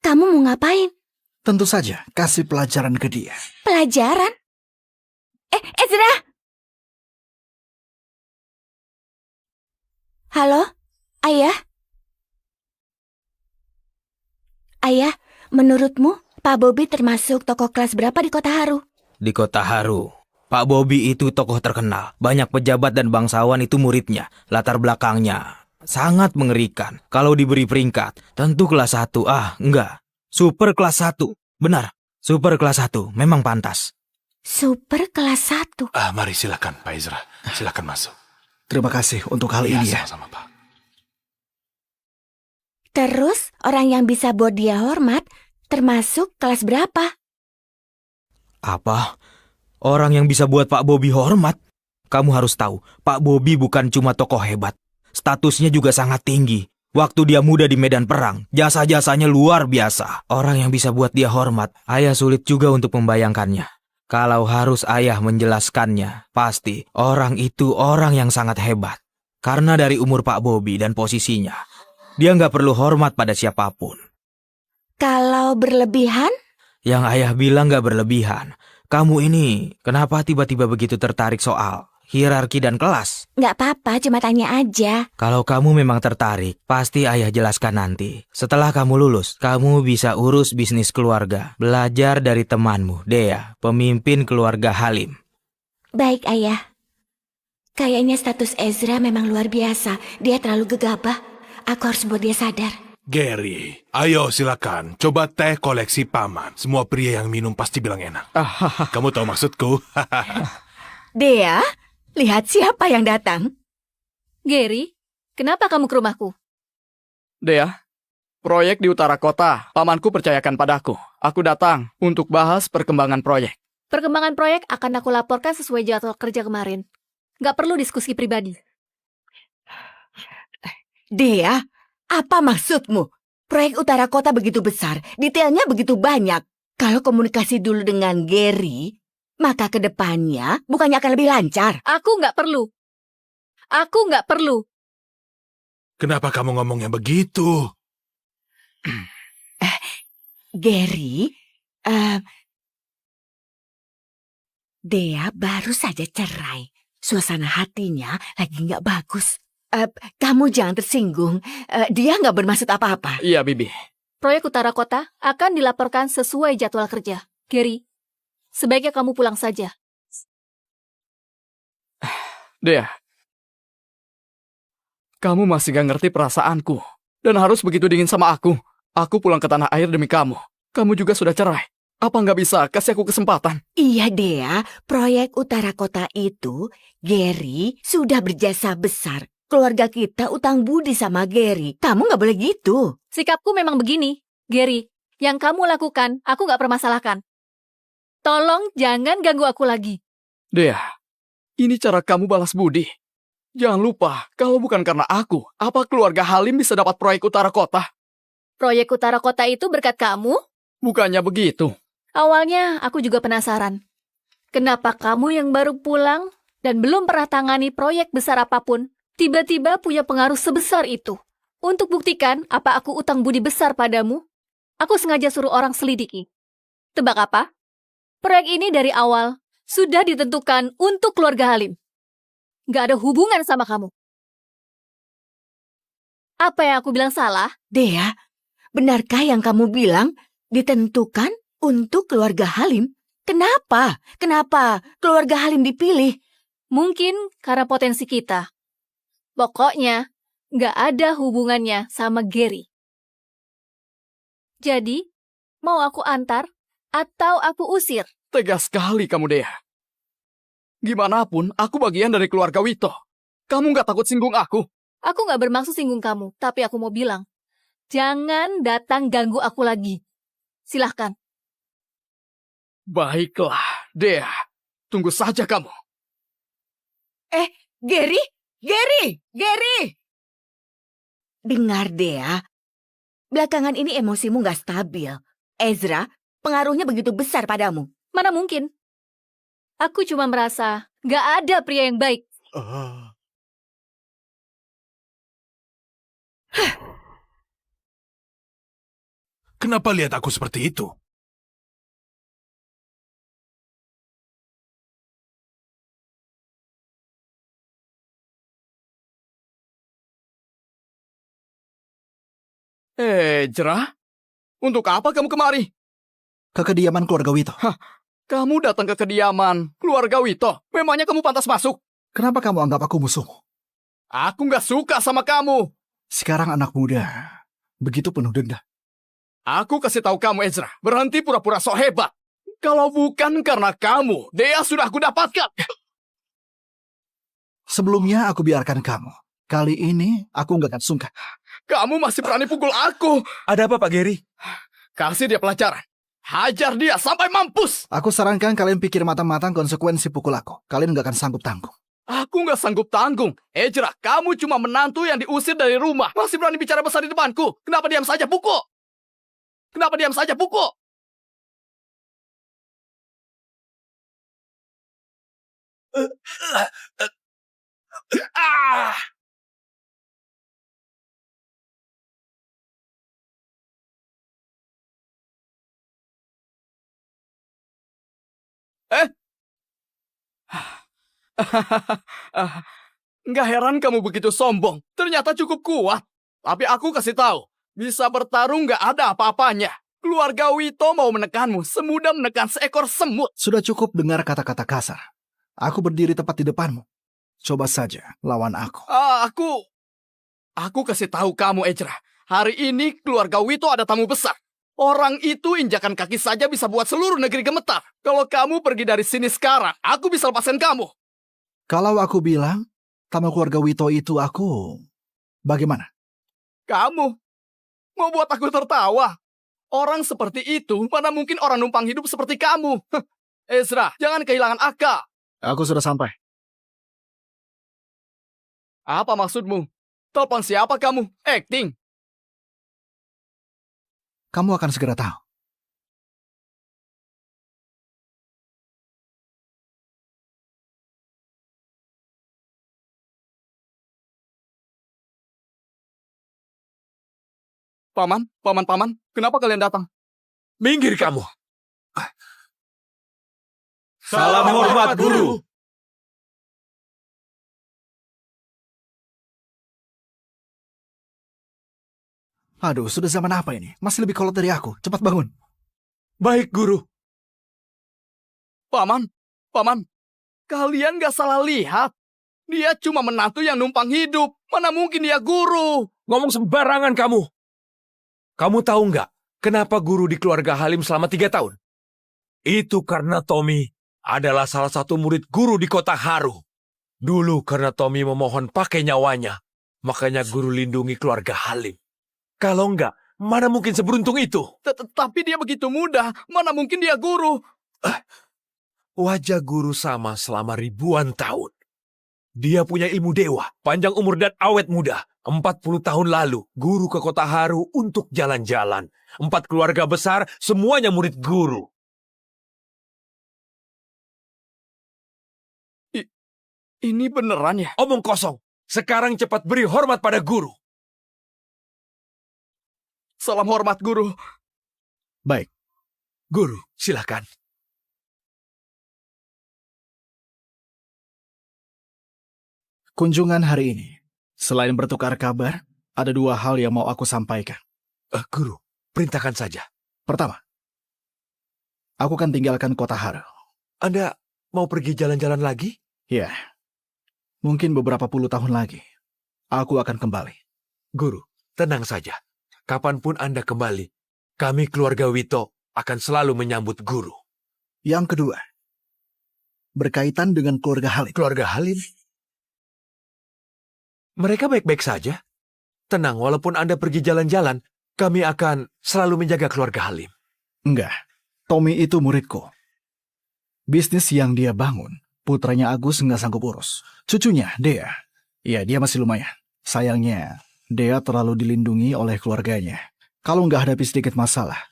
kamu mau ngapain? Tentu saja kasih pelajaran ke dia. Pelajaran? Ezra! Halo, Ayah? Ayah, menurutmu Pak Bobby termasuk tokoh kelas berapa di Kota Haru? Di Kota Haru, Pak Bobby itu tokoh terkenal. Banyak pejabat dan bangsawan itu muridnya. Latar belakangnya sangat mengerikan. Kalau diberi peringkat, tentu kelas 1. Enggak. Super kelas 1. Benar, super kelas 1. Memang pantas. Super kelas 1? Mari silakan, Pak Ezra. Silakan masuk. Terima kasih untuk hal ini ya. Sama-sama, Pak. Terus, orang yang bisa buat dia hormat termasuk kelas berapa? Apa? Orang yang bisa buat Pak Bobby hormat? Kamu harus tahu, Pak Bobby bukan cuma tokoh hebat. Statusnya juga sangat tinggi. Waktu dia muda di medan perang, jasa-jasanya luar biasa. Orang yang bisa buat dia hormat, ayah sulit juga untuk membayangkannya. Kalau harus ayah menjelaskannya, pasti orang itu orang yang sangat hebat. Karena dari umur Pak Bobby dan posisinya, dia nggak perlu hormat pada siapapun. Kalau berlebihan? Yang ayah bilang nggak berlebihan. Kamu ini kenapa tiba-tiba begitu tertarik soal hierarki dan kelas? Nggak apa-apa, cuma tanya aja. Kalau kamu memang tertarik, pasti ayah jelaskan nanti. Setelah kamu lulus, kamu bisa urus bisnis keluarga. Belajar dari temanmu, Dea, pemimpin keluarga Halim. Baik, Ayah. Kayaknya status Ezra memang luar biasa. Dia terlalu gegabah. Aku harus buat dia sadar. Gary, ayo silakan. Coba teh koleksi paman. Semua pria yang minum pasti bilang enak. Kamu tahu maksudku? Dea, lihat siapa yang datang. Gary, kenapa kamu ke rumahku? Dea, proyek di utara kota. Pamanku percayakan padaku. Aku datang untuk bahas perkembangan proyek. Perkembangan proyek akan aku laporkan sesuai jadwal kerja kemarin. Nggak perlu diskusi pribadi. Dea, apa maksudmu? Proyek utara kota begitu besar, detailnya begitu banyak. Kalau komunikasi dulu dengan Gary, maka ke depannya bukannya akan lebih lancar. Aku nggak perlu. Aku nggak perlu. Kenapa kamu ngomongnya begitu? Gary, Dea baru saja cerai. Suasana hatinya lagi nggak bagus. Kamu jangan tersinggung. Dia nggak bermaksud apa-apa. Iya, Bibi. Proyek utara kota akan dilaporkan sesuai jadwal kerja. Gary, sebaiknya kamu pulang saja. Dea, kamu masih gak ngerti perasaanku. Dan harus begitu dingin sama aku. Aku pulang ke tanah air demi kamu. Kamu juga sudah cerai. Apa nggak bisa kasih aku kesempatan? Iya, Dea. Proyek Utara Kota itu, Gary sudah berjasa besar. Keluarga kita utang budi sama Gary. Kamu nggak boleh gitu. Sikapku memang begini, Gary. Yang kamu lakukan, aku nggak permasalahkan. Tolong jangan ganggu aku lagi. Dea, ini cara kamu balas budi. Jangan lupa, kalau bukan karena aku, apa keluarga Halim bisa dapat proyek Utara Kota? Proyek Utara Kota itu berkat kamu? Bukannya begitu. Awalnya aku juga penasaran. Kenapa kamu yang baru pulang dan belum pernah tangani proyek besar apapun, tiba-tiba punya pengaruh sebesar itu? Untuk buktikan apa aku utang budi besar padamu, aku sengaja suruh orang selidiki. Tebak apa? Proyek ini dari awal sudah ditentukan untuk keluarga Halim. Gak ada hubungan sama kamu. Apa yang aku bilang salah? Dea, benarkah yang kamu bilang ditentukan untuk keluarga Halim? Kenapa? Kenapa keluarga Halim dipilih? Mungkin karena potensi kita. Pokoknya, gak ada hubungannya sama Gary. Jadi, mau aku antar atau aku usir? Tegas sekali kamu, Dea. Gimana pun, aku bagian dari keluarga Wito. Kamu nggak takut singgung aku? Aku gak bermaksud singgung kamu, tapi aku mau bilang, jangan datang ganggu aku lagi. Silahkan. Baiklah, Dea. Tunggu saja kamu. Gary? Dengar, Dea. Belakangan ini emosimu nggak stabil. Ezra, pengaruhnya begitu besar padamu. Mana mungkin? Aku cuma merasa gak ada pria yang baik. Kenapa lihat aku seperti itu? Ezra? Untuk apa kamu kemari? Ke kediaman keluarga Wito. Kamu datang ke kediaman keluarga Wito. Memangnya kamu pantas masuk? Kenapa kamu anggap aku musuh? Aku nggak suka sama kamu. Sekarang anak muda begitu penuh dendam. Aku kasih tahu kamu, Ezra. Berhenti pura-pura sok hebat. Kalau bukan karena kamu, Dea sudah aku dapatkan. Sebelumnya aku biarkan kamu. Kali ini aku nggak akan sungkan. Kamu masih berani pukul aku. Ada apa Pak Gary? Kasih dia pelajaran. Hajar dia sampai mampus. Aku sarankan kalian pikir matang-matang konsekuensi pukul aku. Kalian nggak akan sanggup tanggung. Aku nggak sanggup tanggung. Ezra, kamu cuma menantu yang diusir dari rumah. Masih berani bicara besar di depanku. Kenapa diam saja, pukul? Kenapa diam saja, pukul? Ah! Nggak heran kamu begitu sombong. Ternyata cukup kuat. Tapi aku kasih tahu, bisa bertarung nggak ada apa-apanya. Keluarga Wito mau menekanmu semudah menekan seekor semut. Sudah cukup dengar kata-kata kasar. Aku berdiri tepat di depanmu. Coba saja lawan aku. Aku kasih tahu kamu, Ezra. Hari ini keluarga Wito ada tamu besar. Orang itu injakan kaki saja bisa buat seluruh negeri gemetar. Kalau kamu pergi dari sini sekarang, aku bisa lepaskan kamu. Kalau aku bilang, tamu keluarga Wito itu aku, bagaimana? Kamu mau buat aku tertawa? Orang seperti itu, mana mungkin orang numpang hidup seperti kamu? Ezra, jangan kehilangan akal. Aku sudah sampai. Apa maksudmu? Telepon siapa kamu? Acting? Kamu akan segera tahu. Paman, kenapa kalian datang? Minggir kamu. Salam hormat, Guru. Aduh, sudah zaman apa ini? Masih lebih kolot dari aku. Cepat bangun. Baik, Guru. Paman, kalian gak salah lihat. Dia cuma menantu yang numpang hidup. Mana mungkin dia guru? Ngomong sembarangan kamu. Kamu tahu nggak kenapa guru di keluarga Halim selama 3 tahun? Itu karena Tommy adalah salah satu murid guru di kota Haru. Dulu karena Tommy memohon pakai nyawanya, makanya guru lindungi keluarga Halim. Kalau nggak, mana mungkin seberuntung itu? Tapi dia begitu muda. Mana mungkin dia guru? Wajah guru sama selama ribuan tahun. Dia punya ilmu dewa, panjang umur dan awet muda. 40 tahun lalu, guru ke kota Haru untuk jalan-jalan. 4 keluarga besar, semuanya murid guru. Ini beneran ya? Omong kosong. Sekarang cepat beri hormat pada guru. Salam hormat, guru. Baik, Guru, silakan. kunjungan hari ini, selain bertukar kabar, ada 2 hal yang mau aku sampaikan. Guru, perintahkan saja. Pertama, aku akan tinggalkan kota Haru. Anda mau pergi jalan-jalan lagi? Ya, mungkin beberapa puluh tahun lagi, aku akan kembali. Guru, tenang saja. Kapanpun Anda kembali, kami keluarga Wito akan selalu menyambut guru. Yang kedua, berkaitan dengan keluarga Halim. Keluarga Halim? Mereka baik-baik saja. Tenang, walaupun Anda pergi jalan-jalan, kami akan selalu menjaga keluarga Halim. Enggak, Tommy itu muridku. Bisnis yang dia bangun, putranya Agus nggak sanggup urus. Cucunya, Dea. Ya, dia masih lumayan. Sayangnya, Dea terlalu dilindungi oleh keluarganya. Kalau nggak hadapi sedikit masalah,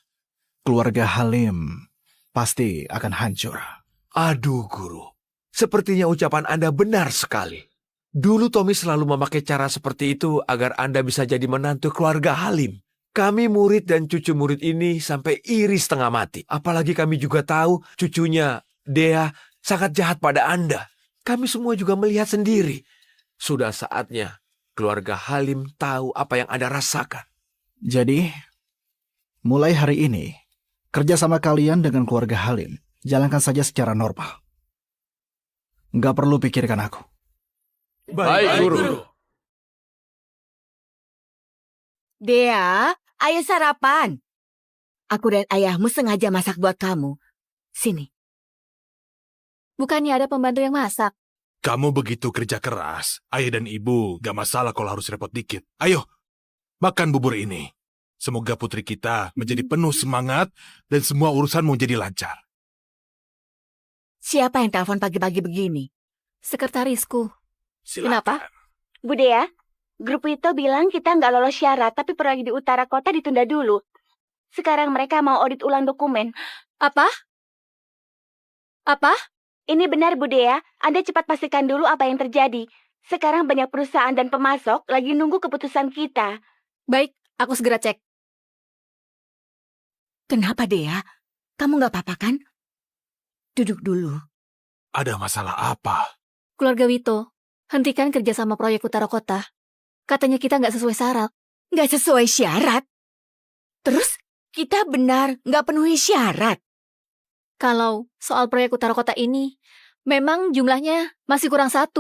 keluarga Halim pasti akan hancur. Aduh, guru. Sepertinya ucapan Anda benar sekali. Dulu Tommy selalu memakai cara seperti itu agar Anda bisa jadi menantu keluarga Halim. Kami murid dan cucu murid ini sampai iri setengah mati. Apalagi kami juga tahu cucunya, Dea, sangat jahat pada Anda. Kami semua juga melihat sendiri. Sudah saatnya keluarga Halim tahu apa yang Anda rasakan. Jadi, mulai hari ini, kerja sama kalian dengan keluarga Halim, jalankan saja secara normal. Nggak perlu pikirkan aku. Baik, guru. Dea, ayo sarapan. Aku dan ayahmu sengaja masak buat kamu. Sini. Bukannya ada pembantu yang masak? Kamu begitu kerja keras, ayah dan ibu gak masalah kalau harus repot dikit. Ayo, makan bubur ini. Semoga putri kita menjadi penuh semangat dan semua urusan menjadi lancar. Siapa yang telepon pagi-pagi begini? Sekretarisku. Silakan. Kenapa? Bu Dea, grup itu bilang kita nggak lolos syarat, tapi proyek di utara kota ditunda dulu. Sekarang mereka mau audit ulang dokumen. Apa? Apa? Ini benar Bu Dea, Anda cepat pastikan dulu apa yang terjadi. Sekarang banyak perusahaan dan pemasok lagi nunggu keputusan kita. Baik, aku segera cek. Kenapa, Dea? Kamu nggak apa-apa kan? Duduk dulu. Ada masalah apa? Keluarga Wito, hentikan kerja sama proyek utara kota. Katanya kita nggak sesuai syarat. Nggak sesuai syarat? Terus kita benar nggak penuhi syarat? Kalau soal proyek utara kota ini, memang jumlahnya masih kurang 1.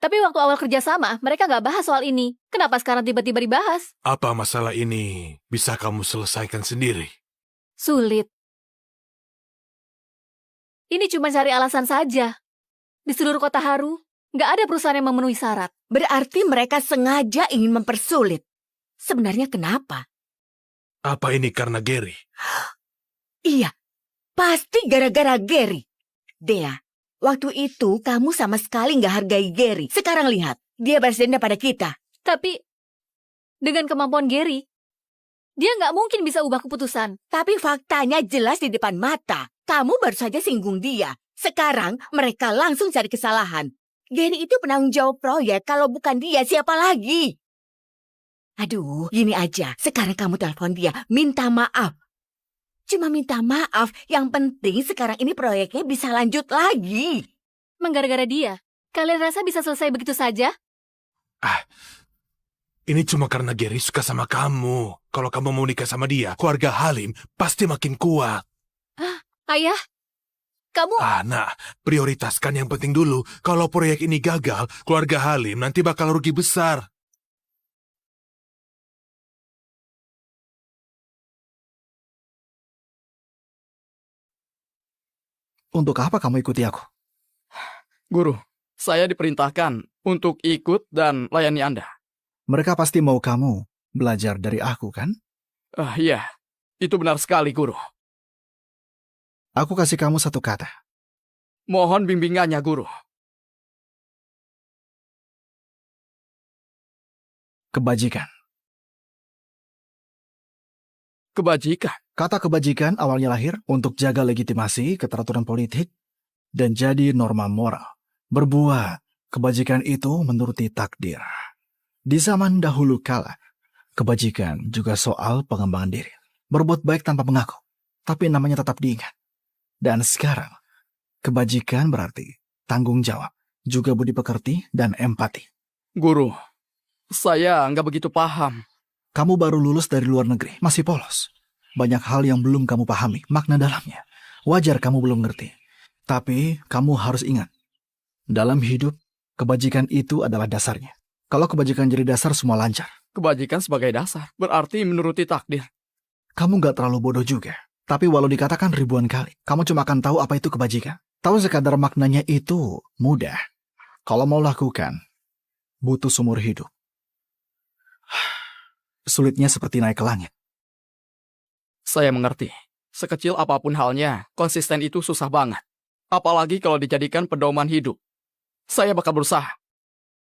Tapi waktu awal kerja sama, mereka nggak bahas soal ini. Kenapa sekarang tiba-tiba dibahas? Apa masalah ini bisa kamu selesaikan sendiri? Sulit. Ini cuma cari alasan saja. Di seluruh kota Haru, nggak ada perusahaan yang memenuhi syarat. Berarti mereka sengaja ingin mempersulit. Sebenarnya kenapa? Apa ini karena Gary? Iya, pasti gara-gara Gary. Dea, waktu itu kamu sama sekali nggak hargai Gary. Sekarang lihat, dia balas dendam pada kita. Tapi, dengan kemampuan Gary, dia nggak mungkin bisa ubah keputusan. Tapi faktanya jelas di depan mata. Kamu baru saja singgung dia. Sekarang mereka langsung cari kesalahan. Gary itu penanggung jawab proyek. Kalau bukan dia, siapa lagi? Aduh, gini aja. Sekarang kamu telepon dia, minta maaf. Cuma minta maaf. Yang penting sekarang ini proyeknya bisa lanjut lagi. Menggara-gara dia, kalian rasa bisa selesai begitu saja? Ini cuma karena Gary suka sama kamu. Kalau kamu mau nikah sama dia, keluarga Halim pasti makin kuat. Ayah, Kamu... Nah, prioritaskan yang penting dulu. Kalau proyek ini gagal, keluarga Halim nanti bakal rugi besar. Untuk apa kamu ikuti aku? Guru, saya diperintahkan untuk ikut dan layani Anda. Mereka pasti mau kamu belajar dari aku, kan? Iya, itu benar sekali, Guru. Aku kasih kamu satu kata. Mohon bimbingannya, Guru. Kebajikan. Kebajikan. Kata kebajikan awalnya lahir untuk jaga legitimasi keteraturan politik dan jadi norma moral. Berbuah, kebajikan itu menuruti takdir. Di zaman dahulu kala, kebajikan juga soal pengembangan diri. Berbuat baik tanpa mengaku, tapi namanya tetap diingat. Dan sekarang, kebajikan berarti tanggung jawab, juga budi pekerti dan empati. Guru, saya nggak begitu paham. Kamu baru lulus dari luar negeri, masih polos. Banyak hal yang belum kamu pahami, makna dalamnya. Wajar kamu belum ngerti. Tapi kamu harus ingat, dalam hidup, kebajikan itu adalah dasarnya. Kalau kebajikan jadi dasar, semua lancar. Kebajikan sebagai dasar, berarti menuruti takdir. Kamu gak terlalu bodoh juga. Tapi walau dikatakan ribuan kali, kamu cuma akan tahu apa itu kebajikan. Tahu sekadar maknanya itu mudah. Kalau mau lakukan, butuh seumur hidup. Sulitnya seperti naik ke langit. Saya mengerti. Sekecil apapun halnya, konsisten itu susah banget. Apalagi kalau dijadikan pedoman hidup. Saya bakal berusaha.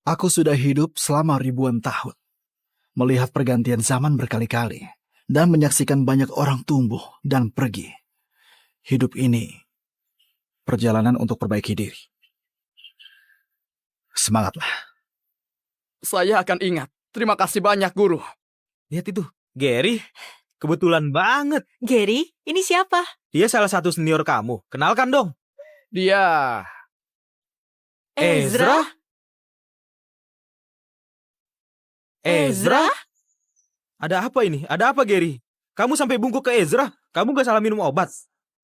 Aku sudah hidup selama ribuan tahun. Melihat pergantian zaman berkali-kali. Dan menyaksikan banyak orang tumbuh dan pergi. Hidup ini perjalanan untuk perbaiki diri. Semangatlah. Saya akan ingat. Terima kasih banyak, Guru. Lihat itu, Gary. Kebetulan banget. Gary, ini siapa? Dia salah satu senior kamu. Kenalkan dong. Dia... Ezra? Ezra? Ada apa ini? Ada apa, Gary? Kamu sampai bungkuk ke Ezra? Kamu gak salah minum obat?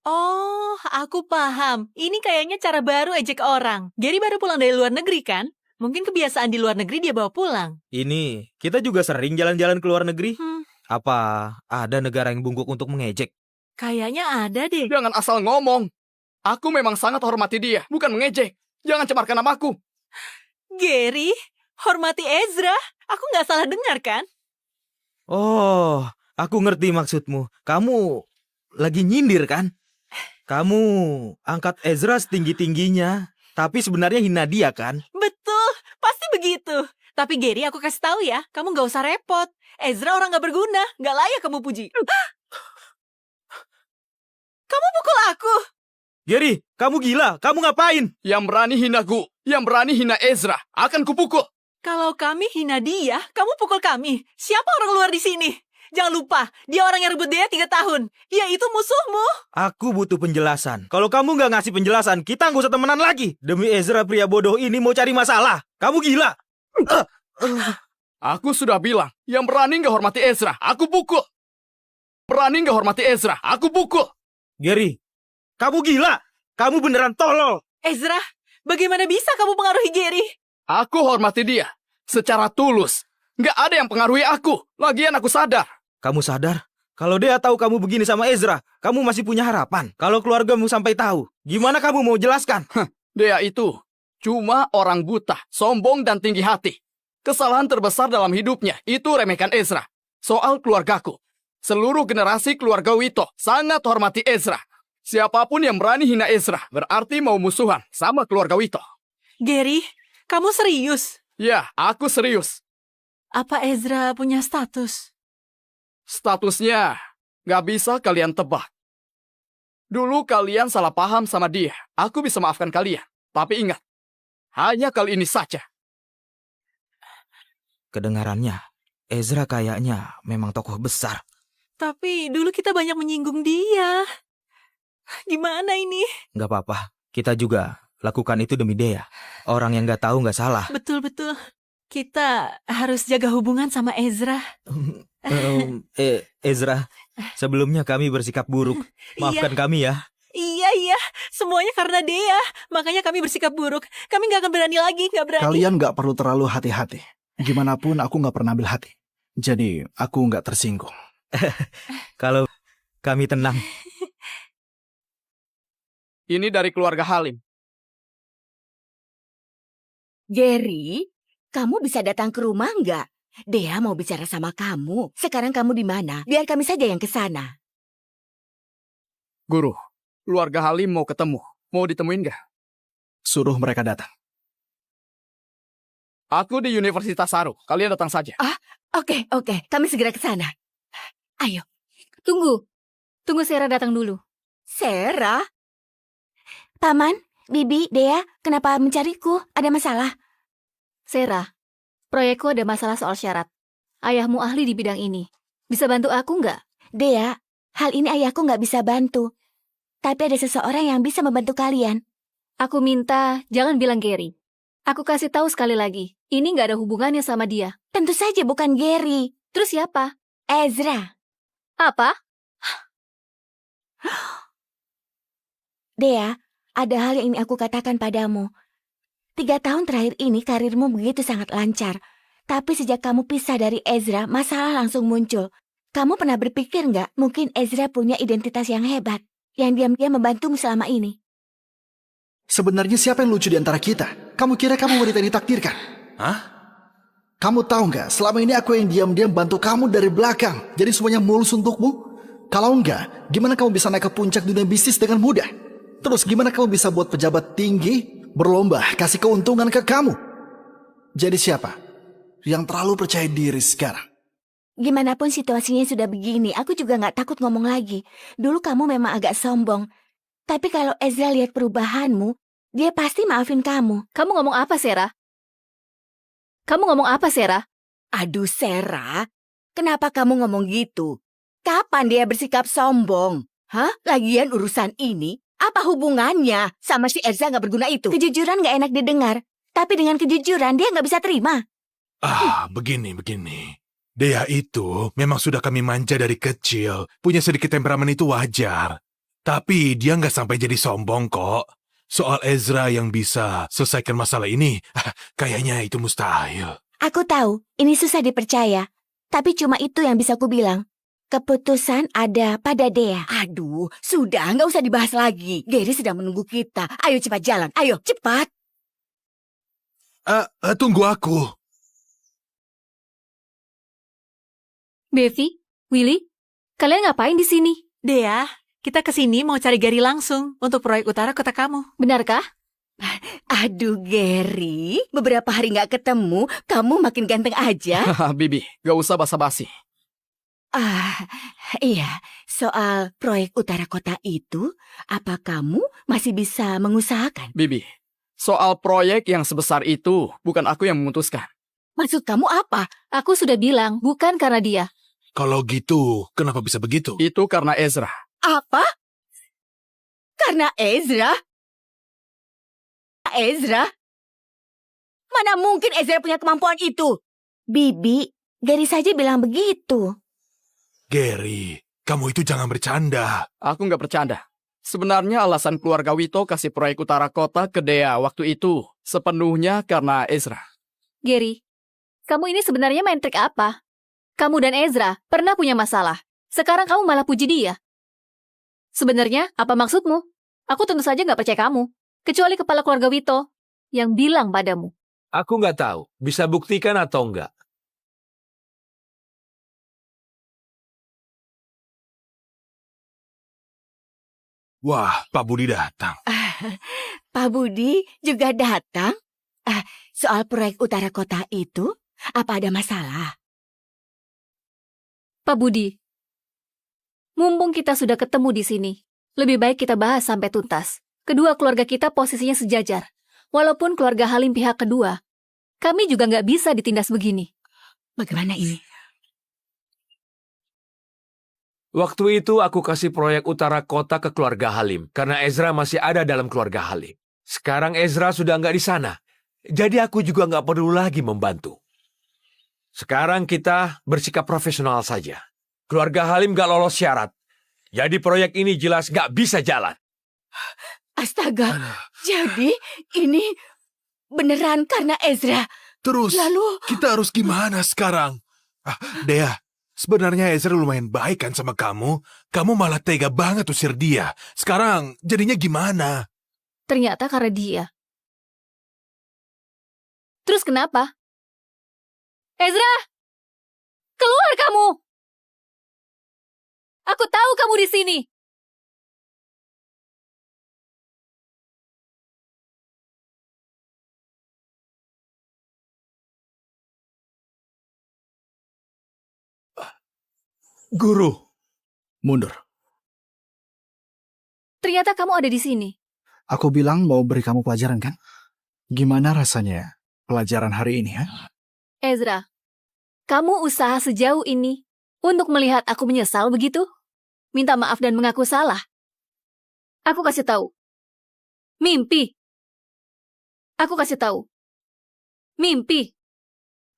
Oh, aku paham. Ini kayaknya cara baru ejek orang. Gary baru pulang dari luar negeri, kan? Mungkin kebiasaan di luar negeri dia bawa pulang. Ini, kita juga sering jalan-jalan ke luar negeri. Hmm. Apa ada negara yang bungkuk untuk mengejek? Kayaknya ada deh. Jangan asal ngomong. Aku memang sangat hormati dia, bukan mengejek. Jangan cemarkan namaku. Gary, hormati Ezra. Aku nggak salah dengar, kan? Oh, aku ngerti maksudmu. Kamu lagi nyindir, kan? Kamu angkat Ezra setinggi-tingginya, tapi sebenarnya hina dia, kan? Betul, pasti begitu. Tapi Gary, aku kasih tahu ya, kamu nggak usah repot. Ezra orang nggak berguna, nggak layak kamu puji. Kamu pukul aku. Gary, kamu gila. Kamu ngapain? Yang berani hinaku, yang berani hina Ezra, akan kupukul. Kalau kami hina dia, kamu pukul kami. Siapa orang luar di sini? Jangan lupa, dia orang yang rebut dia 3 tahun. Dia itu musuhmu. Aku butuh penjelasan. Kalau kamu nggak ngasih penjelasan, kita nggak usah temenan lagi. Demi Ezra pria bodoh ini mau cari masalah. Kamu gila. Aku sudah bilang, yang berani nggak hormati Ezra, aku pukul. Berani nggak hormati Ezra, aku pukul. Gary, kamu gila. Kamu beneran tolol. Ezra, bagaimana bisa kamu pengaruhi Gary? Aku hormati dia. Secara tulus. Nggak ada yang pengaruhi aku. Lagian aku sadar. Kamu sadar? Kalau dia tahu kamu begini sama Ezra, kamu masih punya harapan. Kalau keluargamu sampai tahu, gimana kamu mau jelaskan? Dia itu cuma orang buta, sombong dan tinggi hati. Kesalahan terbesar dalam hidupnya itu remehkan Ezra. Soal keluargaku. Seluruh generasi keluarga Wito sangat hormati Ezra. Siapapun yang berani hina Ezra berarti mau musuhan sama keluarga Wito. Gary, kamu serius? Ya, aku serius. Apa Ezra punya status? Statusnya nggak bisa kalian tebak. Dulu kalian salah paham sama dia. Aku bisa maafkan kalian. Tapi ingat, hanya kali ini saja. Kedengarannya, Ezra kayaknya memang tokoh besar. Tapi dulu kita banyak menyinggung dia. Gimana ini? Gak apa-apa, kita juga lakukan itu demi Dea. Orang yang gak tahu gak salah. Betul-betul. Kita harus jaga hubungan sama Ezra. Ezra, sebelumnya kami bersikap buruk. Maafkan kami ya. Iya. Semuanya karena Dea. Makanya kami bersikap buruk. Kami nggak akan berani lagi, nggak berani. Kalian nggak perlu terlalu hati-hati. Gimana pun aku nggak pernah ambil hati. Jadi aku nggak tersinggung. Kalau kami tenang. Ini dari keluarga Halim. Gary, kamu bisa datang ke rumah nggak? Dea mau bicara sama kamu. Sekarang kamu di mana? Biar kami saja yang ke sana. Guru, keluarga Halim mau ketemu. Mau ditemuin nggak? Suruh mereka datang. Aku di Universitas Saru. Kalian datang saja. Oke. Kami segera ke sana. Ayo. Tunggu Sarah datang dulu. Sarah? Paman, Bibi, Dea, kenapa mencariku? Ada masalah? Sarah, proyekku ada masalah soal syarat. Ayahmu ahli di bidang ini. Bisa bantu aku nggak? Dea, hal ini ayahku nggak bisa bantu. Tapi ada seseorang yang bisa membantu kalian. Aku minta jangan bilang Gary. Aku kasih tahu sekali lagi, ini nggak ada hubungannya sama dia. Tentu saja bukan Gary. Terus siapa? Ezra. Apa? Dea, ada hal yang ingin aku katakan padamu. 3 tahun terakhir ini karirmu begitu sangat lancar. Tapi sejak kamu pisah dari Ezra, masalah langsung muncul. Kamu pernah berpikir nggak, mungkin Ezra punya identitas yang hebat, yang diam-diam membantumu selama ini? Sebenarnya siapa yang lucu di antara kita? Kamu kira kamu wanita yang ditakdirkan? Hah? Kamu tahu nggak, selama ini aku yang diam-diam bantu kamu dari belakang. Jadi semuanya mulus untukmu? Kalau enggak, gimana kamu bisa naik ke puncak dunia bisnis dengan mudah? Terus gimana kamu bisa buat pejabat tinggi berlomba kasih keuntungan ke kamu? Jadi siapa yang terlalu percaya diri sekarang? Gimana pun situasinya sudah begini, aku juga nggak takut ngomong lagi. Dulu kamu memang agak sombong. Tapi kalau Ezra lihat perubahanmu, dia pasti maafin kamu. Kamu ngomong apa, Sarah? Aduh, Sarah, kenapa kamu ngomong gitu? Kapan dia bersikap sombong? Hah? Lagian urusan ini, apa hubungannya sama si Ezra nggak berguna itu? Kejujuran nggak enak didengar. Tapi dengan kejujuran, dia nggak bisa terima. Begini. Dea itu memang sudah kami manja dari kecil. Punya sedikit temperamen itu wajar. Tapi dia nggak sampai jadi sombong kok. Soal Ezra yang bisa selesaikan masalah ini, kayaknya itu mustahil. Aku tahu, ini susah dipercaya. Tapi cuma itu yang bisa ku bilang. Keputusan ada pada Dea. Aduh, sudah nggak usah dibahas lagi. Gary sedang menunggu kita. Ayo cepat jalan, ayo cepat. Tunggu aku. Bevi, Willy, kalian ngapain di sini? Dea, kita kesini mau cari Gary langsung untuk proyek utara kota kamu. Benarkah? Aduh, Gary, beberapa hari nggak ketemu, kamu makin ganteng aja. Bibi, gak usah basa-basi. Iya, soal proyek utara kota itu, apa kamu masih bisa mengusahakan? Bibi, soal proyek yang sebesar itu, bukan aku yang memutuskan. Maksud kamu apa? Aku sudah bilang, bukan karena dia. Kalau gitu, kenapa bisa begitu? Itu karena Ezra. Apa? Karena Ezra? Ezra? Mana mungkin Ezra punya kemampuan itu? Bibi, Gary saja bilang begitu. Gary, kamu itu jangan bercanda. Aku nggak bercanda. Sebenarnya alasan keluarga Wito kasih proyek utara kota ke Dea waktu itu sepenuhnya karena Ezra. Gary, kamu ini sebenarnya main trik apa? Kamu dan Ezra pernah punya masalah. Sekarang kamu malah puji dia. Sebenarnya, apa maksudmu? Aku tentu saja nggak percaya kamu. Kecuali kepala keluarga Wito yang bilang padamu. Aku nggak tahu, bisa buktikan atau enggak. Wah, Pak Budi datang. Pak Budi juga datang? Soal proyek utara kota itu, apa ada masalah? Pak Budi, mumpung kita sudah ketemu di sini, lebih baik kita bahas sampai tuntas. Kedua keluarga kita posisinya sejajar. Walaupun keluarga Halim pihak kedua, kami juga nggak bisa ditindas begini. Bagaimana ini? Waktu itu aku kasih proyek utara kota ke keluarga Halim, karena Ezra masih ada dalam keluarga Halim. Sekarang Ezra sudah nggak di sana, jadi aku juga nggak perlu lagi membantu. Sekarang kita bersikap profesional saja. Keluarga Halim nggak lolos syarat, jadi proyek ini jelas nggak bisa jalan. Astaga, jadi ini beneran karena Ezra. Terus, Lalu, kita harus gimana sekarang? Dea, sebenarnya Ezra lumayan baik kan sama kamu. Kamu malah tega banget usir dia. Sekarang, jadinya gimana? Ternyata karena dia. Terus kenapa? Ezra! Keluar kamu! Aku tahu kamu di sini. Guru. Mundur. Ternyata kamu ada di sini. Aku bilang mau beri kamu pelajaran kan? Gimana rasanya pelajaran hari ini, ha? Ezra, kamu usaha sejauh ini untuk melihat aku menyesal begitu? Minta maaf dan mengaku salah. Aku kasih tahu. Mimpi. Aku kasih tahu. Mimpi.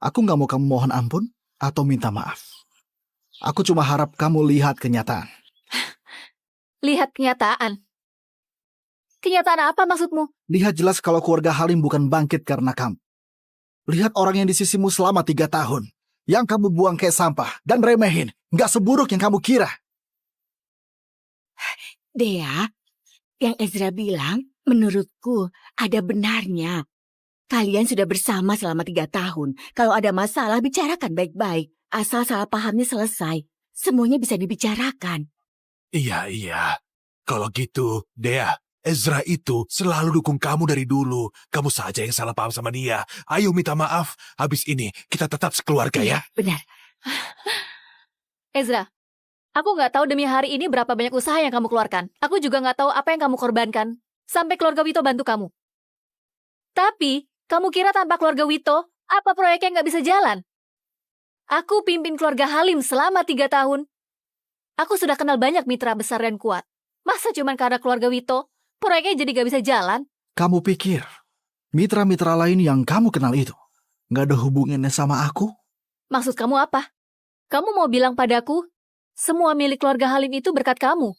Aku nggak mau kamu mohon ampun atau minta maaf. Aku cuma harap kamu lihat kenyataan. Lihat kenyataan. Kenyataan apa maksudmu? Lihat jelas kalau keluarga Halim bukan bangkit karena kamu. Lihat orang yang di sisimu selama 3 tahun. Yang kamu buang kayak sampah dan remehin. Nggak seburuk yang kamu kira. Dea, yang Ezra bilang, menurutku ada benarnya. Kalian sudah bersama selama 3 tahun. Kalau ada masalah, bicarakan baik-baik. Asal salah pahamnya selesai, semuanya bisa dibicarakan. Iya. Kalau gitu, Dea, Ezra itu selalu dukung kamu dari dulu. Kamu saja yang salah paham sama dia. Ayo minta maaf. Habis ini, kita tetap sekeluarga ya. Benar. Ezra, aku nggak tahu demi hari ini berapa banyak usaha yang kamu keluarkan. Aku juga nggak tahu apa yang kamu korbankan. Sampai keluarga Wito bantu kamu. Tapi, kamu kira tanpa keluarga Wito, apa proyeknya nggak bisa jalan? Aku pimpin keluarga Halim selama 3 tahun. Aku sudah kenal banyak mitra besar dan kuat. Masa cuma karena keluarga Wito, proyeknya jadi gak bisa jalan? Kamu pikir mitra-mitra lain yang kamu kenal itu nggak ada hubungannya sama aku? Maksud kamu apa? Kamu mau bilang padaku, semua milik keluarga Halim itu berkat kamu?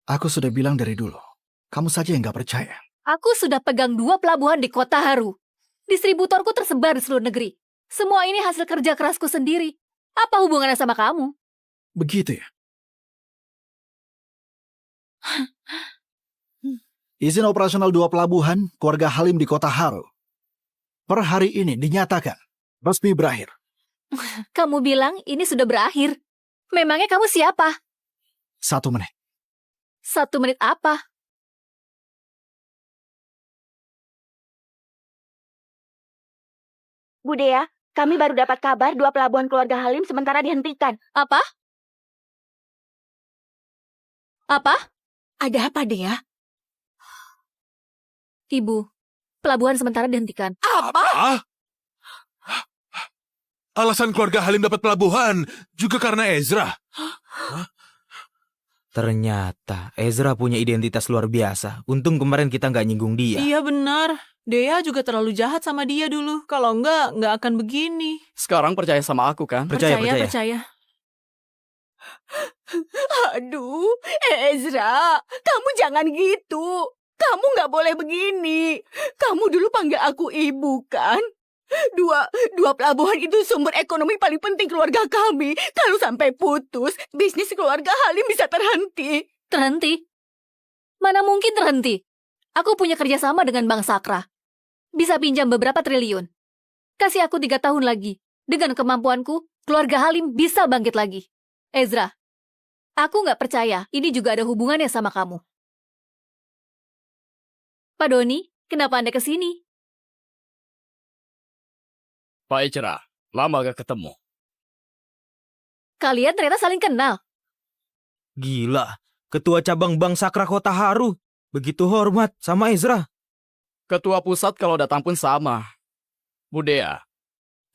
Aku sudah bilang dari dulu. Kamu saja yang nggak percaya. Aku sudah pegang 2 pelabuhan di Kota Haru. Distributorku tersebar di seluruh negeri. Semua ini hasil kerja kerasku sendiri. Apa hubungannya sama kamu? Begitu ya? Izin operasional 2 pelabuhan keluarga Halim di Kota Haru per hari ini dinyatakan resmi berakhir. Kamu bilang ini sudah berakhir. Memangnya kamu siapa? 1 menit. 1 menit apa? Bu Dea, kami baru dapat kabar 2 pelabuhan keluarga Halim sementara dihentikan. Apa? Apa? Ada apa, Dea? Ibu, pelabuhan sementara dihentikan. Apa? Alasan keluarga Halim dapat pelabuhan juga karena Ezra. Ternyata Ezra punya identitas luar biasa. Untung kemarin kita nggak nyinggung dia. Iya benar. Dea juga terlalu jahat sama dia dulu. Kalau nggak akan begini. Sekarang percaya sama aku kan? Percaya. Aduh, Ezra, kamu jangan gitu. Kamu nggak boleh begini. Kamu dulu panggil aku ibu kan? Dua pelabuhan itu sumber ekonomi paling penting keluarga kami. Kalau sampai putus, bisnis keluarga Halim bisa terhenti. Terhenti? Mana mungkin terhenti? Aku punya kerjasama dengan Bank Sakra. Bisa pinjam beberapa triliun. Kasih aku 3 tahun lagi. Dengan kemampuanku, keluarga Halim bisa bangkit lagi. Ezra, aku nggak percaya ini juga ada hubungannya sama kamu. Pak Doni, kenapa Anda ke sini? Pak Ecera, lama gak ketemu. Kalian ternyata saling kenal. Gila, ketua cabang Bank Sakra Kota Haru. Begitu hormat sama Ezra. Ketua pusat kalau datang pun sama. Bu Dea,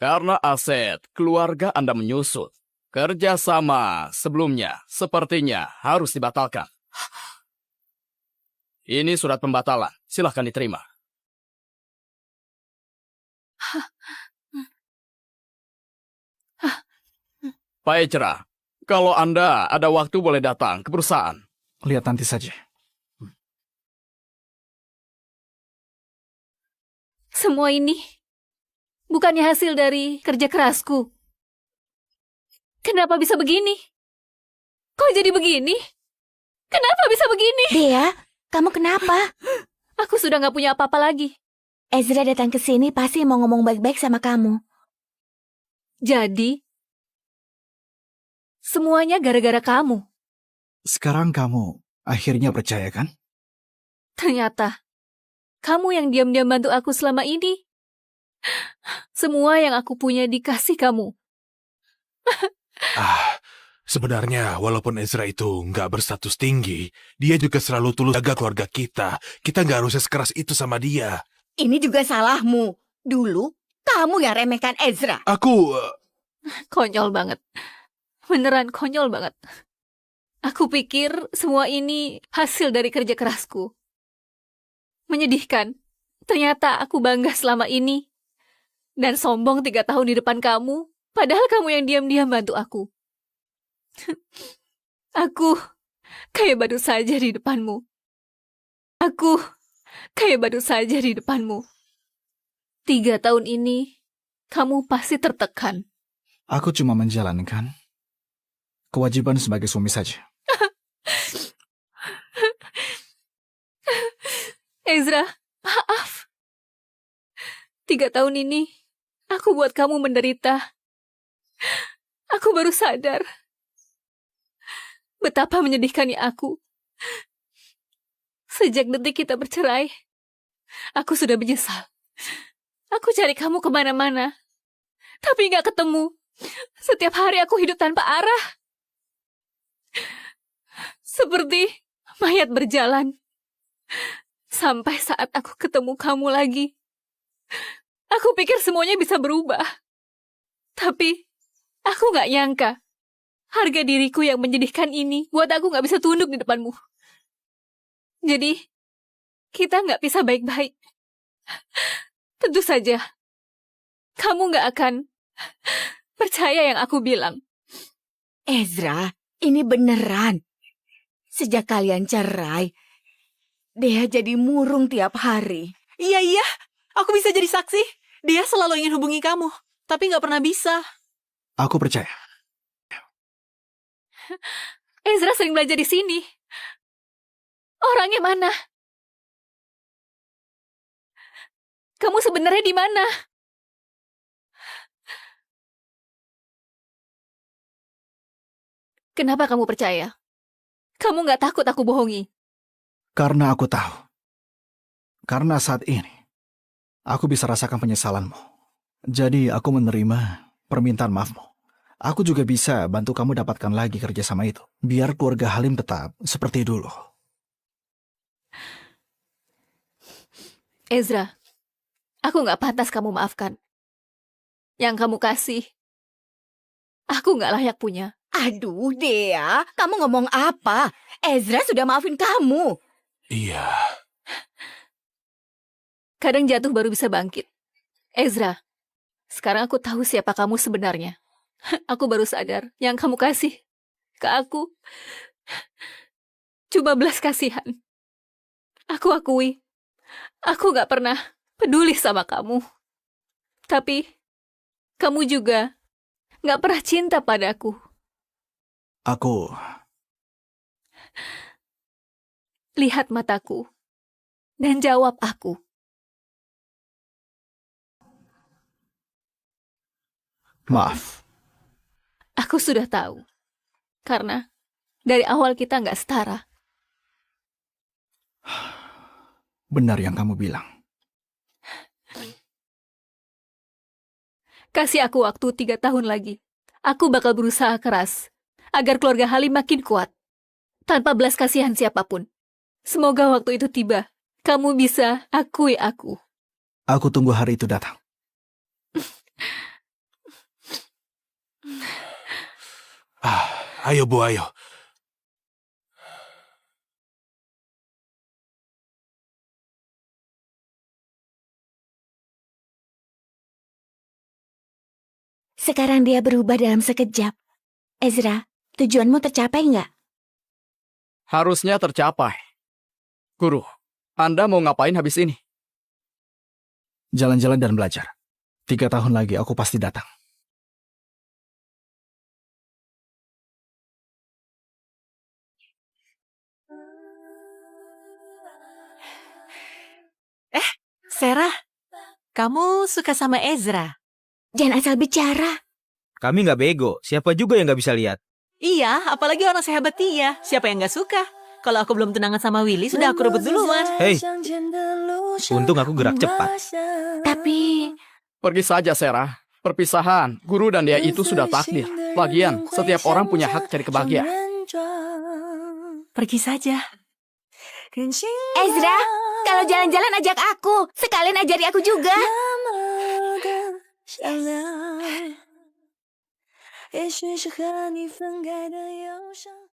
karena aset keluarga Anda menyusut, kerja sama sebelumnya sepertinya harus dibatalkan. Ini surat pembatalan, silahkan diterima. Pak Ecera, kalau Anda ada waktu boleh datang ke perusahaan. Lihat nanti saja. Semua ini bukannya hasil dari kerja kerasku. Kenapa bisa begini? Kok jadi begini? Kenapa bisa begini? Dea, kamu kenapa? Aku sudah gak punya apa-apa lagi. Ezra datang ke sini pasti mau ngomong baik-baik sama kamu. Jadi, semuanya gara-gara kamu. Sekarang kamu akhirnya percaya kan? Ternyata, kamu yang diam-diam bantu aku selama ini. Semua yang aku punya dikasih kamu. Sebenarnya walaupun Ezra itu nggak berstatus tinggi, dia juga selalu tulus jaga keluarga kita. Kita nggak harusnya sekeras itu sama dia. Ini juga salahmu. Dulu, kamu yang remehkan Ezra. Aku... Konyol banget. Beneran konyol banget. Aku pikir semua ini hasil dari kerja kerasku. Menyedihkan. Ternyata aku bangga selama ini. Dan sombong 3 tahun di depan kamu. Padahal kamu yang diam-diam bantu aku. Aku kayak batu saja di depanmu. Aku kayak batu saja di depanmu. 3 tahun ini, kamu pasti tertekan. Aku cuma menjalankan kewajiban sebagai suami saja. Ezra, maaf. 3 tahun ini, aku buat kamu menderita. Aku baru sadar betapa menyedihkannya aku. Sejak detik kita bercerai, aku sudah menyesal. Aku cari kamu kemana-mana, tapi gak ketemu. Setiap hari aku hidup tanpa arah. Seperti mayat berjalan. Sampai saat aku ketemu kamu lagi. Aku pikir semuanya bisa berubah. Tapi, aku gak nyangka. Harga diriku yang menyedihkan ini buat aku gak bisa tunduk di depanmu. Jadi, kita gak bisa baik-baik. Tentu saja, kamu gak akan percaya yang aku bilang. Ezra, ini beneran. Sejak kalian cerai, Dea jadi murung tiap hari. Iya, aku bisa jadi saksi. Dia selalu ingin hubungi kamu, tapi nggak pernah bisa. Aku percaya. Ezra sering belajar di sini. Orangnya mana? Kamu sebenarnya di mana? Kenapa kamu percaya? Kamu nggak takut aku bohongi? Karena aku tahu. Karena saat ini, aku bisa rasakan penyesalanmu. Jadi aku menerima permintaan maafmu. Aku juga bisa bantu kamu dapatkan lagi kerjasama itu. Biar keluarga Halim tetap seperti dulu. Ezra, aku nggak pantas kamu maafkan. Yang kamu kasih, aku nggak layak punya. Aduh, Dea, kamu ngomong apa? Ezra sudah maafin kamu. Iya. Kadang jatuh baru bisa bangkit. Ezra, sekarang aku tahu siapa kamu sebenarnya. Aku baru sadar yang kamu kasih ke aku cuma belas kasihan. Aku akui, aku gak pernah peduli sama kamu. Tapi, kamu juga gak pernah cinta padaku. Aku... Lihat mataku dan jawab aku. Maaf. Aku sudah tahu. Karena dari awal kita nggak setara. Benar yang kamu bilang. Kasih aku waktu 3 tahun lagi. Aku bakal berusaha keras agar keluarga Halim makin kuat. Tanpa belas kasihan siapapun. Semoga waktu itu tiba. Kamu bisa akui aku. Aku tunggu hari itu datang. Ayo Bu, ayo. Sekarang dia berubah dalam sekejap. Ezra, tujuanmu tercapai nggak? Harusnya tercapai. Guru, Anda mau ngapain habis ini? jalan-jalan dan belajar. 3 tahun lagi aku pasti datang. Sarah, kamu suka sama Ezra? Jangan asal bicara. Kami nggak bego, siapa juga yang nggak bisa lihat. Iya, apalagi orang sehebat dia. Siapa yang nggak suka? Kalau aku belum tunangan sama Willy, sudah aku rebut duluan. Hei, untung aku gerak cepat. Tapi Pergi saja, Sarah. Perpisahan, guru dan dia itu sudah takdir. Lagian, setiap orang punya hak cari kebahagiaan. Pergi saja. Ezra, kalau jalan-jalan ajak aku. Sekalian ajari aku juga. 也许是和你分开的忧伤。